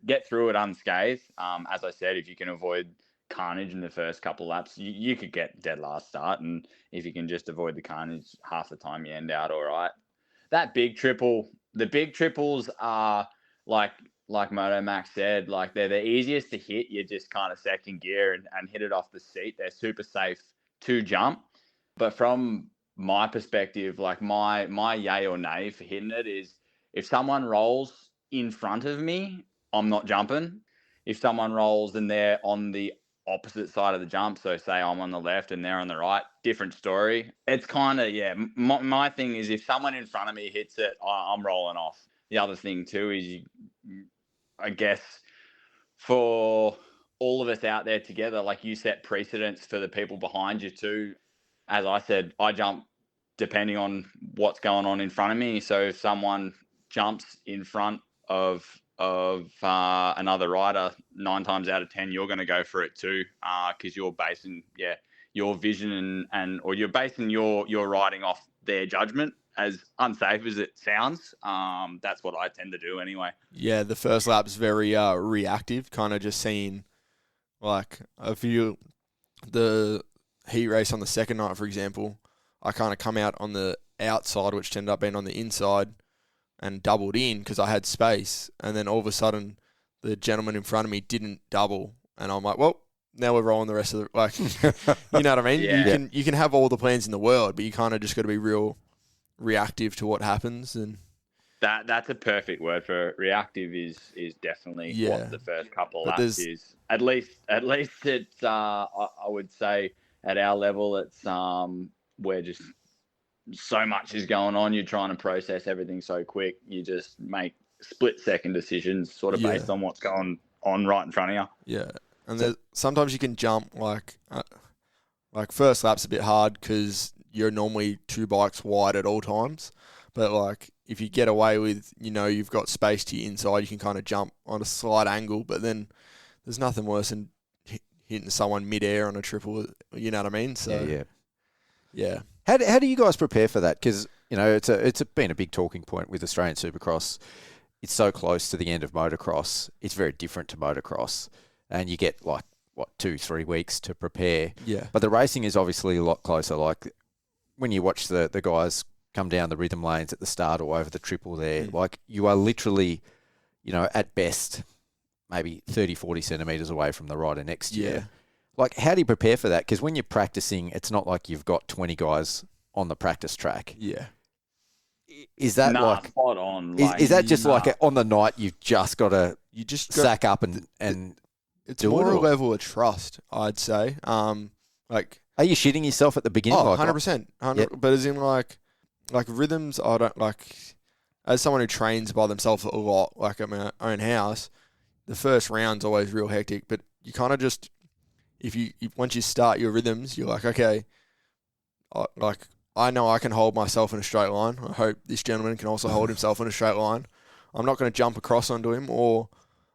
it unscathed. As I said, if you can avoid carnage in the first couple laps, you could get dead last start. And if you can just avoid the carnage, half the time you end out all right. The big triples are like Moto Max said, like they're the easiest to hit. You just kind of second gear and hit it off the seat. They're super safe to jump. But from my perspective, like my yay or nay for hitting it is if someone rolls in front of me, I'm not jumping. If someone rolls and they're on the opposite side of the jump, so say I'm on the left and they're on the right, different story. It's kind of, my thing is if someone in front of me hits it, I'm rolling off. The other thing too is, I guess, for all of us out there together, like you set precedents for the people behind you too. As I said, I jump depending on what's going on in front of me. So if someone jumps in front of another rider, 9 times out of 10 you're going to go for it too, because you're basing your vision or you're basing your riding off their judgment. As unsafe as it sounds, that's what I tend to do anyway. Yeah, the first lap's very reactive, kind of just seeing, like, the heat race on the second night, for example, I kind of come out on the outside, which ended up being on the inside, and doubled in because I had space. And then all of a sudden, the gentleman in front of me didn't double. And I'm like, well, now we're rolling the rest of the... Like, you know what I mean? Yeah. You can have all the plans in the world, but you kind of just got to be real reactive to what happens. And that's a perfect word for it. Reactive is definitely what the first couple of But laps is. At least it's I would say at our level it's we're just so much is going on. You're trying to process everything so quick. You just make split-second decisions sort of based on what's going on right in front of you. Yeah. And sometimes you can jump like first lap's a bit hard because you're normally 2 bikes wide at all times. But like if you get away with, you've got space to your inside, you can kind of jump on a slight angle. But then there's nothing worse than hitting someone mid-air on a triple. You know what I mean? So yeah. How do you guys prepare for that? Because it's been a big talking point with Australian Supercross. It's so close to the end of motocross. It's very different to motocross, and you get 2-3 weeks to prepare. Yeah. But the racing is obviously a lot closer. Like when you watch the guys come down the rhythm lanes at the start or over the triple there, like you are literally, at best, maybe 30, 40 centimetres away from the rider next to you. Like, how do you prepare for that? Because when you're practicing, it's not like you've got 20 guys on the practice track. Yeah. Is that spot on? Is that just like on the night you've just got to sack up and it's do more it? a level of trust, I'd say. Are you shitting yourself at the beginning? 100%. But as in like rhythms, I don't like. As someone who trains by themselves a lot, like at my own house, the first round's always real hectic. But you kind of just once you start your rhythms, you're like, okay, I know I can hold myself in a straight line. I hope this gentleman can also hold himself in a straight line. I'm not going to jump across onto him, or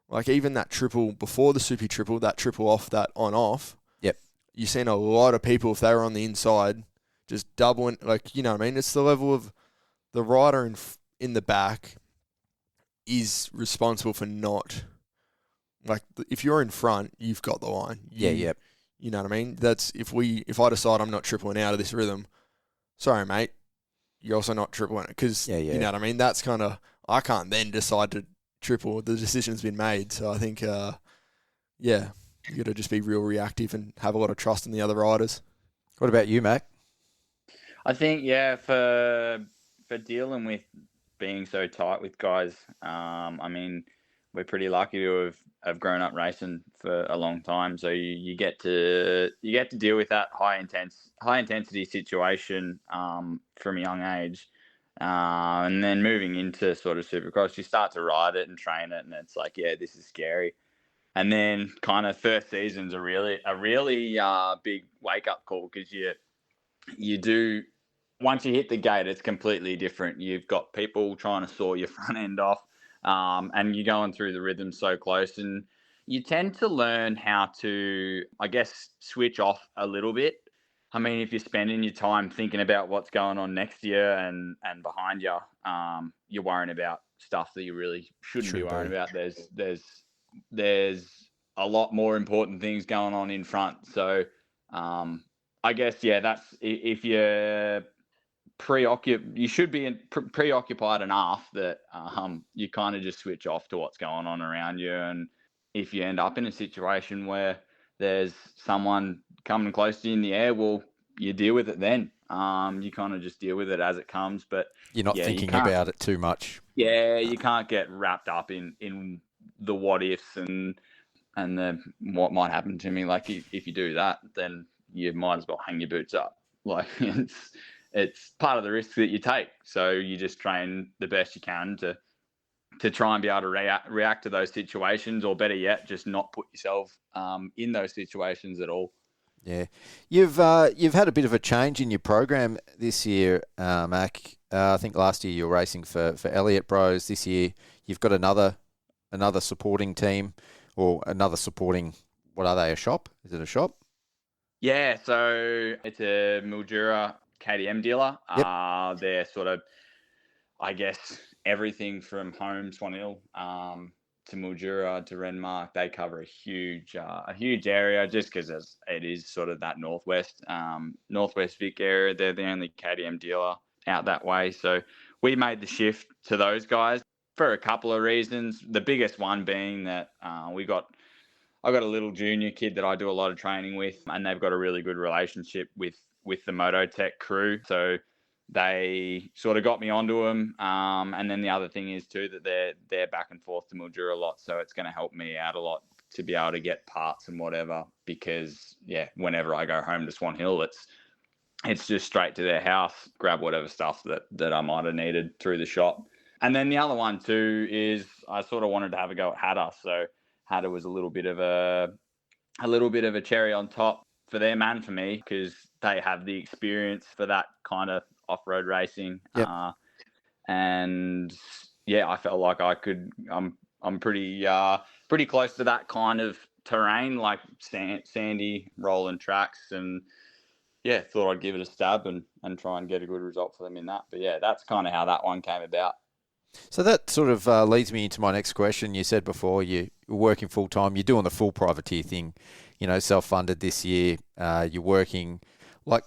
like even that triple before the Soupy triple, that triple off, that on off. Yep. You've seen a lot of people, if they were on the inside, just doubling, like, you know what I mean? It's the level of the rider in the back is responsible for not, like, if you're in front, you've got the line. You know what I mean? That's if I decide I'm not tripling out of this rhythm, sorry, mate, you're also not tripling it because you know what I mean? That's kind of, I can't then decide to triple. The decision's been made. So I think, you got to just be real reactive and have a lot of trust in the other riders. What about you, Mac? I think, for dealing with being so tight with guys, I mean, we're pretty lucky to have grown up racing for a long time. So you get to deal with that high intensity situation from a young age. And then moving into sort of Supercross, you start to ride it and train it, and it's like, this is scary. And then kind of first season's a really big wake up call, because you do, once you hit the gate, it's completely different. You've got people trying to saw your front end off, and you're going through the rhythm so close, and you tend to learn how to, I guess, switch off a little bit. I mean, if you're spending your time thinking about what's going on next year and behind you, you're worrying about stuff that you really shouldn't be worrying about. There's a lot more important things going on in front. So I guess, yeah, that's if you're you should be preoccupied enough that you kind of just switch off to what's going on around you. And if you end up in a situation where there's someone coming close to you in the air, well, you deal with it then. You kind of just deal with it as it comes. But You're not yeah, thinking about it too much. Yeah, you can't get wrapped up in the what ifs and the what might happen to me. Like if you do that, then you might as well hang your boots up. Like it's part of the risk that you take. So you just train the best you can to try and be able to react to those situations, or better yet, just not put yourself in those situations at all. Yeah, you've had a bit of a change in your program this year, Mac. I think last year you were racing for Elliott Bros. This year you've got another supporting team, or another supporting. What are they? A shop? Is it a shop? Yeah, so it's a Mildura KTM dealer. Yep. They're sort of, I guess, everything from home, Swan Hill, to Mildura to Renmark. They cover a huge area, just because it is sort of that northwest Vic area. They're the only KTM dealer out that way. So we made the shift to those guys for a couple of reasons. The biggest one being that I got a little junior kid that I do a lot of training with, and they've got a really good relationship with the Mototech crew. So they sort of got me onto them. And then the other thing is too that they're back and forth to Mildura a lot. So it's going to help me out a lot to be able to get parts and whatever, because yeah, whenever I go home to Swan Hill, it's just straight to their house, grab whatever stuff that I might have needed through the shop. And then the other one too is I sort of wanted to have a go at Hatter. So Hatter was a little bit of a cherry on top for them and for me, because they have the experience for that kind of off-road racing. Yep. And yeah, I felt like I could. I'm pretty close to that kind of terrain, like sandy rolling tracks, and yeah, thought I'd give it a stab and try and get a good result for them in that. But yeah, that's kind of how that one came about. So that sort of leads me into my next question. You said before you're working full time. You're doing the full privateer thing, self-funded this year. You're working. Like,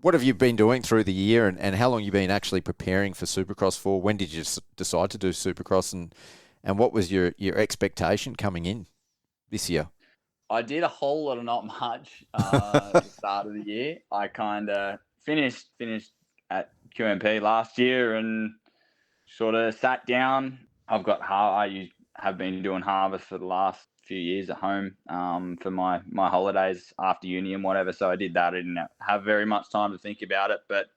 what have you been doing through the year, and how long you been actually preparing for Supercross for? When did you decide to do Supercross, and what was your expectation coming in this year? I did a whole lot of not much at the start of the year. I kind of finished at QMP last year and sort of sat down. I have been doing harvest for the last few years at home for my holidays after uni and whatever. So I did that. I didn't have very much time to think about it, but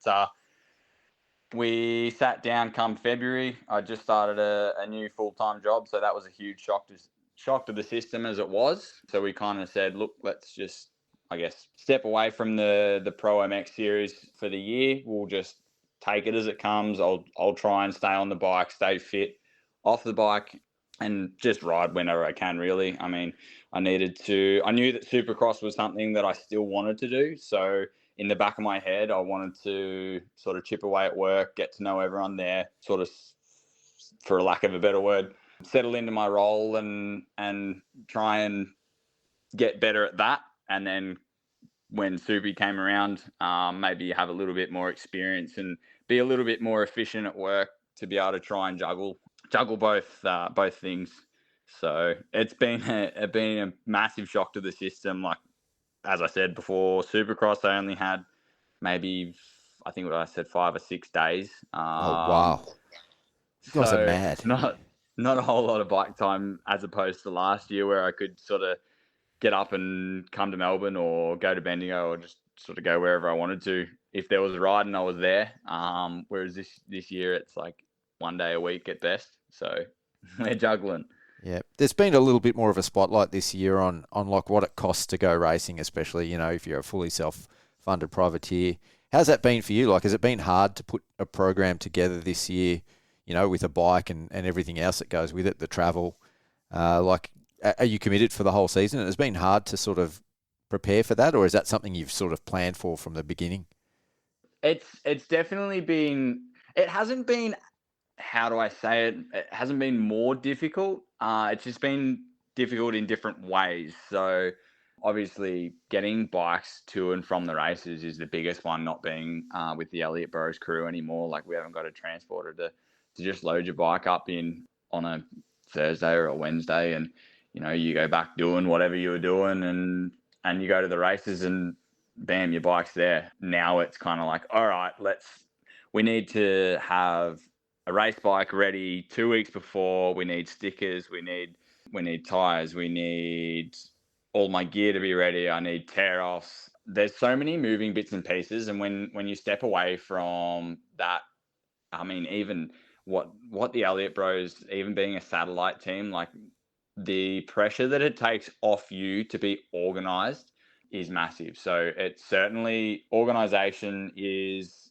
we sat down come February. I just started a new full-time job, so that was a huge shock to the system as it was. So we kind of said, look, let's just, I guess, step away from the Pro MX series for the year. We'll just take it as it comes. I'll try and stay on the bike, stay fit off the bike, and just ride whenever I can, really. I mean, I knew that Supercross was something that I still wanted to do. So in the back of my head, I wanted to sort of chip away at work, get to know everyone there, sort of, for lack of a better word, settle into my role and try and get better at that. And then when Subi came around, maybe have a little bit more experience and be a little bit more efficient at work to be able to try and juggle both things. So it's been a massive shock to the system. Like, as I said before, Supercross, I only had maybe, I think what I said, 5 or 6 days. Oh, wow. You guys are mad. Not a whole lot of bike time as opposed to last year, where I could sort of get up and come to Melbourne or go to Bendigo or just sort of go wherever I wanted to. If there was a ride and I was there. Whereas this year it's like 1 day a week at best. So we're juggling. Yeah, there's been a little bit more of a spotlight this year on like what it costs to go racing, especially, if you're a fully self-funded privateer. How's that been for you? Like, has it been hard to put a program together this year, with a bike and everything else that goes with it, the travel? Are you committed for the whole season? It's been hard to sort of prepare for that, or is that something you've sort of planned for from the beginning? It's definitely been. It hasn't been. How do I say it? It hasn't been more difficult. It's just been difficult in different ways. So obviously getting bikes to and from the races is the biggest one, not being with the Elliott Bros crew anymore. Like we haven't got a transporter to just load your bike up in on a Thursday or a Wednesday, and you go back doing whatever you were doing, and you go to the races and bam, your bike's there. Now it's kind of like, all right, we need to have a race bike ready 2 weeks before. We need stickers, we need tires, we need all my gear to be ready. I need tear offs. There's so many moving bits and pieces. And when you step away from that, I mean, even what the Elliott Bros, even being a satellite team, like the pressure that it takes off you to be organized is massive. So it's certainly organization is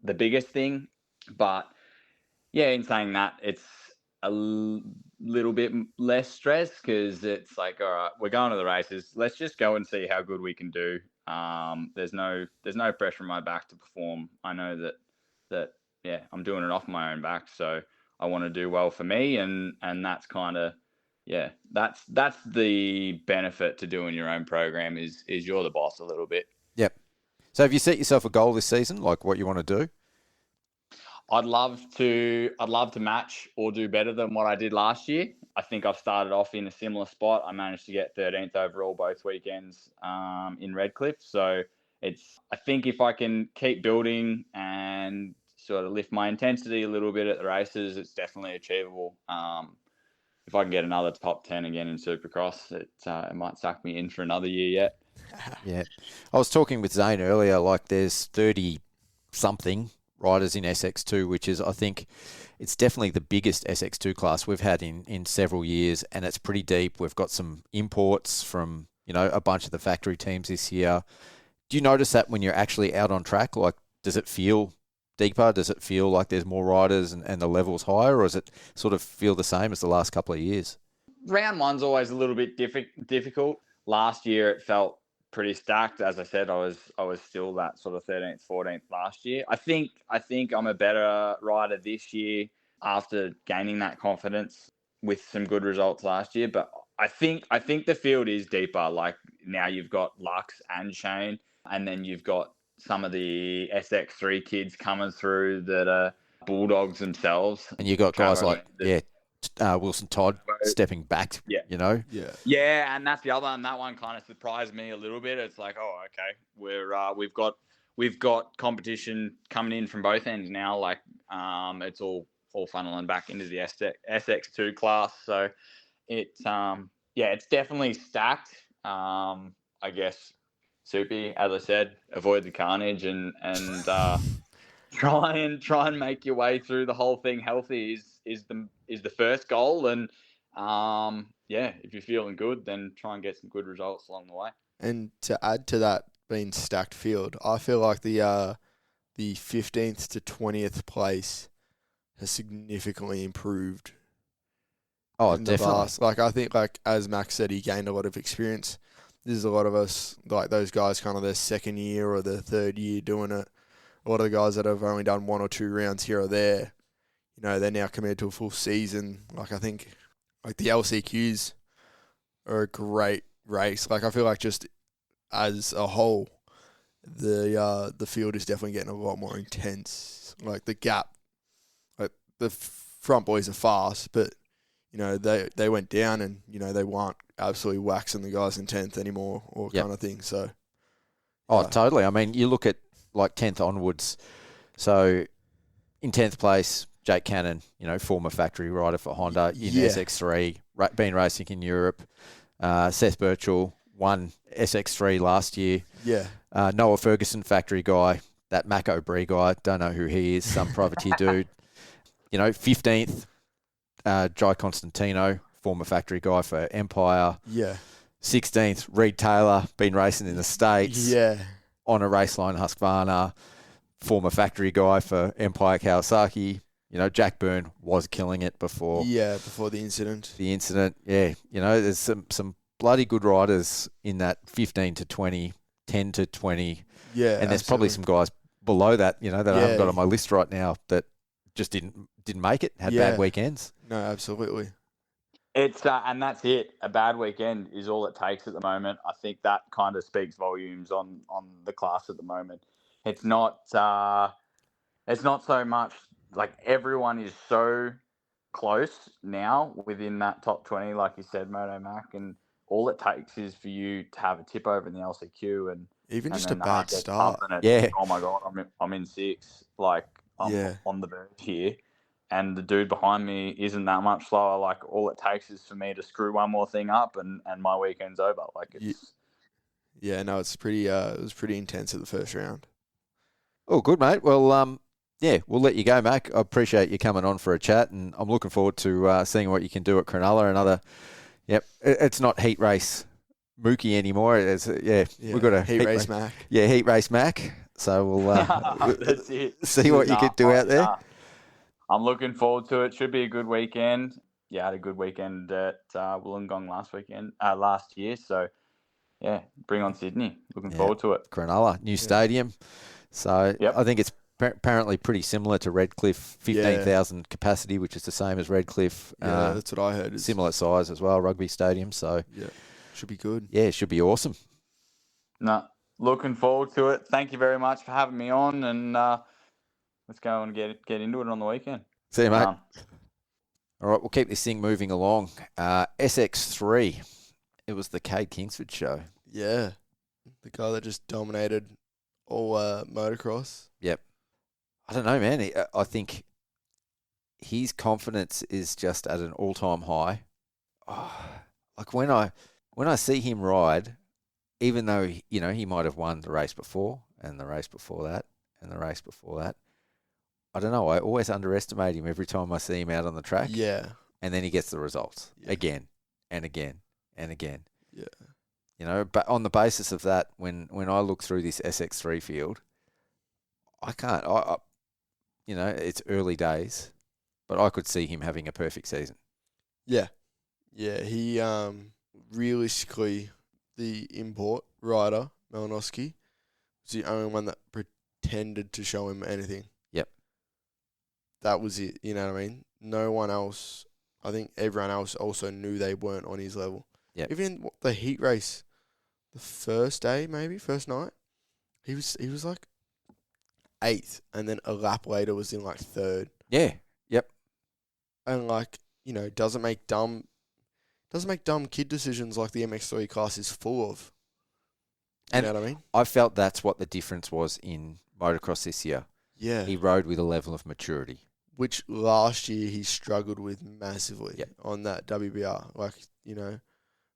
the biggest thing. But yeah, in saying that, it's a little bit less stress because it's like, all right, we're going to the races. Let's just go and see how good we can do. There's no pressure on my back to perform. I know that yeah, I'm doing it off my own back. So I want to do well for me, and that's kind of, yeah, that's the benefit to doing your own program is you're the boss a little bit. Yep. So have you set yourself a goal this season, like what you want to do? I'd love to match or do better than what I did last year. I think I've started off in a similar spot. I managed to get 13th overall both weekends in Redcliffe. So I think if I can keep building and sort of lift my intensity a little bit at the races, it's definitely achievable. If I can get another top 10 again in Supercross, it might suck me in for another year yet. Yeah. I was talking with Zane earlier, like there's 30-something riders in SX2, which is, I think, it's definitely the biggest SX2 class we've had in several years, and it's pretty deep. We've got some imports from, a bunch of the factory teams this year. Do you notice that when you're actually out on track? Like, does it feel deeper? Does it feel like there's more riders and the level's higher, or does it sort of feel the same as the last couple of years? Round one's always a little bit difficult. Last year it felt pretty stacked. As I said, I was still that sort of 13th, 14th last year. I think I'm a better rider this year after gaining that confidence with some good results last year. But I think the field is deeper. Like now you've got Lux and Shane, and then you've got some of the SX3 kids coming through that are bulldogs themselves. And you got guys like Wilson Todd stepping back, Yeah, and that's the other one. That one kind of surprised me a little bit. It's like, oh, okay, we've got competition coming in from both ends now. Like, it's all funneling back into the SX2 class. So it's definitely stacked. I guess Soupy, as I said, avoid the carnage and try and make your way through the whole thing healthy is the first goal. And if you're feeling good, then try and get some good results along the way. And to add to that being stacked field, I feel like the 15th to 20th place has significantly improved. Oh, definitely. Like I think, like as Max said, he gained a lot of experience. There's a lot of us, like those guys, kind of their second year or their third year doing it. A lot of the guys that have only done 1 or 2 rounds here or there, they're now committed to a full season. Like I think, like the LCQs are a great race. Like I feel like just as a whole, the field is definitely getting a lot more intense. Like the gap, like the front boys are fast, but they went down and they weren't absolutely waxing the guys in 10th anymore or kind of thing. So, totally. I mean, you look at like 10th onwards. So in 10th place, Jake Cannon, former factory rider for Honda in SX3, been racing in Europe. Seth Birchall won SX3 last year. Yeah. Noah Ferguson, factory guy. That Mack O'Bree guy, don't know who he is, some privateer dude. 15th, Jai Constantino, former factory guy for Empire. Yeah. 16th, Reed Taylor, been racing in the States. Yeah. On a race line, Husqvarna, former factory guy for Empire Kawasaki. Jack Byrne was killing it before. Yeah, before the incident. There's some bloody good riders in that 15 to 20, 10 to 20. Yeah, and there's probably some guys below that, that I haven't got on my list right now that just didn't make it, had bad weekends. No, absolutely. It's and that's it. A bad weekend is all it takes at the moment. I think that kind of speaks volumes on the class at the moment. It's not so much like everyone is so close now within that top 20, like you said, Moto Mac, and all it takes is for you to have a tip over in the LCQ and Even just then a the heart bad gets start. pumping and Yeah. oh my god, I'm in six, like I'm on the verge here, and the dude behind me isn't that much slower. Like all it takes is for me to screw one more thing up, and my weekend's over. Like it's Yeah, no, it's pretty. It was pretty intense at the first round. Oh, good, mate. Well, yeah, we'll let you go, Mac. I appreciate you coming on for a chat, and I'm looking forward to seeing what you can do at Cronulla. It's not heat race Mookie anymore. We've got a heat race Mac. Yeah, heat race Mac. So we'll that's it. see what you could do out there. I'm looking forward to it. Should be a good weekend. Yeah, I had a good weekend at Wollongong last year. So, yeah, bring on Sydney. Looking forward to it. Cronulla, new stadium. So I think it's apparently pretty similar to Redcliffe, 15,000 capacity, which is the same as Redcliffe. Yeah, that's what I heard. Similar size as well, rugby stadium. So, yeah, should be good. Yeah, it should be awesome. No, looking forward to it. Thank you very much for having me on, and let's go and get into it on the weekend. See you, mate. All right, we'll keep this thing moving along. SX3, it was the Cade Kingsford show. Yeah, the guy that just dominated all motocross. Yep. I don't know, man. I think his confidence is just at an all-time high. Oh, like when I see him ride, even though he might have won the race before and the race before that and the race before that, I don't know. I always underestimate him every time I see him out on the track. Yeah. And then he gets the results again and again and again. Yeah. But on the basis of that, when I look through this SX3 field, I can't. It's early days, but I could see him having a perfect season. Yeah. Yeah. He realistically, the import rider Malinowski was the only one that pretended to show him anything. Yep. That was it. You know what I mean? No one else. I think everyone else also knew they weren't on his level. Yep. Even in the heat race, the first night, he was like 8th, and then a lap later was in like 3rd. Yeah. Yep. And doesn't make dumb kid decisions like the MX3 class is full of. You know what I mean? I felt that's what the difference was in motocross this year. Yeah. He rode with a level of maturity. Which last year he struggled with massively. Yep. On that WBR. A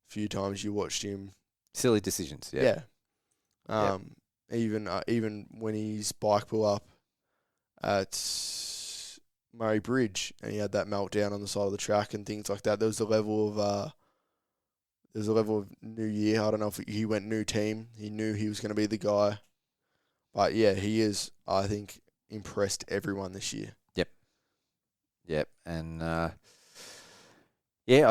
few times you watched him. Silly decisions, yeah. Even when his bike pull up at Murray Bridge and he had that meltdown on the side of the track and things like that, there was a level of new year. I don't know if he went new team. He knew he was going to be the guy. But yeah, he is, I think, impressed everyone this year. Yep. And I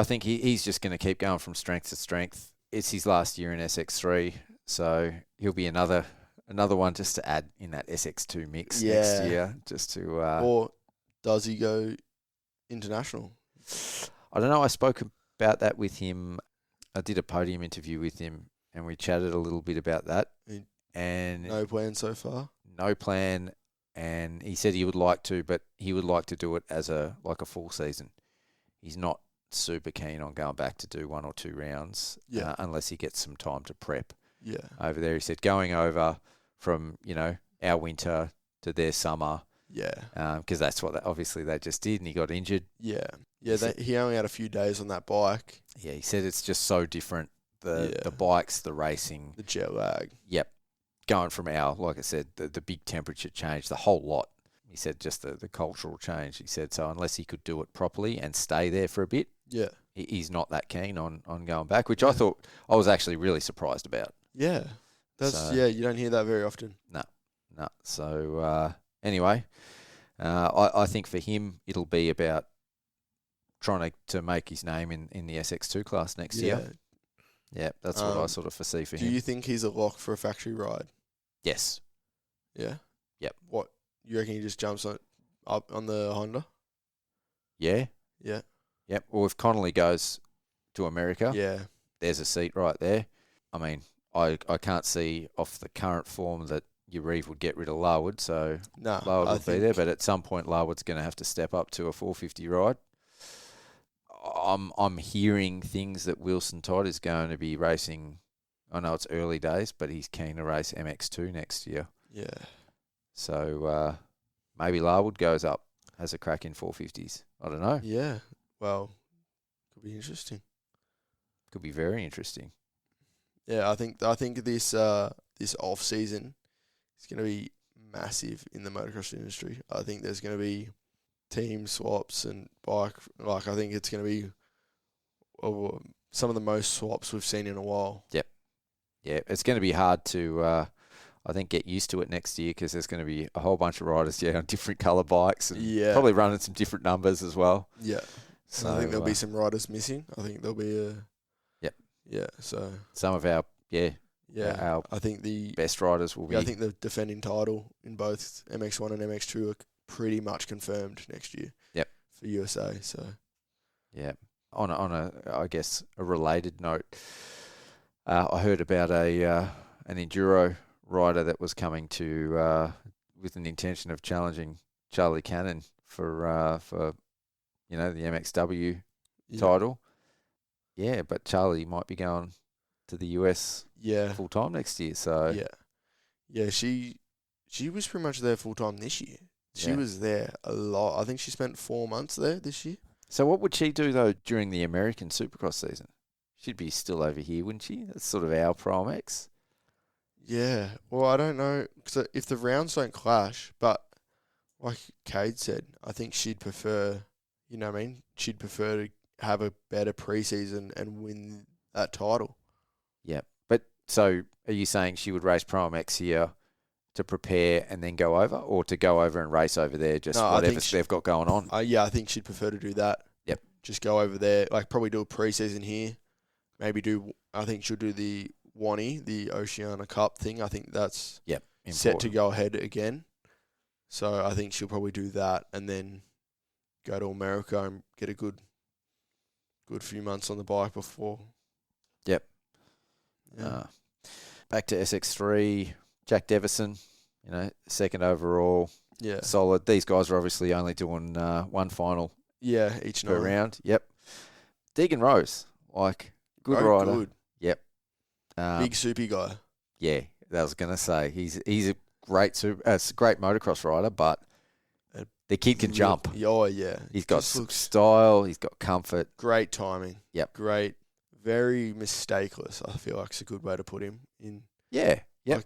think he's just going to keep going from strength to strength. It's his last year in SX3, so he'll be another one just to add in that SX2 mix next year. Just to or does he go international? I don't know. I spoke about that with him. I did a podium interview with him, and we chatted a little bit about that. And no plan so far. No plan, and he said he would like to, but he would like to do it as a full season. He's not super keen on going back to do 1 or 2 rounds, unless he gets some time to prep. Yeah, over there, he said going over from our winter to their summer. Yeah, because that's what obviously they just did, and he got injured. Yeah. He only had a few days on that bike. Yeah, he said it's just so different. The bikes, the racing, the jet lag. Yep. Going from like I said, the big temperature change, the whole lot. He said just the cultural change. He said so unless he could do it properly and stay there for a bit, he's not that keen on going back, which I thought I was actually really surprised about. Yeah, you don't hear that very often. No. So anyway, I think for him it'll be about trying to make his name in the SX2 class next year. Yeah, that's what I sort of foresee for him. Do you think he's a lock for a factory ride? Yes. Yeah? Yep. What, you reckon he just jumps up on the Honda? Yeah. Yeah. Yep. Well, if Connolly goes to America, Yeah. there's a seat right there. I mean, I can't see off the current form that Uribe would get rid of Larwood, so No, Larwood I will be there. But at some point, Larwood's going to have to step up to a 450 ride. I'm hearing things that Wilson Todd is going to be racing. I know it's early days, but he's keen to race MX2 next year. Yeah. So maybe Larwood goes up, has a crack in 450s. I don't know. Yeah. Well, could be interesting. Could be very interesting. Yeah, I think this this off season is going to be massive in the motocross industry. I think there's going to be team swaps and bike. Like, I think it's going to be some of the most swaps we've seen in a while. Yeah, it's going to be hard to, I think, get used to it next year because there's going to be a whole bunch of riders on different colour bikes and probably running some different numbers as well. Yeah. So I think there'll be some riders missing. I think there'll be a... Yep. Yeah, so... Some of our, our I think the best riders will be... I think the defending title in both MX1 and MX2 are pretty much confirmed next year. Yep. For USA, so... Yeah. On a I guess, a related note, I heard about an enduro rider that was coming to with an intention of challenging Charlie Cannon for the MXW title. Yeah, but Charlie might be going to the US full time next year. So she was pretty much there full time this year. She was there a lot. I think she spent 4 months there this year. So what would she do though during the American Supercross season? She'd be still over here, wouldn't she? That's sort of our Prime X. Yeah. Well, I don't know, because if the rounds don't clash, but like Cade said, I think she'd prefer, you know what I mean? She'd prefer to have a better preseason and win that title. Yeah. But so are you saying she would race Prime X here to prepare and then go over, or to go over and race over there, just whatever they've got going on? I think she'd prefer to do that. Yep. Just go over there, like probably do a preseason here. Maybe I think she'll do the WANI, the Oceania Cup thing. I think that's set to go ahead again. So I think she'll probably do that and then go to America and get a good few months on the bike before. Yep. Yeah. Back to SX3, Jack Devison, second overall. Yeah. Solid. These guys are obviously only doing one final each per night. round. Yep. Deegan Rose, good rider. Good. Yep. Big soupy guy. Yeah, I was going to say he's a great great motocross rider, but the kid can jump. Oh yeah. He's got style. He's got comfort. Great timing. Yep. Great. Very mistakeless. I feel like it's a good way to put him in. Yeah. Yep.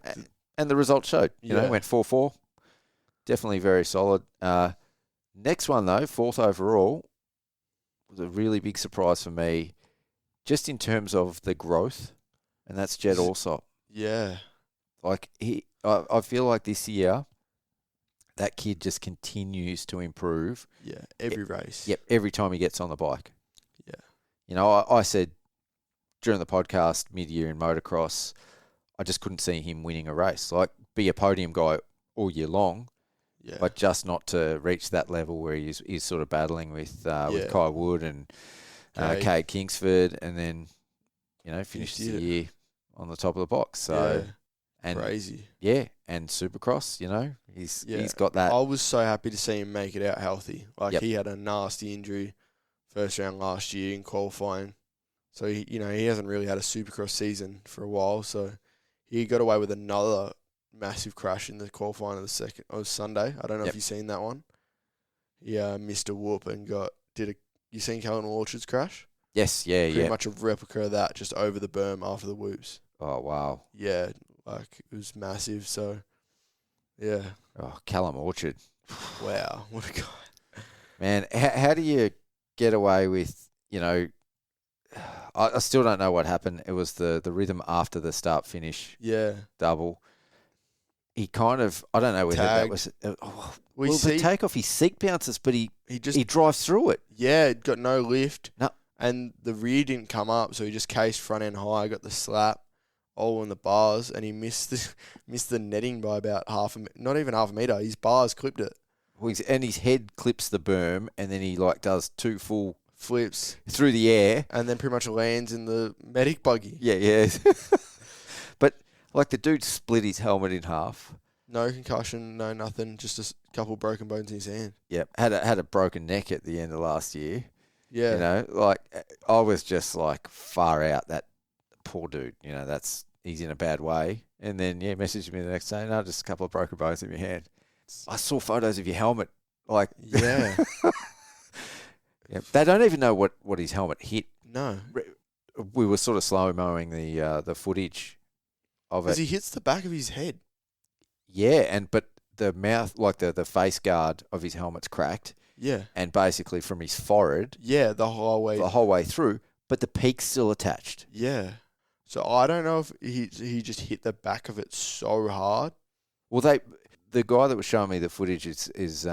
And the result showed. Went 4-4. Definitely very solid. Next one though, fourth overall, was a really big surprise for me, just in terms of the growth, and that's Jed Alsop. Yeah. I feel like this year, that kid just continues to improve. Yeah, every race. Yep, every time he gets on the bike. Yeah. I said during the podcast mid-year in motocross, I just couldn't see him winning a race. Be a podium guy all year long, but just not to reach that level where he's sort of battling with Kai Wood and Cade Kingsford, and then finishes the year on the top of the box. So and crazy. Yeah, and Supercross, he's got that. I was so happy to see him make it out healthy. He had a nasty injury first round last year in qualifying. So he hasn't really had a Supercross season for a while, so he got away with another massive crash in the qualifying of Sunday. I don't know if you've seen that one. He missed a whoop and you seen Callan Orchard's crash? Yes, Pretty much a replica of that, just over the berm after the whoops. Oh, wow. Yeah, it was massive, so, yeah. Oh, Callum Orchard. Wow, what a guy. Man, how do you get away with, I still don't know what happened. It was the rhythm after the start-finish double. He kind of, I don't know whether that was... the takeoff, he seek bounces, but he drives through it. Yeah, got no lift. No. And the rear didn't come up, so he just cased front end high, got the slap, all in the bars, and he missed the netting by about not even half a metre. His bars clipped it. And his head clips the berm, and then he does two full flips through the air. and then pretty much lands in the medic buggy. Yeah. But like the dude split his helmet in half. No concussion, no nothing, just a couple broken bones in his hand. Yep. Had a broken neck at the end of last year. Yeah. You know, like I was just like far out. That poor dude. You know, he's in a bad way. And then messaged me the next day. No, just a couple of broken bones in your hand. I saw photos of your helmet. Like Yeah. they don't even know what his helmet hit. No. We were sort of slow mowing the footage of Because it. he hits the back of his head. Yeah, but the mouth, like the face guard of his helmet's cracked, Yeah. and basically from his forehead Yeah, the whole way. the whole way through, but the peak's still attached. Yeah. So I don't know if he just hit the back of it so hard. Well, the guy that was showing me the footage is his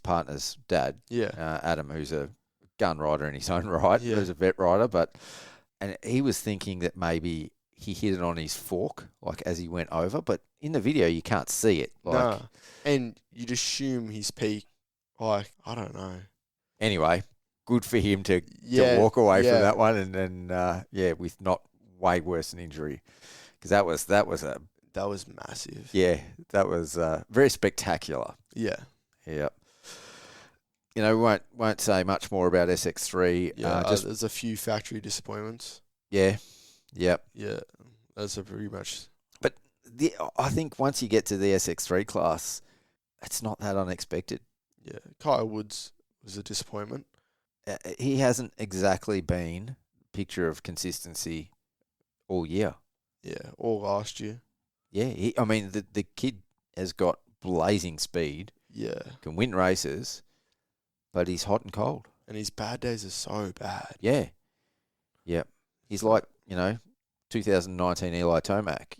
partner's dad, Yeah. Adam, who's a gun rider in his own right, Yeah. who's a vet rider, and he was thinking that maybe he hit it on his fork, like as he went over, but in the video you can't see it. Like, Nah. And you'd assume his peak, like, I don't know. Anyway, good for him to Yeah, walk away yeah. from that one, and with not way worse an injury, because that was That was massive. that was very spectacular. Yeah. Yeah. You know, we won't say much more about SX3. Yeah. Just There's a few factory disappointments. Yep. Yeah. That's a pretty much. But I think once you get to the SX3 class, it's not that unexpected. Yeah. Kyle Woods was a disappointment. He hasn't exactly been a picture of consistency all year. Yeah. All last year. Yeah, the kid has got blazing speed, Yeah. can win races, but he's hot and cold. And his bad days are so bad. Yeah. Yep. He's like, 2019 Eli Tomac,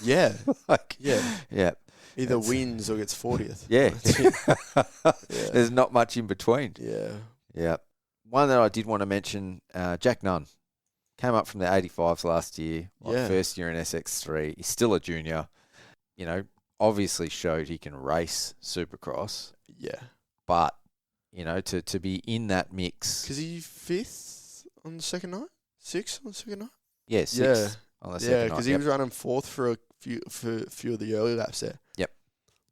Yeah. like, Yeah. yeah. Either That's- wins or gets 40th. Yeah. That's it. Yeah. There's not much in between. Yeah. Yeah. One that I did want to mention, Jack Nunn. Came up from the 85s last year, Yeah. first year in SX3. He's still a junior. Obviously showed he can race Supercross, Yeah. but, to be in that mix. Because he 5th on the second night? 6th on the second night? Yeah, sixth on the second Yeah, night. because he was running 4th for a few of the early laps there. Yep.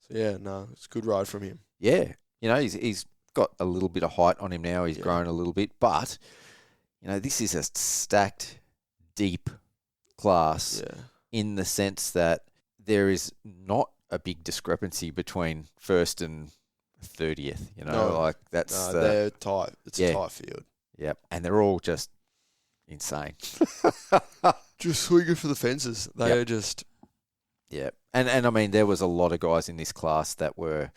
So, yeah, no, it's a good ride from him. Yeah. He's got a little bit of height on him now. He's grown a little bit, but, this is a stacked, deep class Yeah. in the sense that there is not a big discrepancy between first and 30th. No. That's No, the they're tight. It's Yeah. a tight field. yep, and they're all just insane. Just swinging for the fences. They Yep. are just... Yeah, and there was a lot of guys in this class that were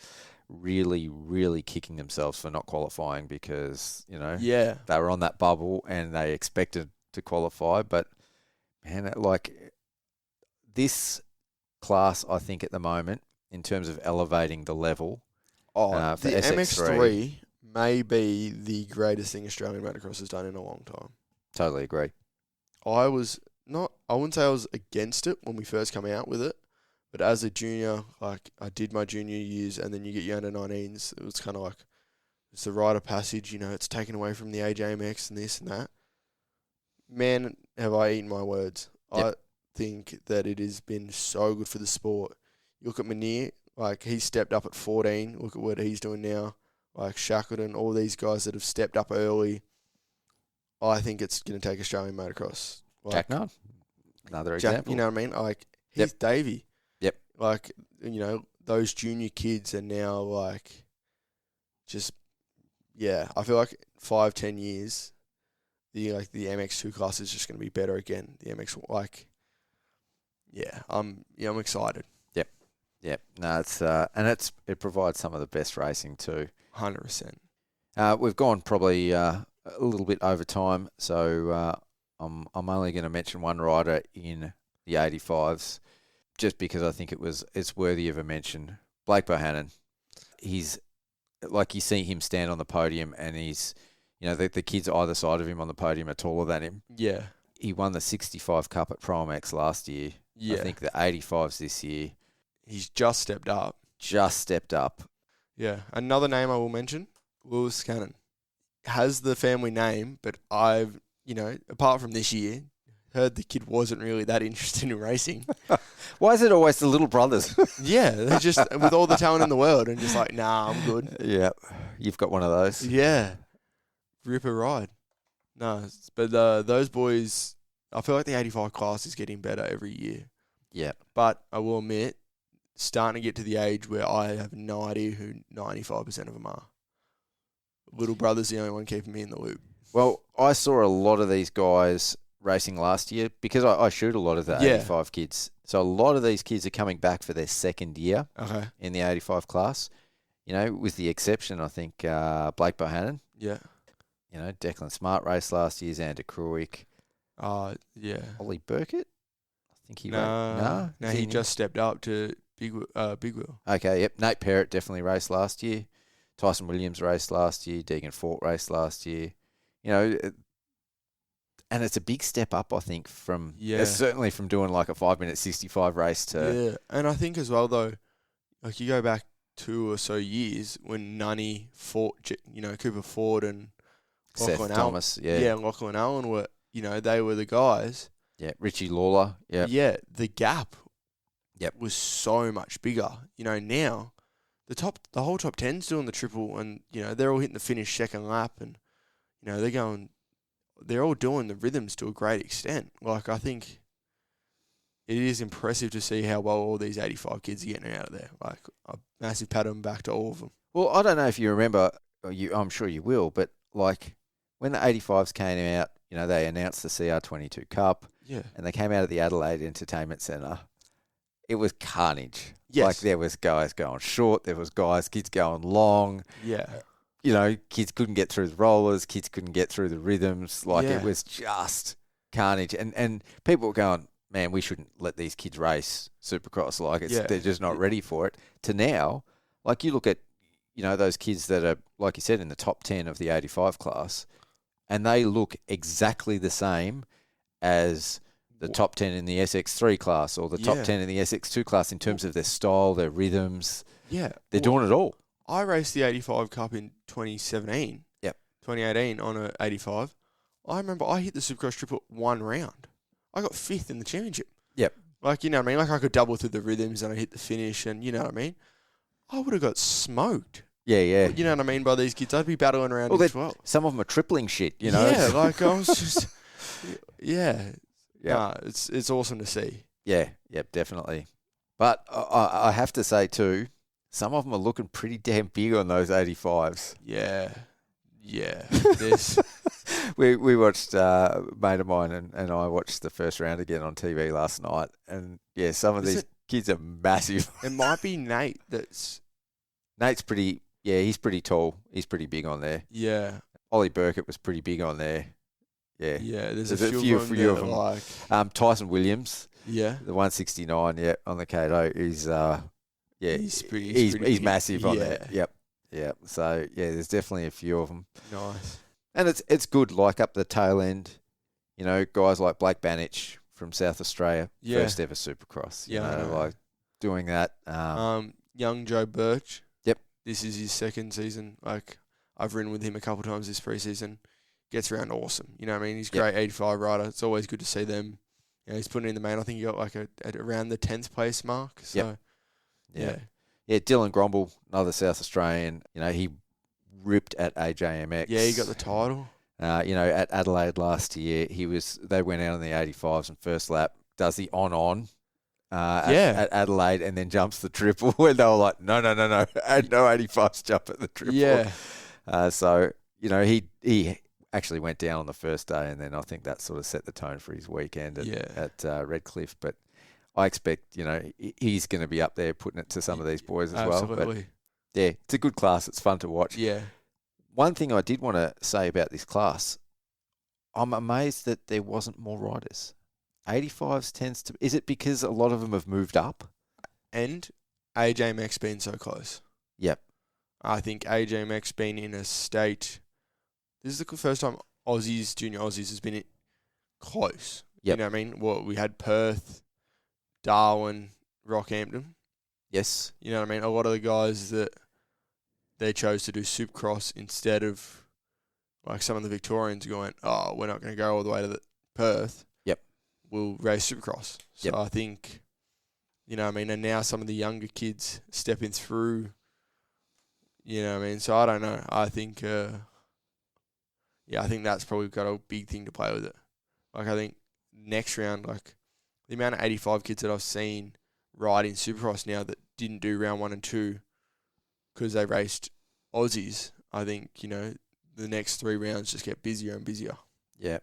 really, really kicking themselves for not qualifying because Yeah. they were on that bubble and they expected to qualify. But man, this class, I think at the moment, in terms of elevating the level, for The SX3. MX3 may be the greatest thing Australian motocross has done in a long time. totally agree. I wouldn't say I was against it when we first came out with it, but as a junior, like I did my junior years and then you get your under 19s, it was kind of like, it's the rite of passage, it's taken away from the AJMX and this and that. Man, have I eaten my words. Yep. I think that it has been so good for the sport. You look at Munir, like he stepped up at 14, look at what he's doing now, like Shackleton, all these guys that have stepped up early. I think it's going to take Australian motocross. Like, Jack Nunn, another Jack, example. you know what I mean? Like, Heath Davey. Yep. Like, those junior kids are now like, I feel like 5-10 years, the MX2 class is just going to be better again. The MX, I'm excited. Yep. No, it provides some of the best racing too. 100%. We've gone probably a little bit over time, so I'm only going to mention one rider in the 85s, just because I think it's worthy of a mention. Blake Bohannon. He's like, you see him stand on the podium, and he's, the kids either side of him on the podium are taller than him. Yeah. He won the 65 Cup at Pro MX last year. Yeah. I think the 85s this year. He's just stepped up. Just stepped up. Yeah. Another name I will mention, Lewis Cannon. has the family name, but I've, apart from this year, heard the kid wasn't really that interested in racing. Why is it always the little brothers? Yeah, they're just with all the talent in the world and just like, nah, I'm good. Yeah, you've got one of those. Yeah, rip a ride. No, but those boys, I feel like the 85 class is getting better every year. Yeah. But I will admit, starting to get to the age where I have no idea who 95% of them are. Little brother's the only one keeping me in the loop. Well, I saw a lot of these guys racing last year because I shoot a lot of the 85 kids. So a lot of these kids are coming back for their second year in the 85 class. With the exception, I think, Blake Bohannon. Yeah. Declan Smart raced last year, Xander Kruick. Yeah. Ollie Burkett? I think he No, he just stepped up to Big Wheel. Okay, yep. Nate Perrott definitely raced last year. Tyson Williams raced last year. Deegan Fort raced last year. And it's a big step up, I think, from certainly from doing like a 5-minute 65 race to... Yeah, and I think as well, though, like you go back 2 or so years when Nunny, Fort, Cooper Ford and Seth Lachlan Thomas, Allen, Lachlan Allen were, they were the guys. Yeah, Richie Lawler, yeah. Yeah, the gap was so much bigger. Now the whole top 10's doing the triple and, they're all hitting the finish second lap and, they're all doing the rhythms to a great extent. Like, I think it is impressive to see how well all these 85 kids are getting out of there. Like, a massive pat on the back to all of them. Well, I don't know if you remember, I'm sure you will, but like when the 85s came out, they announced the CR22 Cup. Yeah. And they came out at the Adelaide Entertainment Centre. It was carnage. Yes. Like there was guys going short, there was kids going long. Yeah. Kids couldn't get through the rollers, kids couldn't get through the rhythms. Like Yeah. it was just carnage. And people were going, man, we shouldn't let these kids race Supercross. Like they're just not ready for it. To now, like you look at, those kids that are, like you said, in the top 10 of the 85 class, and they look exactly the same as the top 10 in the SX3 class or the top 10 in the SX2 class in terms of their style, their rhythms. Yeah. They're doing it all. I raced the 85 Cup in 2017. Yep. 2018 on a 85. I remember I hit the Supercross triple 1 round. I got 5th in the championship. Yep. Like, you know what I mean? Like, I could double through the rhythms and I hit the finish and, you know what I mean? I would have got smoked. Yeah, yeah. You know what I mean by these kids? I'd be battling around in 12. Some of them are tripling shit, Yeah, like I was just... Yeah. Nah, it's awesome to see. Yeah, yep, definitely. But I have to say too, some of them are looking pretty damn big on those 85s. Yeah. We watched, a mate of mine and I watched the first round again on TV last night. And yeah, some of these kids are massive. It might be Nate Nate's pretty, he's pretty tall. He's pretty big on there. Yeah. Ollie Burkett was pretty big on there. Yeah. Yeah, there's a few of them. Like, Tyson Williams. Yeah. The 169, on the Cato is, he's massive on there. Yep. So, there's definitely a few of them. Nice. And it's good, like up the tail end, guys like Blake Banich from South Australia, first ever Supercross. Like doing that. Young Joe Birch. Yep. This is his second season. Like, I've ridden with him a couple of times this preseason. Gets around awesome. You know what I mean? He's a great 85 rider. It's always good to see them. He's putting in the main. I think he got like at around the 10th place mark. So, Yeah, Dylan Gromble, another South Australian. He ripped at AJMX. Yeah, he got the title. At Adelaide last year, they went out on the 85s and first lap, does the on at Adelaide and then jumps the triple when they were like, no, no 85s jump at the triple. Yeah. He actually went down on the first day, and then I think that sort of set the tone for his weekend at Redcliffe. But I expect, he's going to be up there putting it to some of these boys as well. But yeah, it's a good class. It's fun to watch. Yeah. One thing I did want to say about this class, I'm amazed that there wasn't more riders. 85s is it because a lot of them have moved up? And AJ Mack's been so close. Yep. I think AJ Mack's been in a state. This is the first time Junior Aussies has been close. Yep. You know what I mean? We had Perth, Darwin, Rockhampton. Yes. You know what I mean? A lot of the guys that they chose to do Supercross instead of like some of the Victorians are going, oh, we're not going to go all the way to Perth. Yep. We'll race Supercross. So Yep. I think, you know what I mean, and now some of the younger kids stepping through, you know what I mean. So I don't know. I think, I think that's probably got a big thing to play with it. Like I think next round, like the amount of 85 kids that I've seen ride in Supercross now that didn't do round 1 and 2 because they raced Aussies, I think, you know, the next 3 rounds just get busier and busier. Yeah.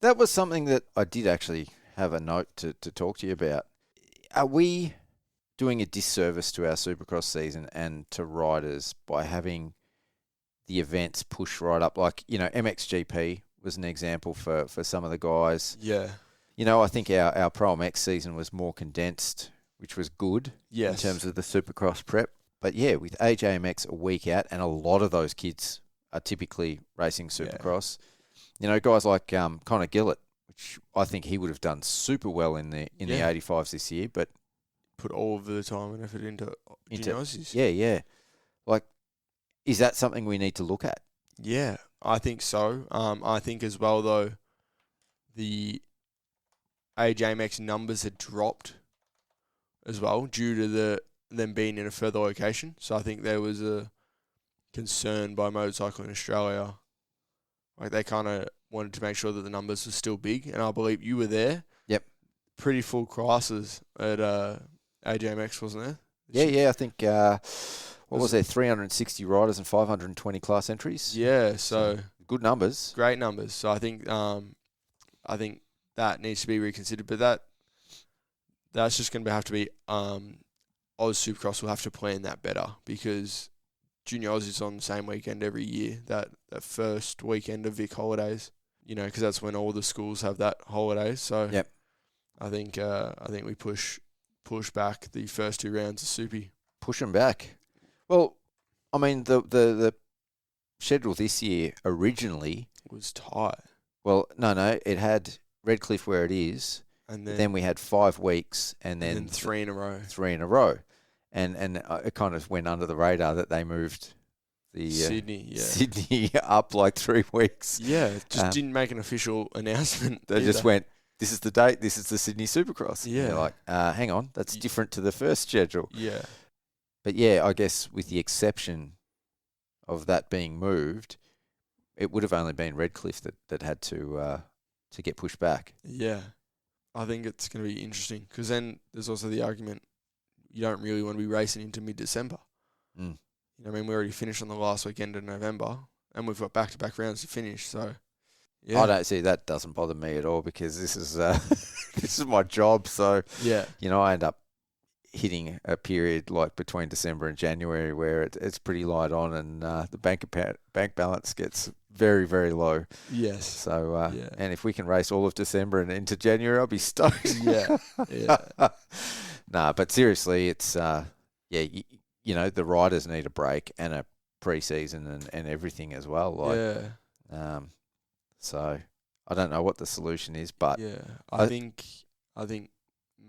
That was something that I did actually have a note to talk to you about. Are we doing a disservice to our Supercross season and to riders by having the events push right up? Like, you know, MXGP was an example for some of the guys. Yeah. You know, I think our Pro MX season was more condensed, which was good Yes. in terms of the Supercross prep. But yeah, with AJMX a week out, and a lot of those kids are typically racing Supercross. You know, guys like Connor Gillett, which I think he would have done super well in the 85s this year, but Put all of the time and effort into Aussies. Yeah. Like, is that something we need to look at? Yeah, I think so. I think as well, though, the AJMX numbers had dropped as well due to them being in a further location. So I think there was a concern by Motorcycling Australia. Like they kind of wanted to make sure that the numbers were still big. And I believe you were there. Yep. Pretty full classes at AJMX, wasn't there? Yeah. I think, what was there, 360 riders and 520 class entries? Yeah, so good numbers. great numbers. So I think that needs to be reconsidered. But that's just going to have to be Oz Supercross will have to plan that better because Junior Oz is on the same weekend every year. That first weekend of Vic holidays, you know, because that's when all the schools have that holiday. So yep. I think we push back the first 2 rounds of Soupy. Push them back. Well, I mean the schedule this year originally Was tight, well, no, it had Redcliffe where it is, and then we had 5 weeks, and then 3 in a row. 3 in a row, and it kind of went under the radar that they moved the Sydney up like 3 weeks. Yeah, just didn't make an official announcement. They just went, this is the date, this is the Sydney Supercross. Yeah. And they're like, hang on, that's different to the first schedule. Yeah. But yeah, I guess with the exception of that being moved, it would have only been Redcliffe that had to get pushed back. Yeah. I think it's going to be interesting because then there's also the argument you don't really want to be racing into mid-December. Mm. You know what I mean? We already finished on the last weekend of November and we've got back-to-back rounds to finish. So, yeah. I don't see that doesn't bother me at all because this is this is my job. So, Yeah. you know, I end up hitting a period like between December and January where it's pretty light on and the bank balance gets very, very low. Yes. So, Yeah. and if we can race all of December and into January, I'll be stoked. Yeah. Yeah. Nah, but seriously, it's, you know, the riders need a break and a pre-season and everything as well. Like, Yeah. So I don't know what the solution is, but Yeah. I think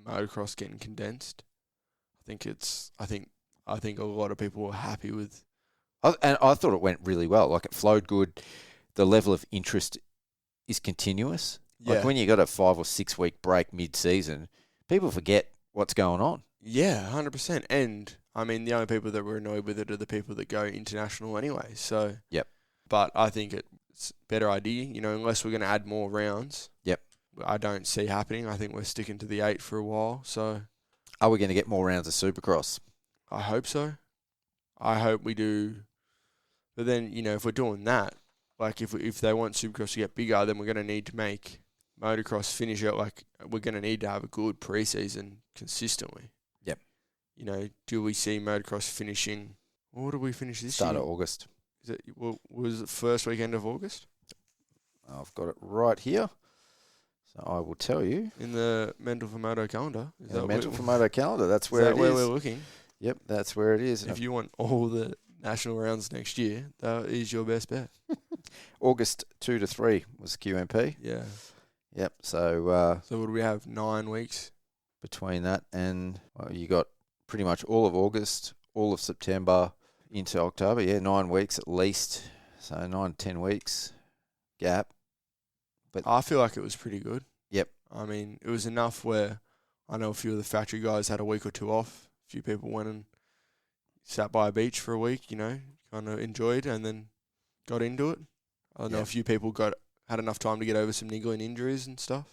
motocross getting condensed. I think a lot of people were happy with. and I thought it went really well. Like it flowed good. The level of interest is continuous. Yeah. Like when you got a 5 or 6 week break mid-season, people forget what's going on. Yeah, 100%. And I mean, the only people that were annoyed with it are the people that go international anyway. So. Yep. But I think it's a better idea. You know, unless we're going to add more rounds. Yep. I don't see happening. I think we're sticking to the 8 for a while. So. Are we going to get more rounds of Supercross? I hope so. I hope we do. But then, you know, if we're doing that, like if they want Supercross to get bigger, then we're going to need to make motocross finish out. Like we're going to need to have a good preseason consistently. Yep. You know, do we see motocross finishing? What did we finish this Start year? of August. Is it? Was it first weekend of August? I've got it right here. So I will tell you. In the Mental for Moto calendar. Is that Mental for Moto calendar. That's where where is. we're looking? Yep, that's where it is. If you want all the national rounds next year, that is your best bet. August 2 to 3 was QMP. Yeah. Yep. So So what do we have? 9 weeks? between that and you got pretty much all of August, all of September into October. Yeah, 9 weeks at least. So 9, 10 weeks gap. I feel like it was pretty good. Yep. I mean, it was enough where I know a few of the factory guys had a week or two off. A few people went and sat by a beach for a week, kind of enjoyed and then got into it. I know a few people had enough time to get over some niggling injuries and stuff.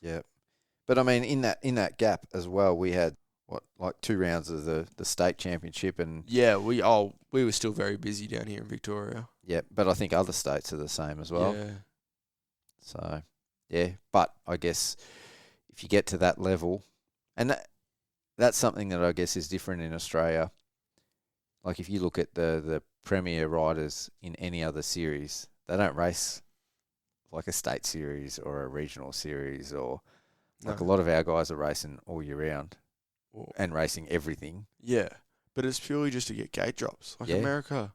Yeah. But I mean, in that gap as well, we had like 2 rounds of the state championship and yeah, we were still very busy down here in Victoria. yeah, but I think other states are the same as well. Yeah. So, yeah, but I guess if you get to that level, and that's something that I guess is different in Australia. Like if you look at the premier riders in any other series, they don't race like a state series or a regional series or like a lot of our guys are racing all year round and racing everything. Yeah, but it's purely just to get gate drops. Like America,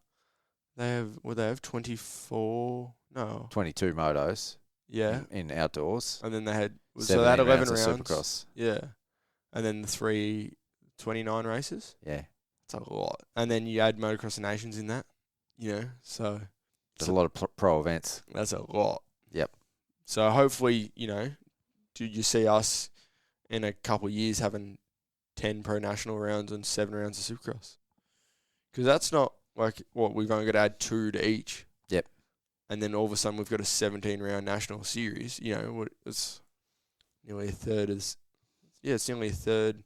they have 24, no. 22 motos. Yeah. In outdoors. And then they had 11 rounds of Supercross. Yeah. And then the 29 races. Yeah. It's a lot. And then you add Motocross of Nations in that, so there's a lot of pro events. That's a lot. Yep. So hopefully, do you see us in a couple of years having 10 pro national rounds and 7 rounds of Supercross? Because that's not like we've only got to add 2 to each. Yep. And then all of a sudden we've got a 17-round national series. It's nearly a third it's nearly a third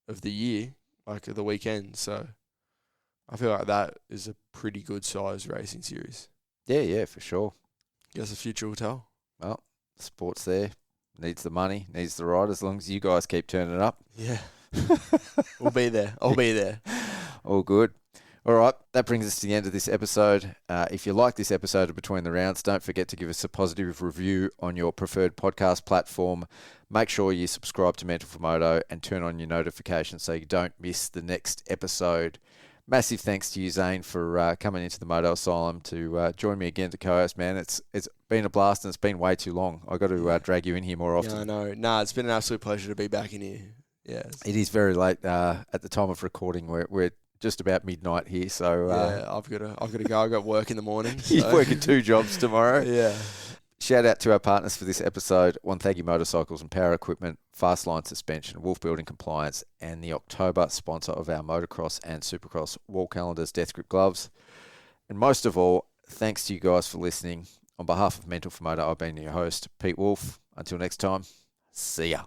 of the year, like the weekend. So I feel like that is a pretty good size racing series. Yeah, for sure. Guess the future will tell. Well, sport's there. Needs the money, needs the ride, as long as you guys keep turning it up. Yeah. We'll be there. I'll be there. All good. All right, that brings us to the end of this episode. If you like this episode of Between the Rounds, don't forget to give us a positive review on your preferred podcast platform. Make sure you subscribe to Mental for Moto and turn on your notifications so you don't miss the next episode. Massive thanks to you, Zane, for coming into the Moto Asylum to join me again to co-host, man. It's been a blast and it's been way too long. I got to drag you in here more often. Yeah, I know. Nah, it's been an absolute pleasure to be back in here. Yeah. It is very late at the time of recording. We're just about midnight here, so yeah, I've got to go. I've got work in the morning. So. You're working 2 jobs tomorrow. Yeah. Shout out to our partners for this episode: One Thank You Motorcycles and Power Equipment, Fastline Suspension, Wolf Building Compliance, and the October sponsor of our motocross and supercross wall calendars, Death Grip Gloves. And most of all, thanks to you guys for listening. On behalf of Mental for Moto, I've been your host, Pete Wolf. Until next time, see ya.